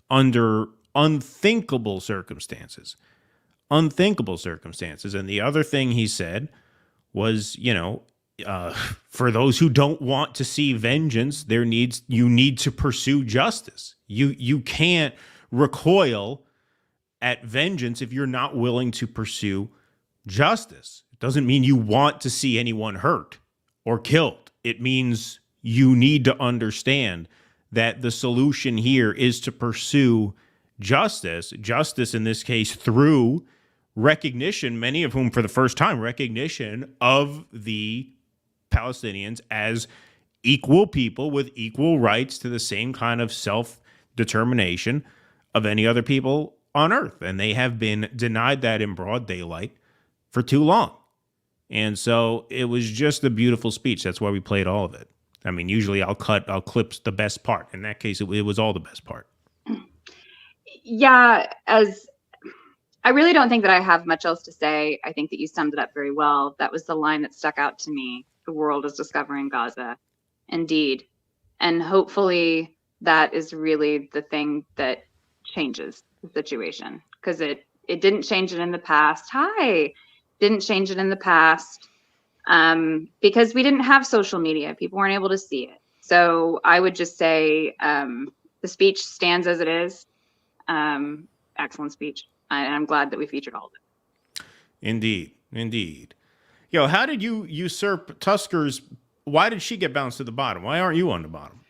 under unthinkable circumstances. Unthinkable circumstances. And the other thing he said was, for those who don't want to see vengeance, you need to pursue justice. You can't recoil at vengeance if you're not willing to pursue justice. It doesn't mean you want to see anyone hurt or killed. It means you need to understand that the solution here is to pursue justice. Justice in this case through recognition, many of whom for the first time, recognition of the Palestinians as equal people with equal rights to the same kind of self-determination of any other people on earth. And they have been denied that in broad daylight for too long. And so it was just a beautiful speech. That's why we played all of it. I mean, usually I'll clip the best part. In that case, it was all the best part. Yeah, I really don't think that I have much else to say. I think that you summed it up very well. That was the line that stuck out to me. The world is discovering Gaza. Indeed. And hopefully that is really the thing that changes the situation, because it didn't change it in the past. Didn't change it in the past because we didn't have social media. People weren't able to see it. So I would just say the speech stands as it is. Excellent speech. I'm glad that we featured all of it. Indeed. Indeed. Yo, how did you usurp Tusker's? Why did she get bounced to the bottom? Why aren't you on the bottom?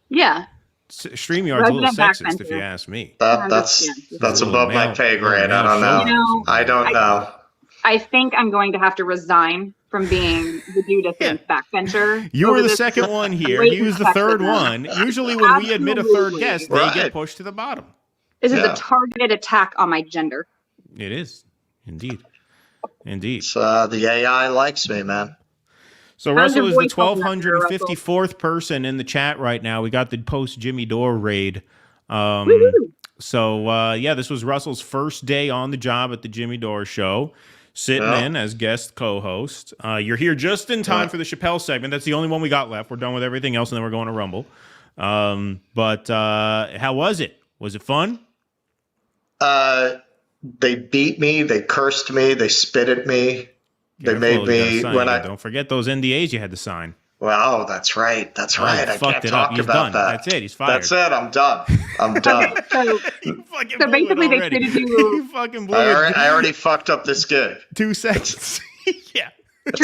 Yeah. StreamYard's a little sexist, if you ask me. That's above my pay grade. I don't know. I don't know. I think I'm going to have to resign from being the dude backbencher. You were the second one here. He was the third one. Usually when we admit a third guest, they get pushed to the bottom. This is a targeted attack on my gender. It is. Indeed. Indeed. The AI likes me, man. So Russell is the 1,254th person in the chat right now. We got the post Jimmy Dore raid. This was Russell's first day on the job at the Jimmy Dore show. Sitting in as guest co-host. You're here just in time for the Chappelle segment. That's the only one we got left. We're done with everything else, and then we're going to Rumble. But how was it? Was it fun? They beat me. They cursed me. They spit at me. They made me don't forget those NDAs you had to sign. Well, that's right. That's right. I can't talk about that. That's it. He's fired. That's it. I'm done. I'm done. So basically, they treated you. You fucking blew it. I already fucked up this gig. 2 seconds. Yeah. It's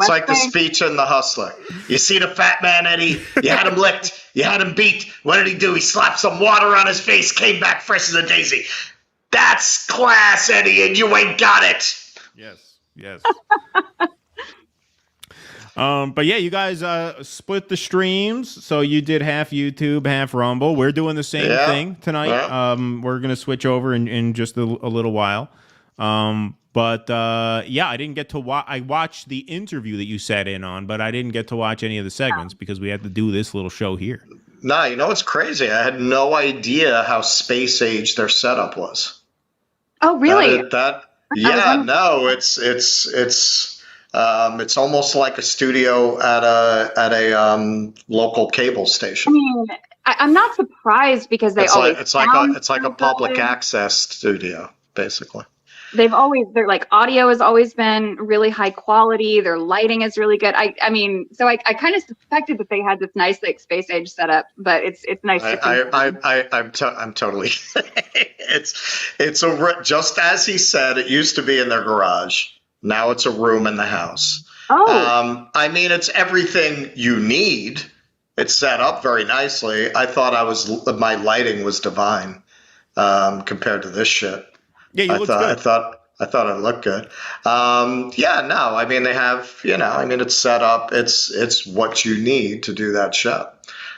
like the speech in The Hustler. You see the fat man, Eddie? You had him licked. You had him beat. What did he do? He slapped some water on his face, came back fresh as a daisy. That's class, Eddie, and you ain't got it. Yes. But yeah, you guys split the streams, so you did half YouTube, half Rumble. We're doing the same thing tonight. Yeah. We're gonna switch over in just a little while. I didn't get to watch. I watched the interview that you sat in on, but I didn't get to watch any of the segments because we had to do this little show here. Nah, you know what's crazy? I had no idea how space age their setup was. Oh, really? It's almost like a studio at a local cable station. I mean, I'm not surprised because it's like a public access studio, basically. Their audio has always been really high quality. Their lighting is really good. I kind of suspected that they had this nice space age setup, but it's nice. I'm totally. it's just as he said. It used to be in their garage. Now it's a room in the house. Oh. It's everything you need. It's set up very nicely. I thought my lighting was divine compared to this shit. Yeah, you looked good. I thought it looked good. They have, it's set up. It's what you need to do that show.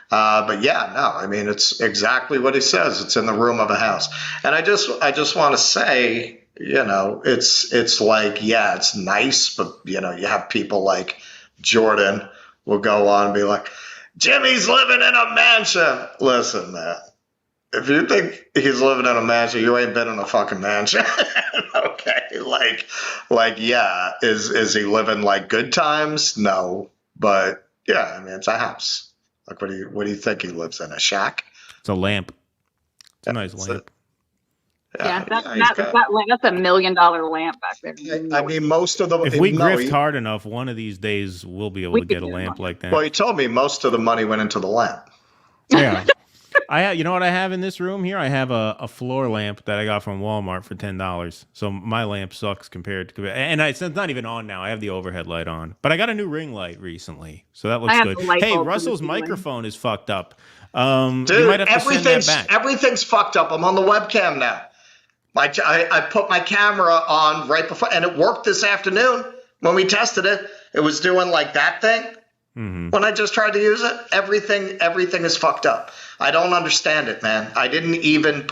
It's exactly what he says. It's in the room of a house. And I just want to say, it's like, it's nice, but you have people like Jordan will go on and be like, Jimmy's living in a mansion. Listen, man. If you think he's living in a mansion, you ain't been in a fucking mansion. Okay, is he living like good times? No, but it's a house. Like, what do you think he lives in? A shack? It's a lamp. It's a nice lamp. That's $1 million lamp back there. Most of the if we grift hard enough, one of these days we'll be able to get a lamp like that. Well, he told me most of the money went into the lamp. Yeah. You know what I have in this room here? I have a floor lamp that I got from Walmart for $10. So my lamp sucks compared to, and it's not even on now. I have the overhead light on, but I got a new ring light recently, so that looks good. Hey, Russell's microphone is fucked up. Dude, you might have to send that back. Everything's fucked up. I'm on the webcam now. I put my camera on right before, and it worked this afternoon when we tested it. It was doing like that thing. Mm-hmm. When I just tried to use it, everything is fucked up. I don't understand it, man. I didn't even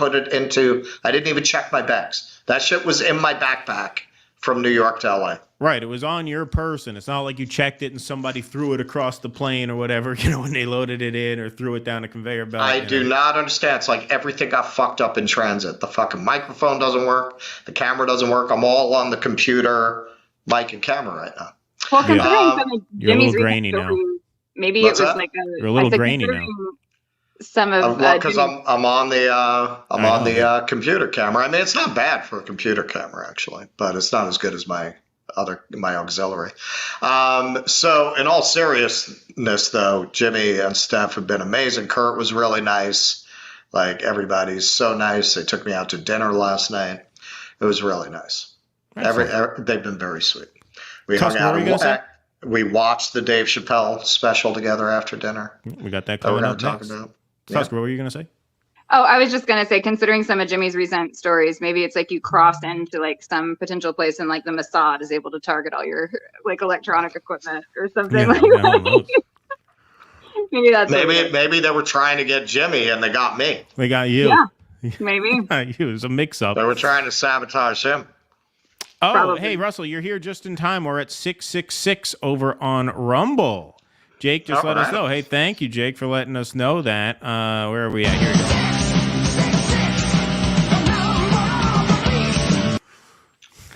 check my bags. That shit was in my backpack from New York to LA. Right. It was on your person. It's not like you checked it and somebody threw it across the plane or whatever, when they loaded it in or threw it down a conveyor belt. I do not understand. It's like everything got fucked up in transit. The fucking microphone doesn't work. The camera doesn't work. I'm all on the computer, mic and camera right now. Well, considering you're a little grainy now. Maybe it was you're a little grainy now. Some of because I'm on the computer camera. It's not bad for a computer camera actually, but it's not as good as my auxiliary. So in all seriousness though, Jimmy and Steph have been amazing. Kurt was really nice. Like, everybody's so nice. They took me out to dinner last night. It was really nice. They've been very sweet. We hung out. We watched the Dave Chappelle special together after dinner. We got that coming up next. Tusker, what were you going to say? Oh, I was just gonna say, considering some of Jimmy's recent stories, maybe it's like you cross into like some potential place and like the Mossad is able to target all your like electronic equipment or something. Yeah, like that. Maybe that's maybe they were trying to get Jimmy and they got me. They got you. Yeah, maybe. It was a mix-up. They were trying to sabotage him. Oh, Probably. hey, Russell, you're here just in time. We're at 666 over on Rumble. Jake just let us know. Hey, thank you, Jake, for letting us know that. Where are we at? Here we go.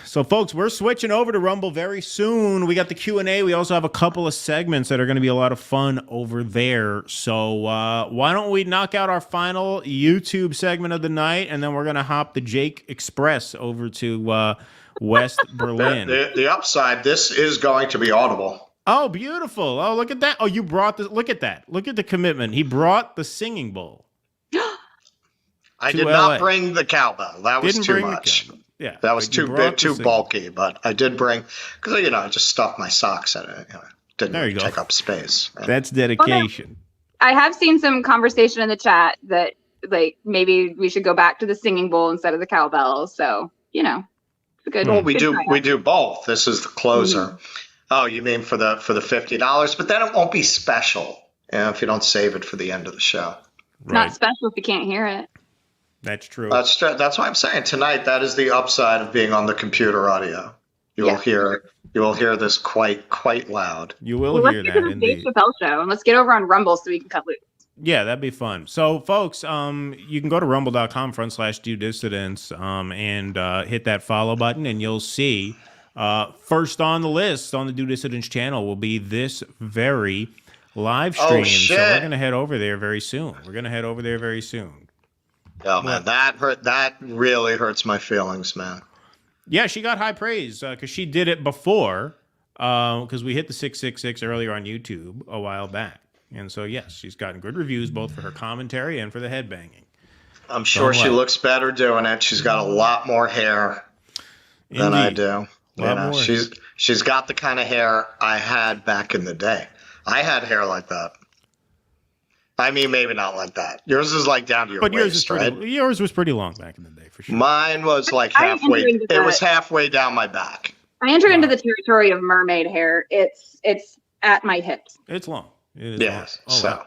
So, folks, we're switching over to Rumble very soon. We got the Q&A. We also have a couple of segments that are going to be a lot of fun over there. So why don't we knock out our final YouTube segment of the night, and then we're going to hop the Jake Express over to West Berlin. The upside, this is going to be audible. Oh, beautiful. Oh, look at that. Oh, you brought this. Look at that. Look at the commitment. He brought the singing bowl. I did not bring the cowbell. That was too much. Yeah, that was too big, too bulky. But I did bring, because I just stuffed my socks in it. Didn't take up space. Right? That's dedication. I have seen some conversation in the chat that like maybe we should go back to the singing bowl instead of the cowbell. So it's a good. Well, we do both. This is the closer. Mm-hmm. Oh, you mean for the $50? But then it won't be special if you don't save it for the end of the show. It's not special if you can't hear it. That's true. That's why I'm saying tonight that is the upside of being on the computer audio. You will hear this quite loud. You will hear that indeed. Chappelle show, and let's get over on Rumble so we can cut loose. Yeah, that'd be fun. So, folks, you can go to rumble.com/DoDissidents and hit that follow button, and you'll see first on the list on the Do Dissidents channel will be this very live stream. Oh, shit. So we're going to head over there very soon. Oh, man, that really hurts my feelings, man. Yeah, she got high praise because she did it before because we hit the 666 earlier on YouTube a while back. And so, yes, she's gotten good reviews both for her commentary and for the headbanging. I'm sure she looks better doing it. She's got a lot more hair than I do. She's got the kind of hair I had back in the day. I had hair like that. I mean, maybe not like that. Yours is like down to your waist, right? Yours was pretty long back in the day, for sure. Mine was like halfway. It was halfway down my back. I entered into the territory of mermaid hair. It's at my hips. It's long. It is long. So.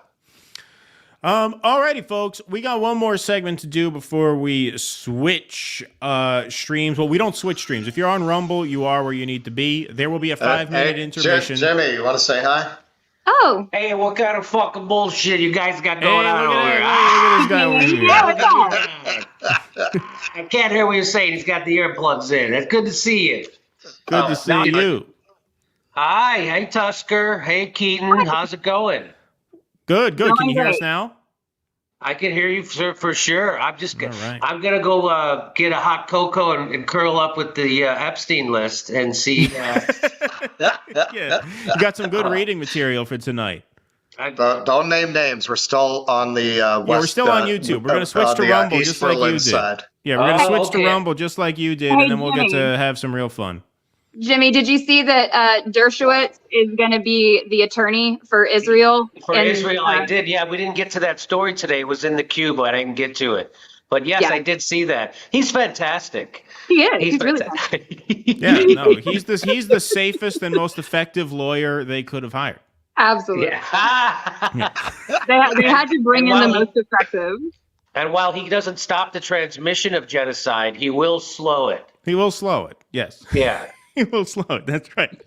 Wow. Alrighty, folks. We got one more segment to do before we switch streams. Well, we don't switch streams. If you're on Rumble, you are where you need to be. There will be a 5-minute intermission. Jimmy, you want to say hi? Oh. Hey, what kind of fucking bullshit you guys got going on over here? I can't hear what you're saying. He's got the earplugs in. That's good to see you. Good to see you. Hi. Hey, Tusker. Hey, Keaton. How's it going? Good. Can you hear us now? I can hear you for sure. I'm gonna go get a hot cocoa and curl up with the Epstein list and see. Yeah, you got some good reading material for tonight. Don't name names. We're still on the. We're still on YouTube. We're gonna switch to Rumble just like you did. Yeah, we're gonna switch to Rumble just like you did, and then we'll get to have some real fun. Jimmy, did you see that Dershowitz is going to be the attorney for Israel? Israel, I did. Yeah, we didn't get to that story today. It was in the queue, but I didn't get to it. But yes, I did see that. He's fantastic. He is. He's really fantastic. Yeah, no, he's the safest and most effective lawyer they could have hired. Absolutely. Yeah. They had to bring in the most effective. And while he doesn't stop the transmission of genocide, he will slow it. He will slow it. Yes. Yeah. He will slow it. That's right.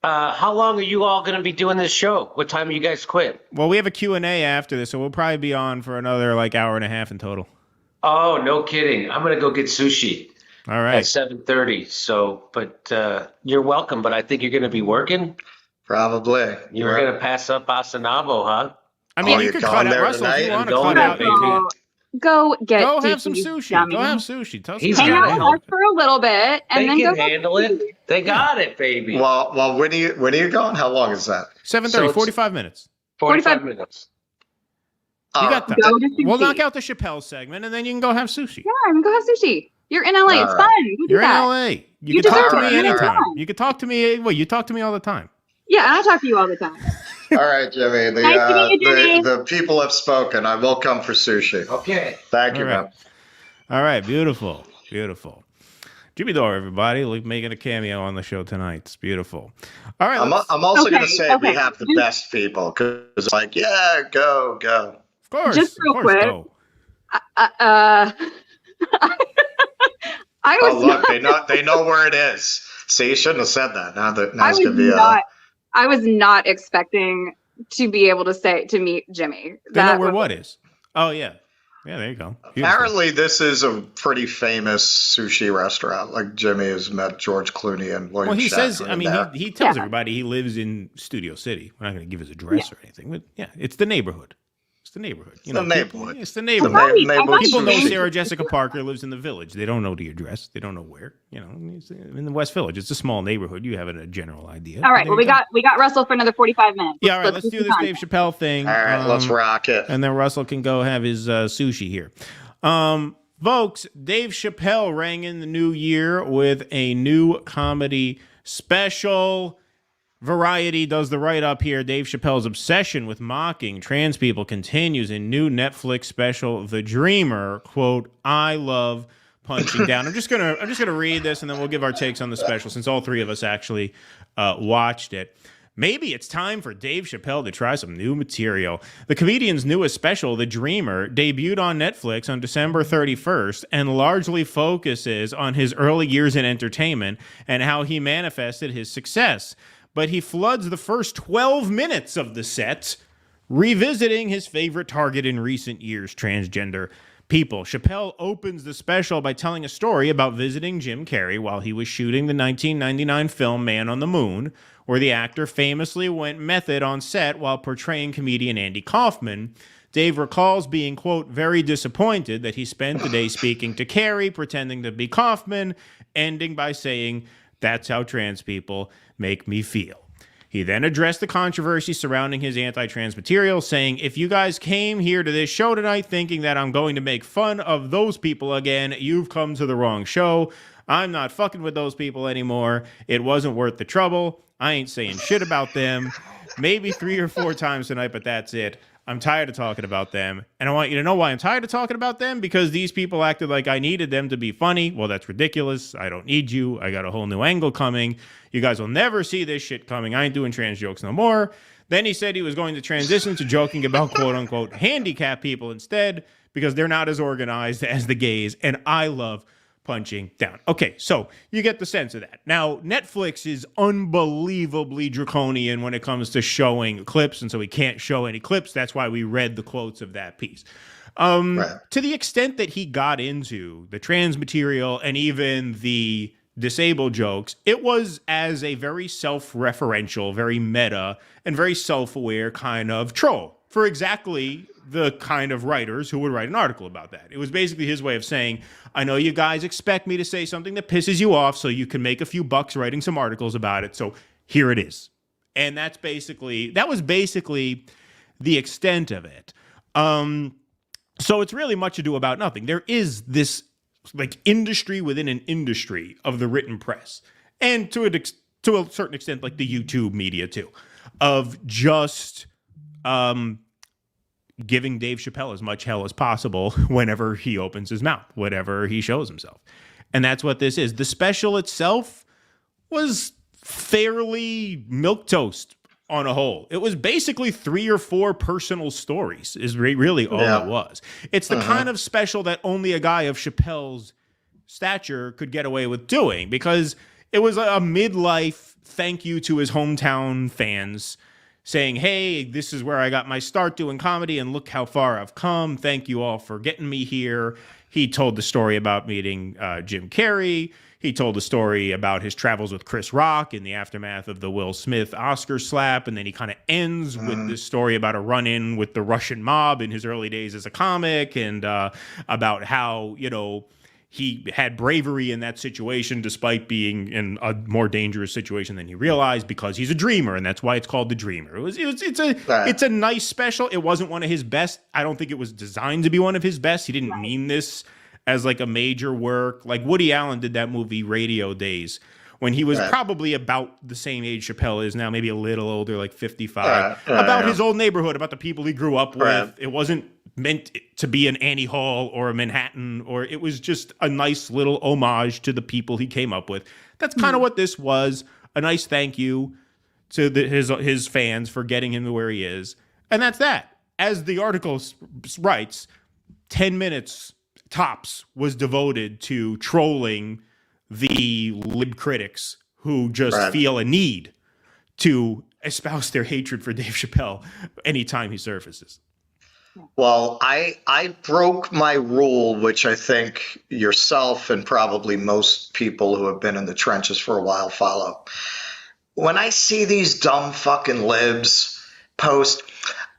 How long are you all going to be doing this show? What time are you guys quit? Well, we have a Q&A after this, so we'll probably be on for another hour and a half in total. Oh, no kidding. I'm going to go get sushi. All right. At 7:30. So, but you're welcome, but I think you're going to be working. Probably. You're going to pass up Asanavo, huh? I mean, you could cut out, Russell, if you want to cut out. Go have some sushi. Dummy. Go have sushi. Hang out with us for a little bit, and then go handle it. They got it, baby. Well, when are you going? How long is that? 7:30. 45 minutes. 45 minutes. You got that. We'll knock out the Chappelle segment, and then you can go have sushi. Yeah, and go have sushi. You're in LA. It's fun. You're in LA. You can talk to me anytime. You can talk to me. Well, you talk to me all the time. Yeah, and I talk to you all the time. All right, Jimmy. Nice to meet you, Jimmy. The people have spoken. I will come for sushi. Okay. Thank you, right. man. All right, beautiful. Jimmy Dore, everybody, making a cameo on the show tonight. It's beautiful. All right. I'm also going to say we have the best people because it's like, yeah, go. Of course. Just real quick. Go. I was look, they know where it is. See, you shouldn't have said that. Now it's going to be I was not expecting to be able to meet Jimmy. They know where what is. Oh, yeah. Yeah, there you go. Beautiful. Apparently, this is a pretty famous sushi restaurant. Like Jimmy has met George Clooney and William. Well, he Shatner says. I mean, he tells Yeah. everybody he lives in Studio City. We're not going to give his address or anything, but yeah, it's the neighborhood. It's the neighborhood. You know, neighborhood. It's the neighborhood. Neighborhood People know sushi. Sarah Jessica Parker lives in the Village. They don't know the address. They don't know where. You know, it's in the West Village. It's a small neighborhood. You have a general idea. All right. Well, we got Russell for another 45 minutes. Yeah, all right. Let's do this Dave Chappelle thing. All right, let's rock it. And then Russell can go have his sushi here. Folks, Dave Chappelle rang in the new year with a new comedy special. Variety does the write-up here. Dave Chappelle's obsession with mocking trans people continues in new Netflix special, The Dreamer. Quote, I love punching down. I'm just gonna read this, and then we'll give our takes on the special, since all three of us actually watched it. Maybe it's time for Dave Chappelle to try some new material. The comedian's newest special, The Dreamer, debuted on Netflix on December 31st and largely focuses on his early years in entertainment and how he manifested his success. But he floods the first 12 minutes of the set, revisiting his favorite target in recent years, transgender people. Chappelle opens the special by telling a story about visiting Jim Carrey while he was shooting the 1999 film Man on the Moon, where the actor famously went method on set while portraying comedian Andy Kaufman. Dave recalls being, quote, very disappointed that he spent the day speaking to Carrey, pretending to be Kaufman, ending by saying, that's how trans people make me feel. He then addressed the controversy surrounding his anti-trans material, saying, if you guys came here to this show tonight thinking that I'm going to make fun of those people again, you've come to the wrong show. I'm not fucking with those people anymore. It wasn't worth the trouble. I ain't saying shit about them. Maybe 3 or 4 times tonight, but that's it. I'm tired of talking about them. And I want you to know why I'm tired of talking about them, because these people acted like I needed them to be funny. Well, that's ridiculous. I don't need you. I got a whole new angle coming. You guys will never see this shit coming. I ain't doing trans jokes no more. Then he said he was going to transition to joking about quote unquote handicapped people instead, because they're not as organized as the gays. And I love punching down. Okay, so you get the sense of that. Now, Netflix is unbelievably draconian when it comes to showing clips, and so we can't show any clips. That's why we read the quotes of that piece. To the extent that he got into the trans material and even the disabled jokes, it was as a very self-referential, very meta, and very self-aware kind of troll for exactly the kind of writers who would write an article about that. It was basically his way of saying, I know you guys expect me to say something that pisses you off so you can make a few bucks writing some articles about it, so here it is. And that was basically the extent of it. So it's really much ado about nothing. There is this like industry within an industry of the written press, and to a certain extent, like the YouTube media too, of just giving Dave Chappelle as much hell as possible whenever he opens his mouth, whenever he shows himself. And that's what this is. The special itself was fairly milquetoast on a whole. It was basically 3 or 4 personal stories is really all it was. It's the kind of special that only a guy of Chappelle's stature could get away with doing, because it was a midlife thank you to his hometown fans, saying, hey, this is where I got my start doing comedy, and look how far I've come. Thank you all for getting me here. He told the story about meeting Jim Carrey. He told the story about his travels with Chris Rock in the aftermath of the Will Smith Oscar slap. And then he kind of ends with this story about a run-in with the Russian mob in his early days as a comic, and about how, you know, he had bravery in that situation despite being in a more dangerous situation than he realized, because he's a dreamer, and that's why it's called The Dreamer. It's a nice special. It wasn't one of his best. I don't think it was designed to be one of his best. He didn't mean this as like a major work. Like Woody Allen did that movie Radio Days, when he was probably about the same age Chappelle is now, maybe a little older, like 55, about his old neighborhood, about the people he grew up with. It wasn't meant to be an Annie Hall or a Manhattan, or it was just a nice little homage to the people he came up with. That's kind of what this was, a nice thank you to his fans for getting him to where he is. And that's that. As the article writes, 10 minutes tops was devoted to trolling the lib critics who just feel a need to espouse their hatred for Dave Chappelle anytime he surfaces. Well, I broke my rule, which I think yourself and probably most people who have been in the trenches for a while follow. When I see these dumb fucking libs post,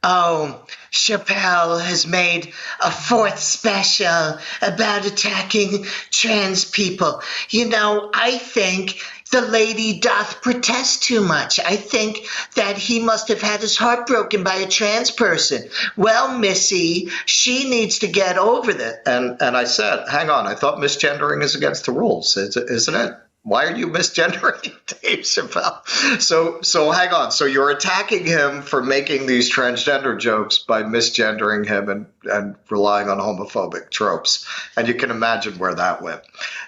oh, Chappelle has made a 4th special about attacking trans people. You know, I think the lady doth protest too much. I think that he must have had his heart broken by a trans person. Well, Missy, she needs to get over that. And I said, hang on, I thought misgendering is against the rules, isn't it? Why are you misgendering Dave Chappelle? So hang on. So you're attacking him for making these transgender jokes by misgendering him and relying on homophobic tropes. And you can imagine where that went.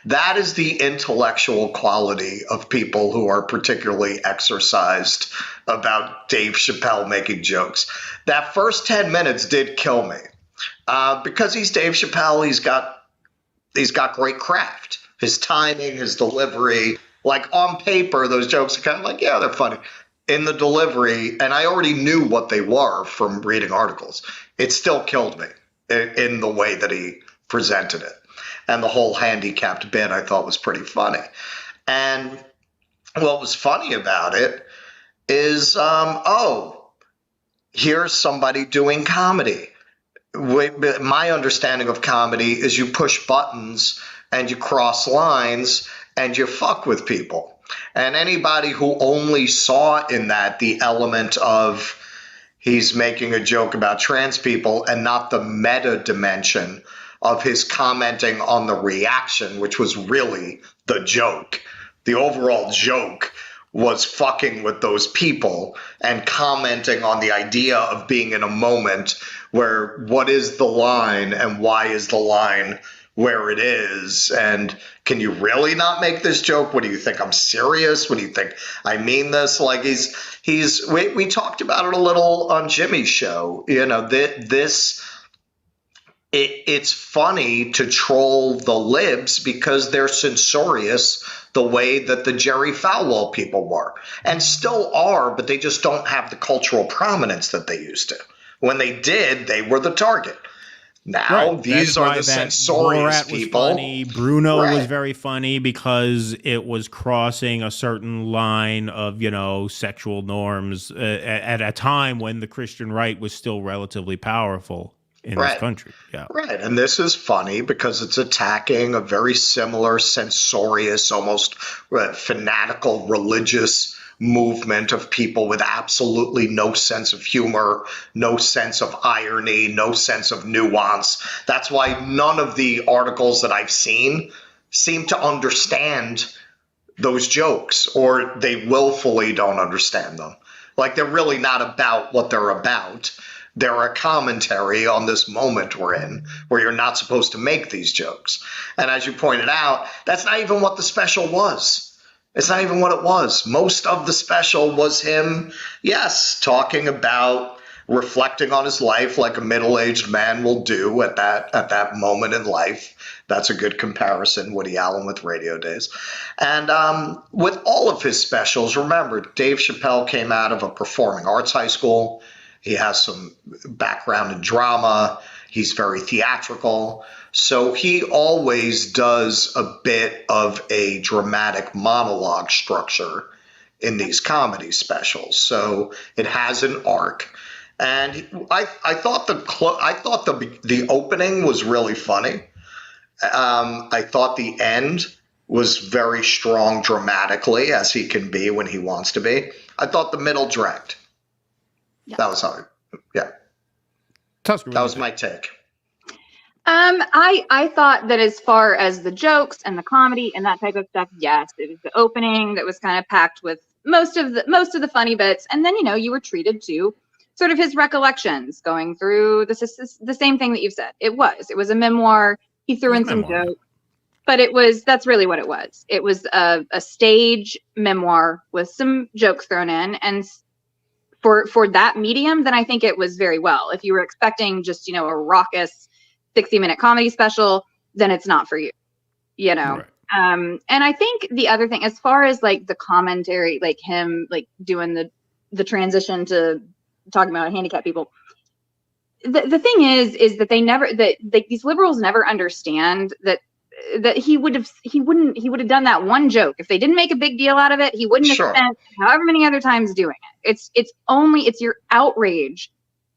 That is the intellectual quality of people who are particularly exercised about Dave Chappelle making jokes. That first 10 minutes did kill me because he's Dave Chappelle. He's got great craft. His timing, his delivery, like on paper, those jokes are kind of like, yeah, they're funny. In the delivery, and I already knew what they were from reading articles, it still killed me in the way that he presented it. And the whole handicapped bit I thought was pretty funny. And what was funny about it is, here's somebody doing comedy. My understanding of comedy is you push buttons and you cross lines and you fuck with people. And anybody who only saw in that the element of he's making a joke about trans people and not the meta dimension of his commenting on the reaction, which was really the joke. The overall joke was fucking with those people and commenting on the idea of being in a moment where what is the line and why is the line where it is, and can you really not make this joke? What do you think? I'm serious? What do you think? I mean this? Like we talked about it a little on Jimmy's show. You know, it's funny to troll the libs because they're censorious the way that the Jerry Falwell people were and still are, but they just don't have the cultural prominence that they used to. When they did, they were the target. Now these are the censorious people. Was funny. Bruno was very funny because it was crossing a certain line of, sexual norms at a time when the Christian right was still relatively powerful in this country. Yeah. Right. And this is funny because it's attacking a very similar censorious, almost fanatical religious movement of people with absolutely no sense of humor, no sense of irony, no sense of nuance. That's why none of the articles that I've seen seem to understand those jokes, or they willfully don't understand them. Like they're really not about what they're about. They're a commentary on this moment we're in where you're not supposed to make these jokes. And as you pointed out, that's not even what the special was. It's not even what it was. Most of the special was him, yes, talking about reflecting on his life like a middle-aged man will do at that moment in life. That's a good comparison, Woody Allen with Radio Days. And with all of his specials, remember, Dave Chappelle came out of a performing arts high school. He has some background in drama. He's very theatrical. So he always does a bit of a dramatic monologue structure in these comedy specials. So it has an arc. And I thought the opening was really funny. I thought the end was very strong dramatically, as he can be when he wants to be. I thought the middle dragged. Yeah. That was hard. Yeah. That was my take. I thought that as far as the jokes and the comedy and that type of stuff, yes, it was the opening that was kind of packed with most of the funny bits, and then you were treated to sort of his recollections going through the same thing that you've said. It was a memoir. He threw in some jokes, but that's really what it was. It was a stage memoir with some jokes thrown in, and for that medium, then I think it was very well. If you were expecting just a raucous 60-minute comedy special, then it's not for you, Right. And I think the other thing, as far as like the commentary, like him like doing the transition to talking about handicapped people, the thing is that these liberals never understand that he would have done that one joke. If they didn't make a big deal out of it, he wouldn't have spent however many other times doing it. It's your outrage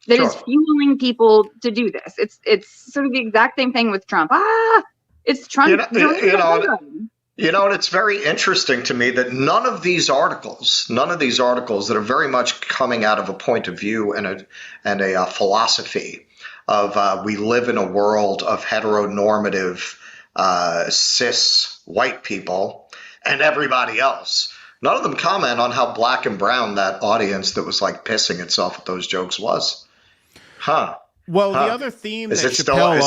that is fueling people to do this. It's sort of the exact same thing with Trump. It's Trump. And it's very interesting to me that none of these articles that are very much coming out of a point of view and a philosophy of we live in a world of heteronormative cis white people and everybody else. None of them comment on how black and brown that audience that was like pissing itself at those jokes was. Well, the other theme is that it Chappelle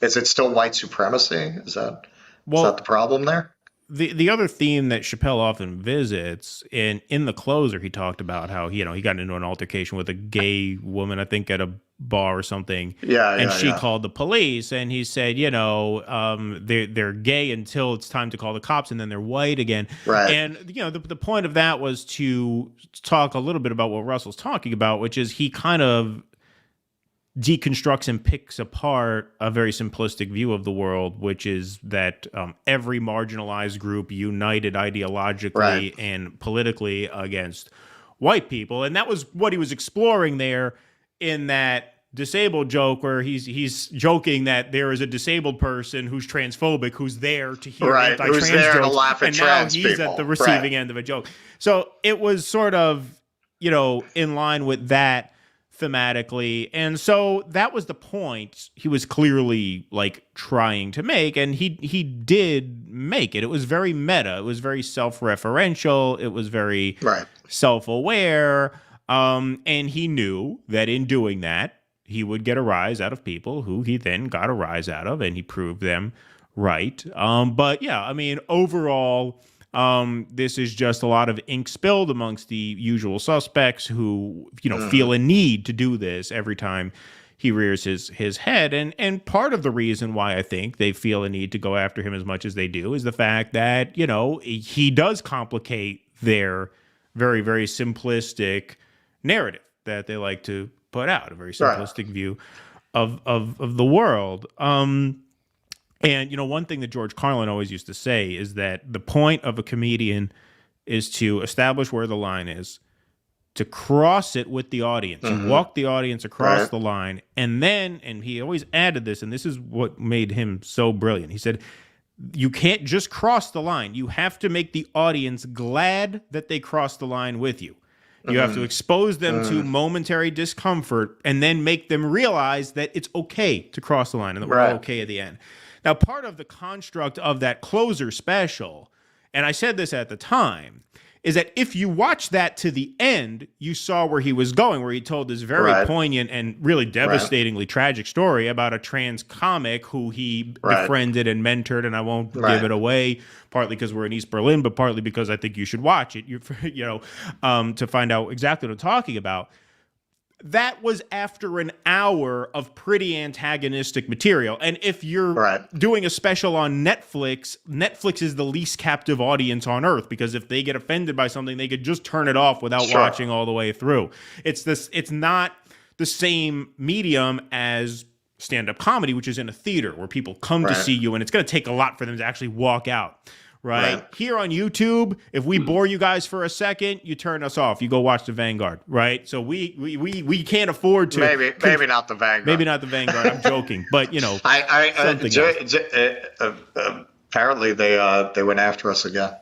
is it still white supremacy? Is that the problem there? The other theme that Chappelle often visits, in the closer, he talked about how he got into an altercation with a gay woman, I think at a bar or something. And she called the police, and he said, they're gay until it's time to call the cops, and then they're white again. Right. And the point of that was to talk a little bit about what Russell's talking about, which is he kind of deconstructs and picks apart a very simplistic view of the world, which is that every marginalized group united ideologically and politically against white people. And that was what he was exploring there in that disabled joke, where he's joking that there is a disabled person who's transphobic who's there to hear anti-trans who's there jokes, to laugh at and now trans he's people. at the receiving end of a joke. So it was sort of in line with that thematically. And so that was the point he was clearly like trying to make, and he did make it. It was very meta. It was very self-referential. It was very self-aware. And he knew that in doing that, he would get a rise out of people who he then got a rise out of, and he proved them right. But yeah, I mean, overall, this is just a lot of ink spilled amongst the usual suspects who, feel a need to do this every time he rears his head. And part of the reason why I think they feel a need to go after him as much as they do is the fact that, he does complicate their very, very simplistic narrative that they like to put out, a very simplistic view of the world. And, one thing that George Carlin always used to say is that the point of a comedian is to establish where the line is, to cross it with the audience, walk the audience across the line. And then, and he always added this, and this is what made him so brilliant. He said, you can't just cross the line. You have to make the audience glad that they crossed the line with you. You have to expose them to momentary discomfort and then make them realize that it's okay to cross the line and that we're all okay at the end. Now, part of the construct of that closer special, and I said this at the time, is that if you watch that to the end, you saw where he was going, where he told this very poignant and really devastatingly tragic story about a trans comic who he befriended and mentored, and I won't give it away, partly because we're in East Berlin, but partly because I think you should watch it, to find out exactly what I'm talking about. That was after an hour of pretty antagonistic material. And if you're doing a special on Netflix, Netflix is the least captive audience on earth, because if they get offended by something, they could just turn it off without watching all the way through. It's not the same medium as stand-up comedy, which is in a theater where people come to see you, and it's going to take a lot for them to actually walk out. Right? Here on YouTube, if we bore you guys for a second, you turn us off. You go watch The Vanguard, right? So we can't afford to. Maybe not The Vanguard. Maybe not The Vanguard. I'm joking, but apparently they went after us again.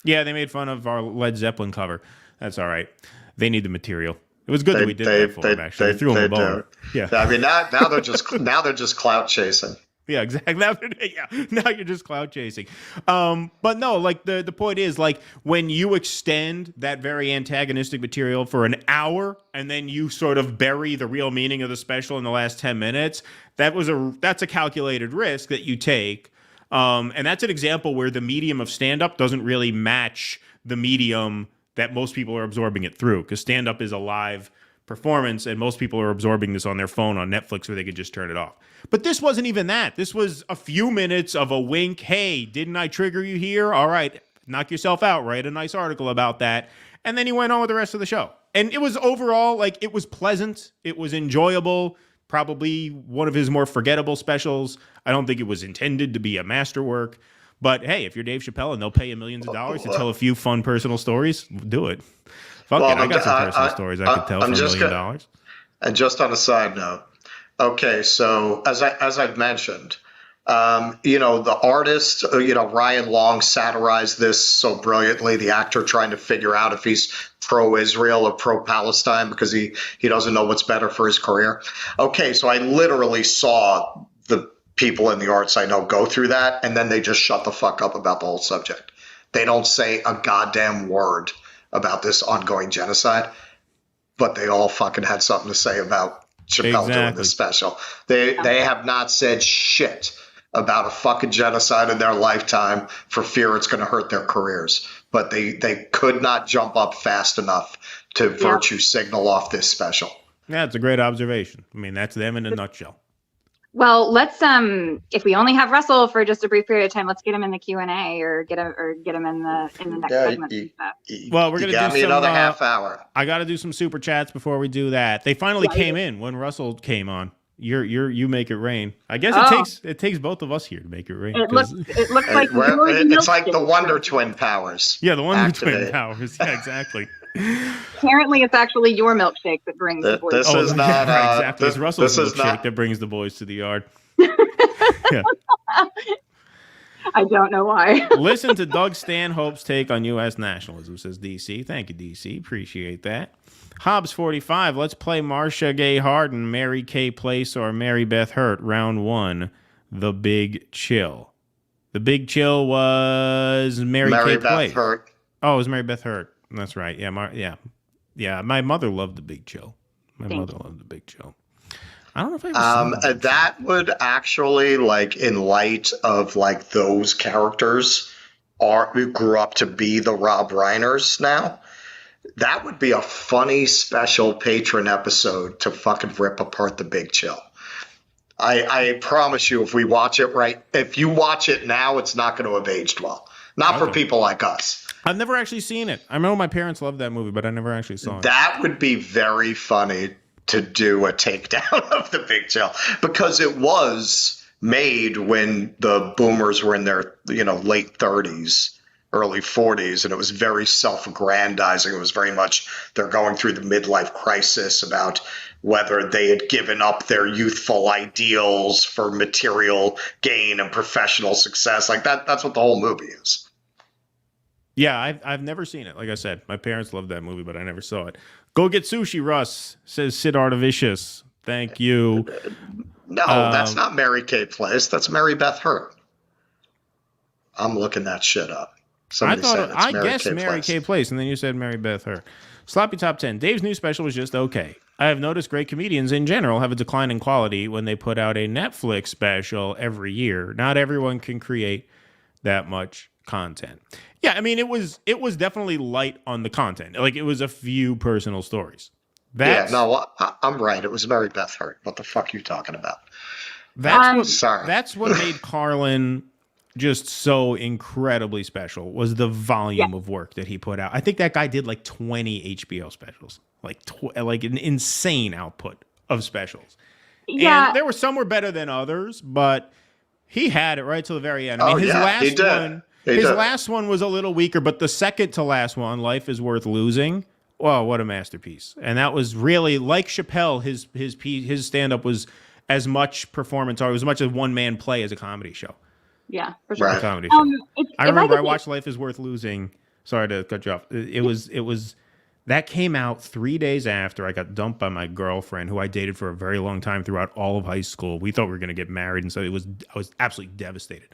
Yeah, they made fun of our Led Zeppelin cover. That's all right. They need the material. It was good that we did that for him. Actually, we threw him a bone. Yeah. I mean, now they're just clout chasing. Yeah, exactly. Now you're just cloud chasing. But no, like the point is, like, when you extend that very antagonistic material for an hour and then you sort of bury the real meaning of the special in the last 10 minutes, that's a calculated risk that you take. And that's an example where the medium of stand-up doesn't really match the medium that most people are absorbing it through, because stand-up is a live performance and most people are absorbing this on their phone on Netflix where they could just turn it off. But this wasn't even that. This was a few minutes of a wink. Hey, didn't I trigger you here? All right, knock yourself out. Write a nice article about that. And then he went on with the rest of the show. And it was overall, like, it was pleasant. It was enjoyable. Probably one of his more forgettable specials. I don't think it was intended to be a masterwork. But hey, if you're Dave Chappelle and they'll pay you millions of dollars to tell a few fun personal stories, do it. Fuck it, I got some personal stories I could tell for $1 million. And just on a side note, okay, so as I've mentioned, the artist, Ryan Long satirized this so brilliantly, the actor trying to figure out if he's pro-Israel or pro-Palestine because he doesn't know what's better for his career. Okay, so I literally saw the people in the arts I know go through that, and then they just shut the fuck up about the whole subject. They don't say a goddamn word about this ongoing genocide, but they all fucking had something to say about Chappelle doing this special. They have not said shit about a fucking genocide in their lifetime for fear it's going to hurt their careers. But they could not jump up fast enough to virtue signal off this special. Yeah, it's a great observation. I mean, that's them in a nutshell. Well, let's if we only have Russell for just a brief period of time, let's get him in the Q&A or get him in the next segment. Well, we're gonna do another half hour. I got to do some super chats before we do that. They finally came in when Russell came on. You make it rain. I guess it takes both of us here to make it rain. It looks like it's like the Wonder Twin powers. Yeah, the Wonder Twin powers. Yeah, exactly. Apparently, it's actually your milkshake that brings the boys. This is not exactly. It's Russell's milkshake that brings the boys to the yard. Yeah. I don't know why. Listen to Doug Stanhope's take on U.S. nationalism, says DC. Thank you, DC. Appreciate that. Hobbs 45. Let's play Marcia Gay Harden, Mary Kay Place, or Mary Beth Hurt. Round 1. The Big Chill. The Big Chill was Mary Kay Place. Hurt. Oh, it was Mary Beth Hurt. That's right. Yeah, yeah. My mother loved The Big Chill. I don't know if I ever seen that would actually, like, in light of like those characters who grew up to be the Rob Reiners now, that would be a funny special patron episode to fucking rip apart The Big Chill. I promise you, if you watch it now, it's not going to have aged well. Not for people like us. I've never actually seen it. I know my parents loved that movie, but I never actually saw it. That would be very funny to do a takedown of The Big Chill, because it was made when the boomers were in their late 30s, early 40s, and it was very self-aggrandizing. It was very much they're going through the midlife crisis about whether they had given up their youthful ideals for material gain and professional success. Like that's what the whole movie is. Yeah, I've never seen it. Like I said, my parents loved that movie, but I never saw it. Go get sushi, Russ, says Sid Artivicious. Thank you. No, that's not Mary Kay Place. That's Mary Beth Hurt. I'm looking that shit up. I guess Mary Kay Place, and then you said Mary Beth Hurt. Sloppy Top 10. Dave's new special was just okay. I have noticed great comedians in general have a decline in quality when they put out a Netflix special every year. Not everyone can create that much content. Yeah, I mean, it was definitely light on the content. Like, it was a few personal stories. I'm right. It was Mary Beth Hurt. What the fuck are you talking about? That's what made Carlin just so incredibly special, was the volume of work that he put out. I think that guy did like 20 HBO specials, like an insane output of specials. Yeah. And there were some were better than others, but he had it right till the very end. I mean, his last one was a little weaker, but the second to last one, Life is Worth Losing, well, what a masterpiece. And that was really, like Chappelle, his stand-up was as much performance, or as much as one-man play as a comedy show. Yeah, for sure. Right. Comedy show. I remember I watched Life is Worth Losing. Sorry to cut you off. It was That came out 3 days after I got dumped by my girlfriend, who I dated for a very long time throughout all of high school. We thought we were going to get married, and so I was absolutely devastated.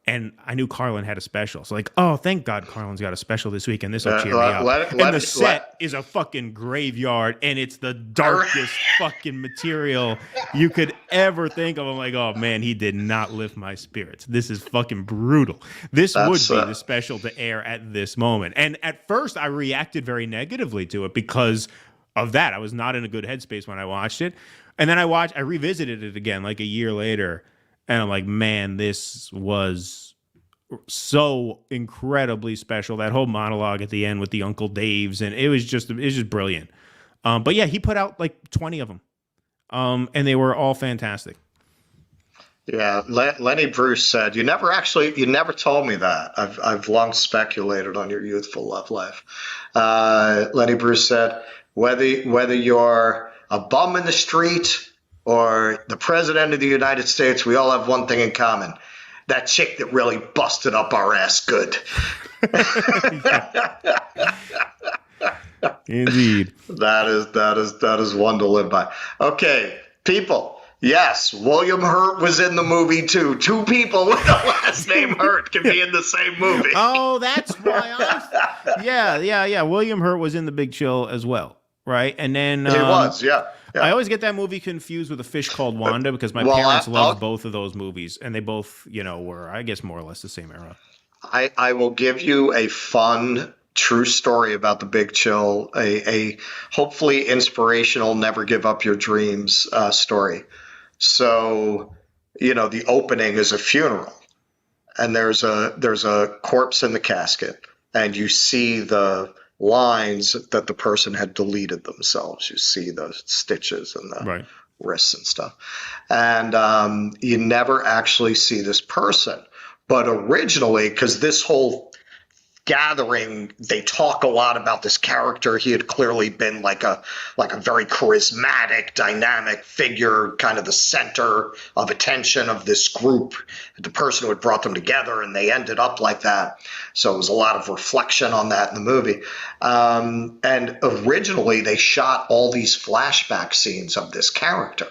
And I knew Carlin had a special. So like, oh, thank God Carlin's got a special this week, and this will cheer me up. And the set is a fucking graveyard, and it's the darkest fucking material you could ever think of. I'm like, oh, man, he did not lift my spirits. This is fucking brutal. This would be the special to air at this moment. And at first, I reacted very negatively to it because of that. I was not in a good headspace when I watched it. And then I revisited it again like a year later. And I'm like, man, this was so incredibly special. That whole monologue at the end with the Uncle Daves, and it was just brilliant. But yeah, he put out like 20 of them, and they were all fantastic. Yeah, Lenny Bruce said, you never told me that. I've long speculated on your youthful love life. Lenny Bruce said, whether you're a bum in the street or the president of the United States, we all have one thing in common. That chick that really busted up our ass good. Indeed. That is one to live by. Okay, people. Yes, William Hurt was in the movie too. Two people with the last name Hurt can be in the same movie. Oh, that's why Yeah. William Hurt was in The Big Chill as well, right? And then he was, yeah. I always get that movie confused with A Fish Called Wanda because my parents loved both of those movies, and they both, were, I guess, more or less the same era. I will give you a fun, true story about The Big Chill, a hopefully inspirational, never give up your dreams story. So, the opening is a funeral, and there's a corpse in the casket, and you see the lines that the person had deleted themselves. You see the stitches and the wrists and stuff. And you never actually see this person. But originally, because this whole gathering, they talk a lot about this character. He had clearly been like a very charismatic, dynamic figure, kind of the center of attention of this group, the person who had brought them together, and they ended up like that. So it was a lot of reflection on that in the movie. And originally, they shot all these flashback scenes of this character,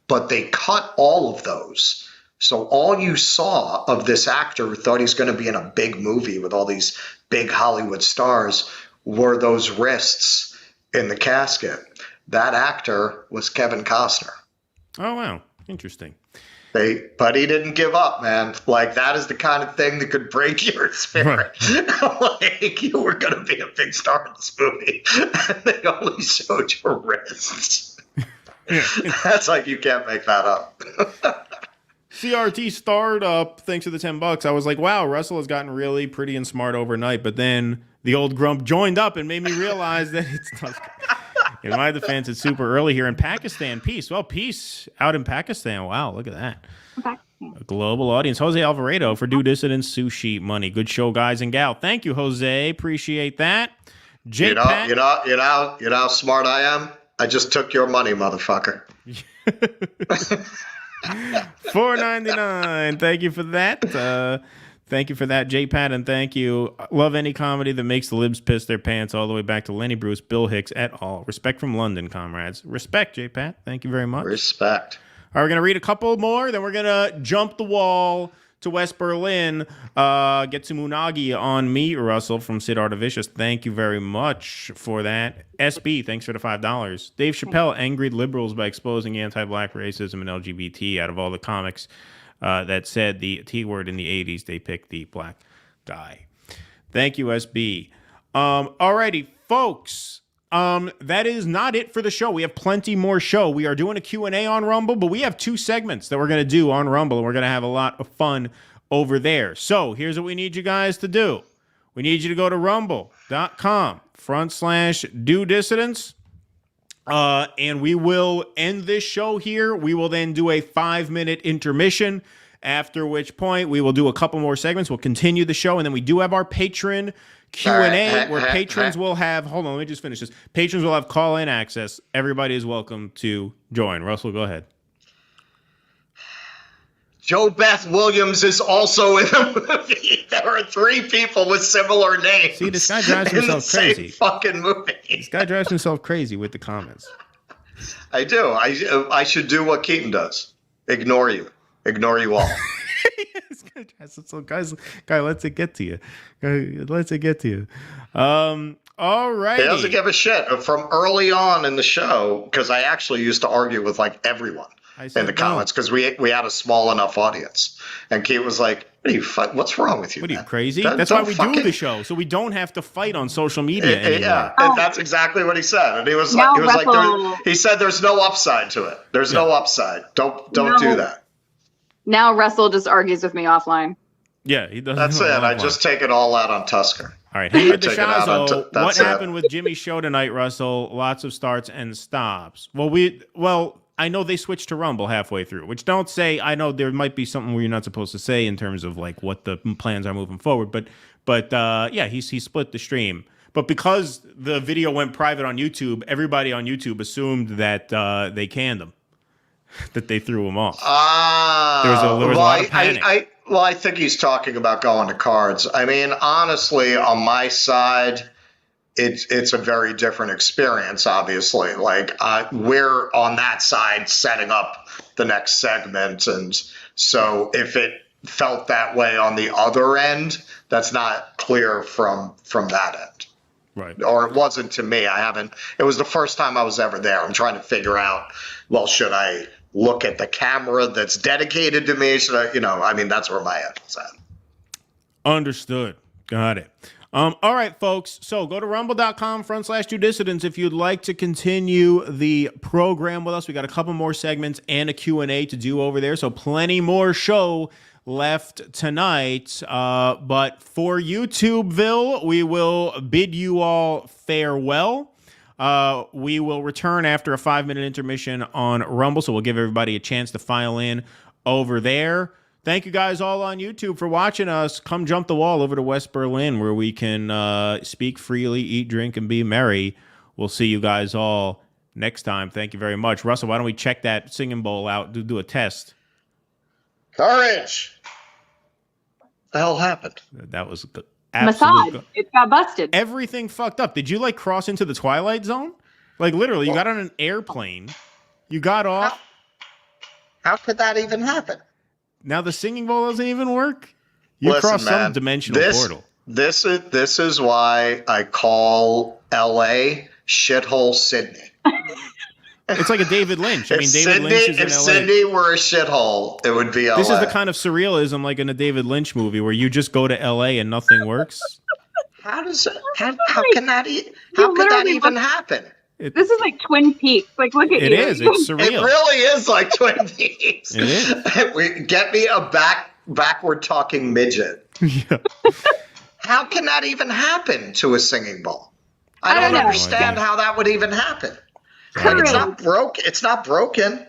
but they cut all of those. So all you saw of this actor who thought he's going to be in a big movie with all these big Hollywood stars were those wrists in the casket. That actor was Kevin Costner. Oh, wow. Interesting. But he didn't give up, man. Like, that is the kind of thing that could break your spirit. Like, you were going to be a big star in this movie, and they only showed your wrists. That's like, you can't make that up. CRT startup, thanks to the $10. I was like, wow, Russell has gotten really pretty and smart overnight. But then the old grump joined up and made me realize that it's not. In my defense, it's super early here in Pakistan. Peace. Well, peace out in Pakistan. Wow, look at that. A global audience. Jose Alvarado for Due Dissidence Sushi Money. Good show, guys and gal. Thank you, Jose. Appreciate that. You know how smart I am? I just took your money, motherfucker. $4.99. Thank you for that. Thank you for that, J-Pat, and thank you. Love any comedy that makes the libs piss their pants all the way back to Lenny Bruce, Bill Hicks, et al. Respect from London, comrades. Respect, J-Pat. Thank you very much. Respect. All right, we're going to read a couple more, then we're going to jump the wall to West Berlin. Get some unagi on me, Russell, from Sid Artivicious. Thank you very much for that. SB, thanks for the $5. Dave Chappelle angered liberals by exposing anti-black racism and LGBT. Out of all the comics that said the T word in the 80s, they picked the black guy. Thank you, SB. Alrighty, folks. That is not it for the show. We have plenty more show. We are doing a Q&A on Rumble, but we have 2 segments that we're going to do on Rumble, and we're going to have a lot of fun over there. So here's what we need you guys to do. We need you to go to rumble.com/Due Dissidence, and we will end this show here. We will then do a 5-minute intermission, after which point we will do a couple more segments. We'll continue the show, and then we do have our Patreon Q&A where patrons will have, hold on, let me just finish this. Patrons will have call-in access. Everybody is welcome to join. Russell, go ahead. Joe Beth Williams is also in a movie. There are 3 people with similar names. See, this guy drives himself crazy. Fucking movie. This guy drives himself crazy with the comments. I do. I should do what Keaton does. Ignore you all. This guy drives himself guy lets it get to you. Guy lets it get to you. All right. He doesn't give a shit. From early on in the show, because I actually used to argue with like everyone in the comments because we had a small enough audience, and Keith was like, "What's wrong with you? What are you, man? crazy? That's why we do the show, so we don't have to fight on social media anymore." Yeah, and that's exactly what he said. And he was like, he said, "There's no upside to it. There's no upside. Don't do that." Now Russell just argues with me offline. Yeah, he does. That's it. I just take it all out on Tusker. All right, Henry DeShazo, what happened with Jimmy's show tonight, Russell? Lots of starts and stops. Well, I know they switched to Rumble halfway through, which don't say, I know there might be something where you're not supposed to say in terms of like what the plans are moving forward, but yeah, he split the stream. But because the video went private on YouTube, everybody on YouTube assumed that they canned him, that they threw him off. There was a lot of panic. I think he's talking about going to cards. I mean, honestly, on my side, it's a very different experience, obviously. Like, we're on that side setting up the next segment. And so if it felt that way on the other end, that's not clear from that end. Right. Or it wasn't to me. It was the first time I was ever there. I'm trying to figure out, well, should I look at the camera that's dedicated to me? Should I, that's where my head was at. Understood. Got it. All right, folks. So go to rumble.com/DoDissidents if you'd like to continue the program with us. We got a couple more segments and a Q&A to do over there. So plenty more show left tonight. But for YouTubeville, we will bid you all farewell. We will return after a 5-minute intermission on Rumble, so we'll give everybody a chance to file in over there. Thank you guys all on YouTube for watching us. Come jump the wall over to West Berlin where we can speak freely, eat, drink, and be merry. We'll see you guys all next time. Thank you very much. Russell, why don't we check that singing bowl out, do a test? Courage! What the hell happened? That was good. Massage. It got busted. Everything fucked up. Did you cross into the Twilight Zone? Literally, you got on an airplane. You got off. How could that even happen? Now the singing bowl doesn't even work? You crossed some dimensional portal. This is why I call L.A. shithole Sydney. It's like a David Lynch. David Lynch is in LA. If Sydney were a shithole, it would be LA. This is the kind of surrealism like in a David Lynch movie where you just go to LA and nothing works. How can that even happen? This is like Twin Peaks. Look at you. It is. It's surreal. It really is like Twin Peaks. It is. Get me a backward talking midget. Yeah. How can that even happen to a sing bowl? I don't understand how that would even happen. It's not broke. It's not broken.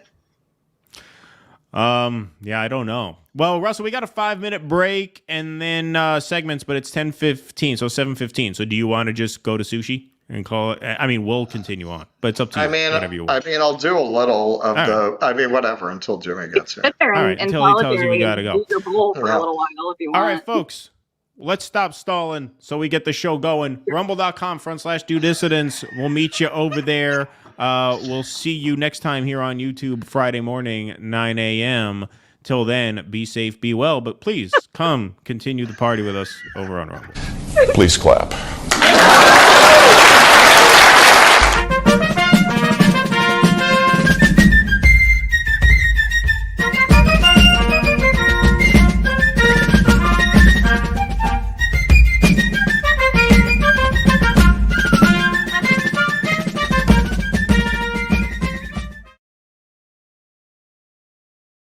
Yeah, I don't know. Well, Russell, we got a 5-minute break and then segments, but it's 10:15, so 7:15. So do you want to just go to sushi and call it? We'll continue on, but it's up to you. Whatever you want. I'll do a little of whatever until Jimmy gets here. Sit there all right, until he tells you we gotta go. Use your bowl for a little while if you want. All right, folks. Let's stop stalling so we get the show going. Rumble.com/DoDissidents. We'll meet you over there. We'll see you next time here on YouTube Friday morning, 9 a.m. Till then, be safe, be well, but please come continue the party with us over on Rumble. Please clap.